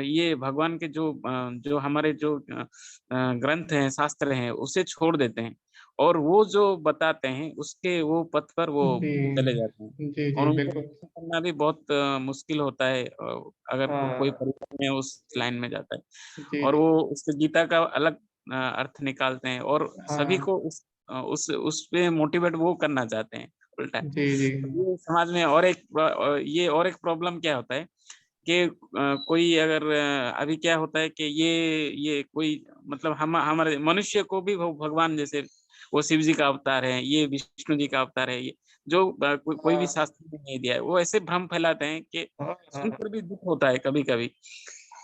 Speaker 11: ये भगवान के जो हमारे जो ग्रंथ हैं, शास्त्र हैं, उसे छोड़ देते हैं और वो जो बताते हैं उसके वो पथ पर वो
Speaker 1: जी
Speaker 11: चले जाते हैं।
Speaker 1: जी
Speaker 11: और
Speaker 1: जी
Speaker 11: उनको
Speaker 1: बिल्कुल।
Speaker 11: करना भी बहुत मुश्किल होता है अगर कोई
Speaker 1: हाँ
Speaker 11: परिवार में उस लाइन में जाता है।
Speaker 1: जी
Speaker 11: और
Speaker 1: जी।
Speaker 11: वो उससे गीता का अलग अर्थ निकालते हैं और सभी
Speaker 1: हाँ
Speaker 11: को उस पे मोटिवेट वो करना चाहते हैं उल्टा।
Speaker 1: जी जी
Speaker 11: ये समाज में ये और एक प्रॉब्लम क्या होता है कि कोई अगर अभी क्या होता है कि ये कोई मतलब हम हमारे मनुष्य को भी भगवान जैसे वो शिव जी का अवतार है, ये विष्णु जी का अवतार है, ये जो कोई भी
Speaker 1: हाँ
Speaker 11: शास्त्र में नहीं दिया है, वो ऐसे भ्रम फैलाते हैं कि
Speaker 1: हाँ हाँ।
Speaker 11: सुनकर भी दुख होता है कभी कभी।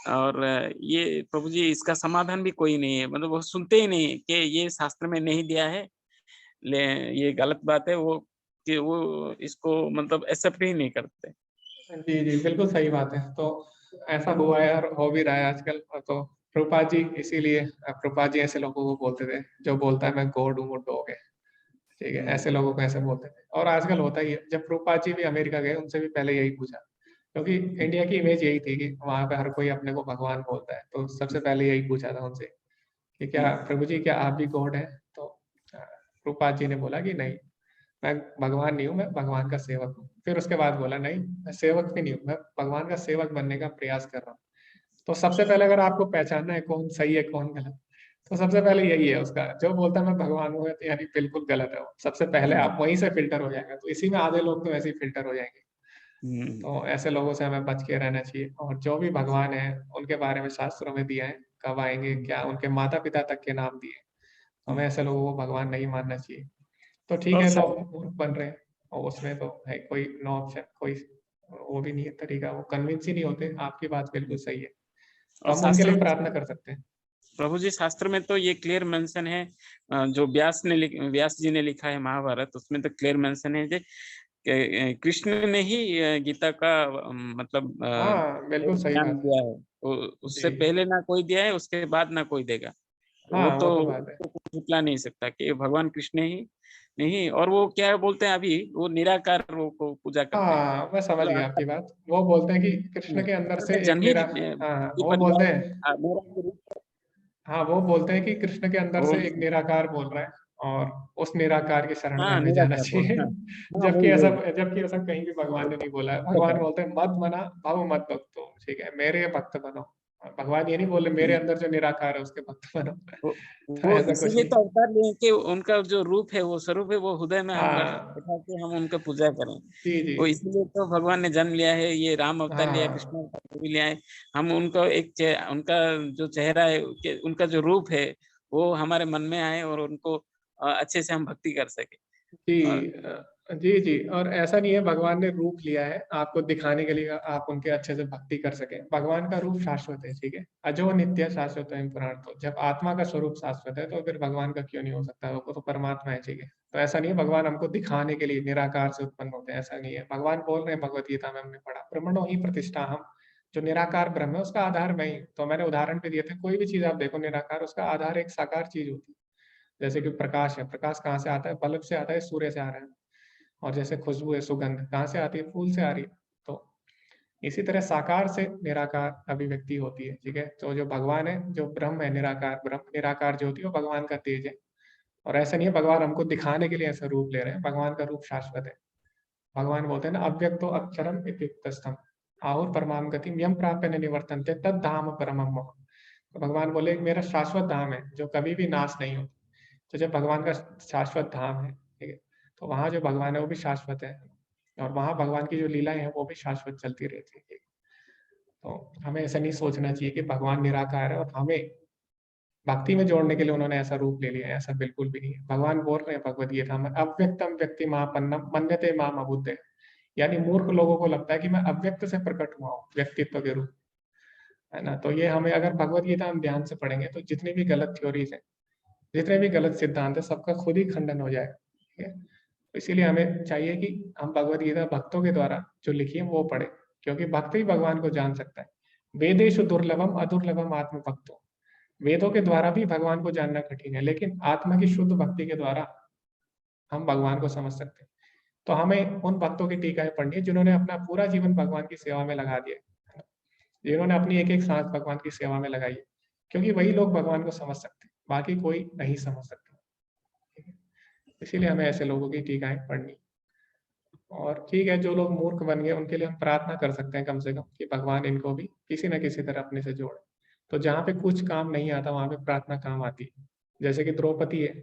Speaker 11: और ये प्रभु जी इसका समाधान भी कोई नहीं है, मतलब वो सुनते ही नहीं है कि ये शास्त्र में नहीं दिया है, ले ये गलत बात है, वो कि वो इसको मतलब एक्सेप्ट ही नहीं करते।
Speaker 1: जी जी बिल्कुल सही बात है। तो ऐसा हुआ है और हो भी रहा है आजकल। तो प्रभुपाद जी, इसीलिए प्रभुपाद जी ऐसे लोगों को बोलते थे, जो बोलता है मैं गॉड हूँ वो डॉग है, ठीक है, ऐसे लोगों को ऐसे बोलते थे। और आजकल होता ही है। जब प्रभुपाद जी भी अमेरिका गए, उनसे भी पहले यही पूछा, क्योंकि इंडिया की इमेज यही थी कि वहां पे हर कोई अपने को भगवान बोलता है। तो सबसे पहले यही पूछा था उनसे कि क्या प्रभु जी, क्या आप भी गॉड हैं? तो प्रभुपाद जी ने बोला कि नहीं, मैं भगवान नहीं हूँ, मैं भगवान का सेवक हूँ। फिर उसके बाद बोला नहीं, मैं सेवक भी नहीं हूँ, मैं भगवान का सेवक बनने का प्रयास कर रहा हूँ। तो सबसे पहले अगर आपको पहचानना है कौन सही है कौन गलत, तो सबसे पहले यही है उसका। जो बोलता है मैं भगवान हूँ, तो यानी बिल्कुल गलत है वो। सबसे पहले आप वहीं से फिल्टर हो जाएगा। तो इसी में आधे लोग तो ऐसे ही फिल्टर हो जाएंगे। तो ऐसे लोगों से हमें बच के रहना चाहिए। और जो भी भगवान है उनके बारे में शास्त्रों में दिया है, कब आएंगे, क्या उनके माता पिता तक के नाम दिए, तो हमें ऐसे लोगों को भगवान नहीं मानना चाहिए। तो ठीक
Speaker 11: और
Speaker 1: है,
Speaker 11: सर,
Speaker 1: लोग मूर्ख बन रहे हैं और उसमें तो है कोई नो ऑप्शन, कोई वो भी नहीं है तरीका, वो कन्विंस ही नहीं होते। आपकी बात बिल्कुल सही है, तो
Speaker 11: और
Speaker 1: हम उनके
Speaker 11: शास्त्र
Speaker 1: लिए
Speaker 11: में
Speaker 1: प्रार्थना कर सकते हैं।
Speaker 11: प्रभु जी, शास्त्र में तो ये क्लियर मेंशन है, जो व्यास जी ने लिखा है महाभारत, उसमें तो क्लियर मेंशन है कि कृष्ण ने ही गीता का मतलब
Speaker 1: हाँ बिल्कुल सही
Speaker 11: ज्ञान
Speaker 1: बात है।
Speaker 11: दिया है। उससे
Speaker 1: जी
Speaker 11: पहले ना कोई दिया है, उसके बाद ना कोई देगा। वो
Speaker 1: हाँ, वो
Speaker 11: तो
Speaker 1: तो बात है।
Speaker 11: झुटला नहीं सकता कि भगवान कृष्ण ही नहीं। और वो क्या बोलते हैं, अभी वो निराकार को पूजा करते हैं।
Speaker 1: हाँ मैं समझ
Speaker 11: मतलब
Speaker 1: गया आपकी बात। वो बोलते हैं कि कृष्ण के अंदर से
Speaker 11: मैं
Speaker 1: एक
Speaker 11: जन्म ही
Speaker 1: हाँ
Speaker 11: की
Speaker 1: वो बोलते
Speaker 11: परिवार में
Speaker 1: हैं।
Speaker 11: मेरा भी रूप
Speaker 1: हाँ वो बोलते हैं कि कृष्ण के अंदर
Speaker 11: वो
Speaker 1: से एक निराकार बोल रहा है, और उस निराकार की शरण में
Speaker 11: हाँ
Speaker 1: हमें जाना
Speaker 11: निराकार बोल,
Speaker 1: चाहिए।
Speaker 11: हाँ हाँ
Speaker 1: जबकि
Speaker 11: वही
Speaker 1: ऐसा
Speaker 11: वही
Speaker 1: जबकि ऐसा कहीं भी भगवान ने नहीं बोला है। भगवान बोलते हैं मत बना भव मत भक्तो, ठीक है, मेरे भक्त बनो, भगवान ये नहीं बोले मेरे अंदर जो निराकार है उसके भक्त बनो।
Speaker 11: वो
Speaker 1: तो ऐसा कुछ
Speaker 11: इसीलिए
Speaker 1: नहीं।
Speaker 11: तो अवतार लिए कि उनका जो रूप है, वो स्वरूप है, वो हृदय में हम
Speaker 1: हाँ
Speaker 11: बैठा के हम उनका पूजा करें।
Speaker 1: जी जी
Speaker 11: वो इसलिए तो भगवान ने जन्म लिया है, ये राम अवतार लिया है, कृष्ण
Speaker 1: हाँ
Speaker 11: अवतार भी लिया है। हम उनको उनका जो चेहरा है, उनका जो रूप है, वो हमारे मन में आए और उनको अच्छे से हम भक्ति कर सके। और
Speaker 1: जी जी। और ऐसा नहीं है भगवान ने रूप लिया है आपको दिखाने के लिए आप उनके अच्छे से भक्ति कर सके। भगवान का रूप शाश्वत है, ठीक है, अजो नित्य शाश्वत है पुराण। तो जब आत्मा का स्वरूप शाश्वत है तो फिर भगवान का क्यों नहीं हो सकता, वो तो परमात्मा है, ठीक है। तो ऐसा नहीं है भगवान हमको दिखाने के लिए निराकार से उत्पन्न होते हैं, ऐसा नहीं है। भगवान बोल रहे हैं भगवत गीता में हमने पढ़ा, ब्रह्मणो ही प्रतिष्ठा हम, जो निराकार ब्रह्म है उसका आधार मैं ही। तो मैंने उदाहरण भी दिए थे, कोई भी चीज आप देखो निराकार, उसका आधार एक साकार चीज होती है। जैसे कि प्रकाश है, प्रकाश कहाँ से आता है, बल्ब से आता है, सूर्य से आ रहा है। और जैसे खुशबू है, सुगंध कहाँ से आती है, फूल से आ रही है। तो इसी तरह साकार से निराकार अभिव्यक्ति होती है, ठीक है। तो जो भगवान है, जो ब्रह्म है, निराकार ब्रह्म, निराकार ज्योति, वो भगवान का तेज है। और ऐसा नहीं है भगवान हमको दिखाने के लिए ऐसा रूप ले रहे हैं, भगवान का रूप शाश्वत है। भगवान बोलते हैं ना, अव्यक्तो अक्षरम इत्युक्तस्थम आहुर परमाम गतिम यम प्राप्य न निवर्तन्ते तद धाम परमम मम। तो भगवान बोले मेरा शाश्वत धाम है जो कभी भी नाश नहीं होता। तो जब भगवान का शाश्वत धाम है, ठीक है, तो वहां जो भगवान है वो भी शाश्वत है, और वहां भगवान की जो लीलाएं हैं वो भी शाश्वत चलती रहती है। तो हमें ऐसा नहीं सोचना चाहिए कि भगवान निराकार है और हमें भक्ति में जोड़ने के लिए उन्होंने ऐसा रूप ले लिया है, ऐसा बिल्कुल भी नहीं है। भगवान बोल रहे हैं भगवद गीता में, अव्यक्तम व्यक्ति महापन्नम मन्यते माम अबुद्धे। यानी मूर्ख लोगों को लगता है कि मैं अव्यक्त से प्रकट हुआ हूँ व्यक्तित्व के रूप, है ना। तो ये हमें अगर भगवद गीता हम ध्यान से पढ़ेंगे तो जितनी भी गलत थ्योरीज है, जितने भी गलत सिद्धांत है, सबका खुद ही खंडन हो जाएगा, ठीक है। तो इसीलिए हमें चाहिए कि हम भगवद गीता भक्तों के द्वारा जो लिखी है वो पढ़े, क्योंकि भक्त ही भगवान को जान सकता है। वेदेषु दुर्लभम अदुर्लभम आत्म भक्तो। वेदों के द्वारा भी भगवान को जानना कठिन है, लेकिन आत्मा की शुद्ध भक्ति के द्वारा हम भगवान को समझ सकते हैं। तो हमें उन भक्तों की टीकाएं पढ़नी है जिन्होंने अपना पूरा जीवन भगवान की सेवा में लगा दिया है, जिन्होंने अपनी एक एक सांस भगवान की सेवा में लगाई है, क्योंकि वही लोग भगवान को समझ सकते हैं, बाकी कोई नहीं समझ सकता, ठीक है। इसीलिए हमें ऐसे लोगों की टीकाएं पढ़नी। और ठीक है, जो लोग मूर्ख बन गए उनके लिए हम प्रार्थना कर सकते हैं कम से कम कि भगवान इनको भी किसी न किसी तरह अपने से जोड़े। तो जहाँ पे कुछ काम नहीं आता वहां पे प्रार्थना काम आती है। जैसे कि द्रौपदी है,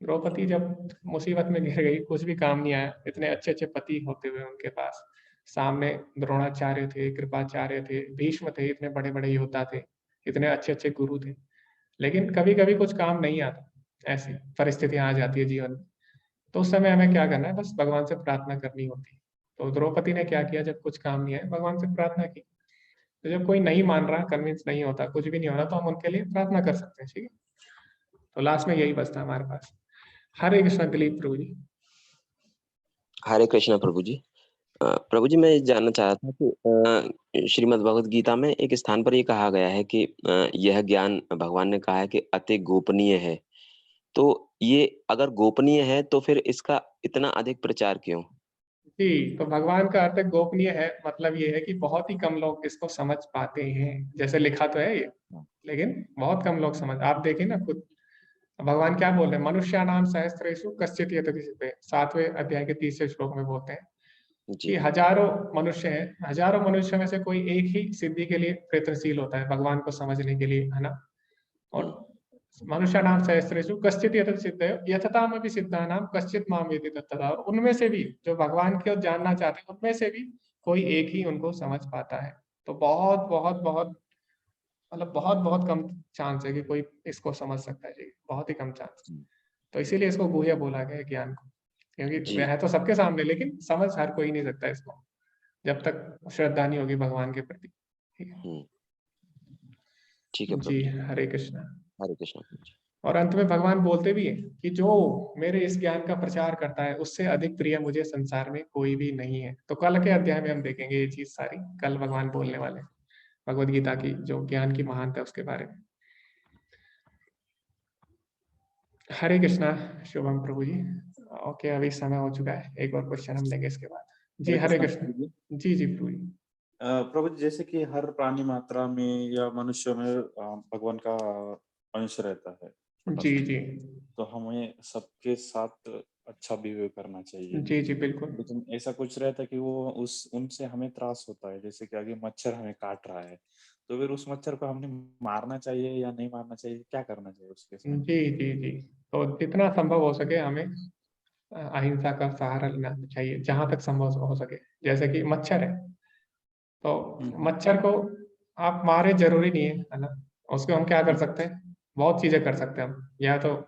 Speaker 1: द्रौपदी जब मुसीबत में घिर गई, कुछ भी काम नहीं आया, इतने अच्छे अच्छे पति होते हुए उनके पास, सामने द्रोणाचार्य थे, कृपाचार्य थे, भीष्म थे, इतने बड़े बड़े योद्धा थे, इतने अच्छे अच्छे गुरु थे, लेकिन कभी कभी कुछ काम नहीं आता, ऐसी परिस्थितियां आ जाती है जीवन में। तो उस समय हमें क्या करना है, बस भगवान से प्रार्थना करनी होती है। तो द्रौपदी ने क्या किया, जब कुछ काम नहीं आया भगवान से प्रार्थना की। तो जब कोई नहीं मान रहा, कन्विंस नहीं होता, कुछ भी नहीं हो रहा, तो हम उनके लिए प्रार्थना कर सकते हैं, ठीक है। तो लास्ट में यही बचता है हमारे पास। हरे कृष्ण दिलीप प्रभु जी।
Speaker 12: हरे कृष्णा प्रभु जी। प्रभु जी, मैं जानना चाह रहा था कि श्रीमद् भगवद गीता में एक स्थान पर ये कहा गया है कि यह ज्ञान भगवान ने कहा है कि अति गोपनीय है। तो ये अगर गोपनीय है तो फिर इसका इतना अधिक प्रचार क्यों?
Speaker 1: जी, तो भगवान का अर्थ गोपनीय है, मतलब ये है कि बहुत ही कम लोग इसको समझ पाते हैं। जैसे लिखा तो है ये, लेकिन बहुत कम लोग समझ। आप देखिए ना खुद, भगवान क्या बोल रहे हैं, मनुष्याणाम सहस्रेषु कश्चित् यतति। 7वें अध्याय के 30वें श्लोक में बोलते हैं कि हजारों मनुष्य हैं, हजारों मनुष्य में से कोई एक ही सिद्धि के लिए प्रयत्नशील होता है, भगवान को समझने के लिए, है ना। और मनुष्याणाम सहस्रेषु कश्चित् यतति सिद्धयो यततामपि सिद्धानाम कश्चित् माम वेति तत्तदा। उनमें से भी जो भगवान को जानना चाहते हैं, उनमें से भी कोई एक ही उनको समझ पाता है। तो बहुत बहुत बहुत मतलब बहुत बहुत कम चांस है कि कोई इसको समझ सकता है जी, बहुत ही कम चांस। तो इसीलिए इसको गुह्य बोला गया है ज्ञान को, क्योंकि वह है तो सबके सामने, लेकिन समझ हर कोई नहीं सकता इसको जब तक श्रद्धा नहीं होगी भगवान के प्रति, ठीक है।
Speaker 12: ठीक है
Speaker 1: जी, हरे कृष्णा।
Speaker 12: हरे कृष्णा।
Speaker 1: और अंत में भगवान बोलते भी हैं कि जो मेरे इस ज्ञान का प्रचार करता है उससे अधिक प्रिय मुझे संसार में कोई भी नहीं है। तो कल के अध्याय में हम देखेंगे ये चीज सारी, कल भगवान बोलने वाले भगवद गीता की जो ज्ञान की महानता है उसके बारे में। हरे कृष्णा। शुभम प्रभु जी। ओके, अभी समय हो चुका है, एक और क्वेश्चन हम लेंगे इसके बाद। जी हरे कृष्ण। जी जी प्रभु जी।
Speaker 13: प्रभु जी, जैसे कि हर प्राणी मात्रा में या मनुष्य में भगवान का अंश रहता है,
Speaker 1: जी जी।
Speaker 13: तो हमें सबके साथ अच्छा बिहेव करना चाहिए।
Speaker 1: जी, जी, बिल्कुल।
Speaker 13: लेकिन ऐसा कुछ रहता है कि वो उनसे हमें त्रास होता है, जैसे कि आगे मच्छर हमें काट रहा है, तो फिर उस मच्छर को हमने मारना चाहिए या नहीं मारना चाहिए, क्या करना चाहिए उस केस में?
Speaker 1: जी, जी, जी। तो जितना संभव हो सके हमें अहिंसा का सहारा लेना चाहिए, जहाँ तक संभव हो सके। जैसे कि मच्छर है, तो मच्छर को आप मारे ज़रूरी नहीं है ना? उसको हम क्या कर सकते हैं? बहुत चीज़ें कर सकते हैं हम। या तो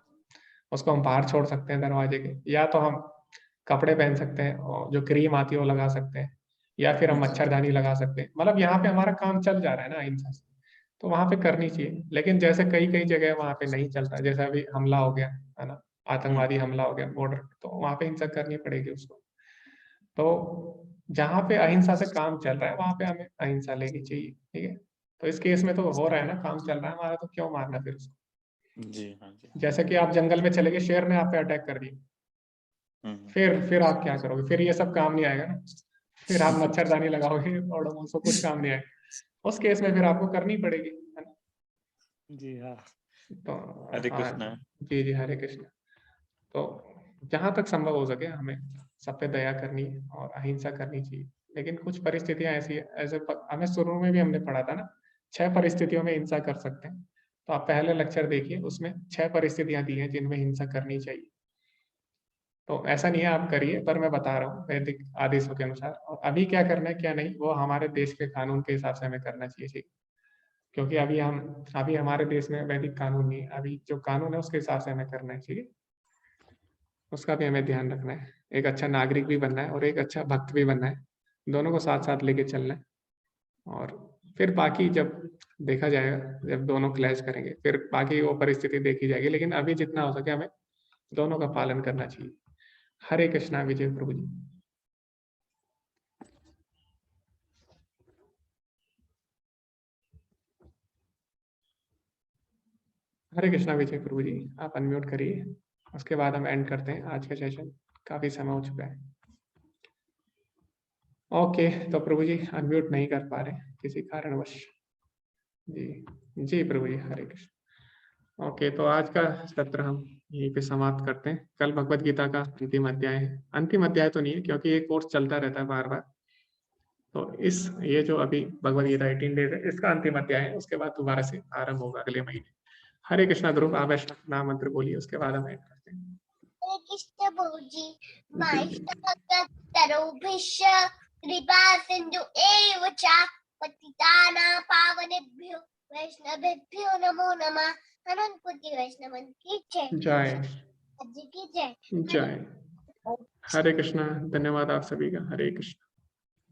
Speaker 1: उसको हम बाहर छोड़ सकते हैं दरवाजे के, या तो हम कपड़े पहन सकते हैं और जो क्रीम आती है वो लगा सकते हैं, या फिर हम मच्छरदानी लगा सकते हैं। मतलब यहाँ पे हमारा काम चल जा रहा है ना अहिंसा से, तो वहाँ पे करनी चाहिए। लेकिन जैसे कई-कई जगह वहाँ पे नहीं चलता, जैसे अभी हमला हो गया, है ना? आतंकवादी हमला हो गया बॉर्डर, तो वहाँ पे हिंसा करनी पड़ेगी उसको। तो जहाँ पे अहिंसा से काम चल रहा है, वहाँ पे हमें अहिंसा लेनी चाहिए, ठीक है? तो इस केस में तो हो रहा है ना, काम चल रहा है हमारा, तो क्यों मारना फिर उसको?
Speaker 13: जी, हाँ जी।
Speaker 1: जैसे कि आप जंगल में चले गए, शेर ने आप पे अटैक कर दिया। फिर आप क्या करोगे? फिर ये सब काम नहीं आएगा ना। फिर आप मच्छरदानी लगाओगे और उसको कुछ काम नहीं आएगा। उस केस में फिर आपको करनी पड़ेगी, है ना?
Speaker 13: जी, हाँ।
Speaker 1: तो
Speaker 13: हरे
Speaker 1: हाँ,
Speaker 13: कृष्णा।
Speaker 1: जी, जी, हरे कृष्ण। तो जहाँ तक संभव हो सके हमें सब पे दया करनी है और अहिंसा करनी चाहिए। लेकिन कुछ परिस्थितियाँ ऐसी है, ऐसे प हमें शुरू में भी हमने पढ़ा था ना, 6 परिस्थितियों में हिंसा कर सकते हैं। तो आप पहले लेक्चर देखिए, उसमें 6 परिस्थितियाँ दी हैं जिनमें हिंसा करनी चाहिए। तो ऐसा नहीं है आप करिए, पर मैं बता रहा हूँ वैदिक आदेशों के अनुसार। और अभी क्या करना है, क्या नहीं, वो हमारे देश के कानून के हिसाब से हमें करना चाहिए, ठीक। क्योंकि अभी हमारे देश में वैदिक कानून नहीं है। अभी जो कानून है उसके हिसाब से हमें करना है, ठीक है? उसका भी हमें ध्यान रखना है। एक अच्छा नागरिक भी बनना है और एक अच्छा भक्त भी बनना है। दोनों को साथ-साथ लेके चलना है। और फिर बाकी जब देखा जाएगा, जब दोनों क्लैश करेंगे, फिर बाकी वो परिस्थिति देखी जाएगी। लेकिन अभी जितना हो सके हमें दोनों का पालन करना चाहिए। हरे कृष्णा विजय प्रभु जी। हरे कृष्णा विजय प्रभु जी, आप अनम्यूट करिए। उसके बाद हम एंड करते हैं आज का सेशन। काफ़ी समय हो चुका है। ओके, तो प्रभु जी अनम्यूट नहीं कर पा रहे किसी कारणवश। जी, जी प्रभु जी, हरे कृष्ण। ओके, तो आज का सत्र हम यहीं पे समाप्त करते हैं। कल भगवत गीता का अंतिम अध्याय है। अंतिम अध्याय तो नहीं है, क्योंकि ये कोर्स चलता रहता है बार-बार। तो ये जो अभी भगवत गीता 18 डेज है, इसका अंतिम अध्याय है। उसके बाद दोबारा से आरंभ होगा अगले महीने। हरे कृष्णा ध्रुव, आप वैष्णव नाम मंत्र बोलिए, उसके बाद हम एंड करते हैं।
Speaker 14: हरे कृष्ण प्रभुजी, माइष्टभक्ततरुभ्यश्च कृपा सिंधु एव च पतितानां पावनेभ्यो वैष्णवेभ्यो नमो नमः। अनंत कोटि वैष्णवन की जय।
Speaker 1: जय।
Speaker 14: जी की जय।
Speaker 1: जय। हरे कृष्णा। धन्यवाद आप सभी का। हरे कृष्ण।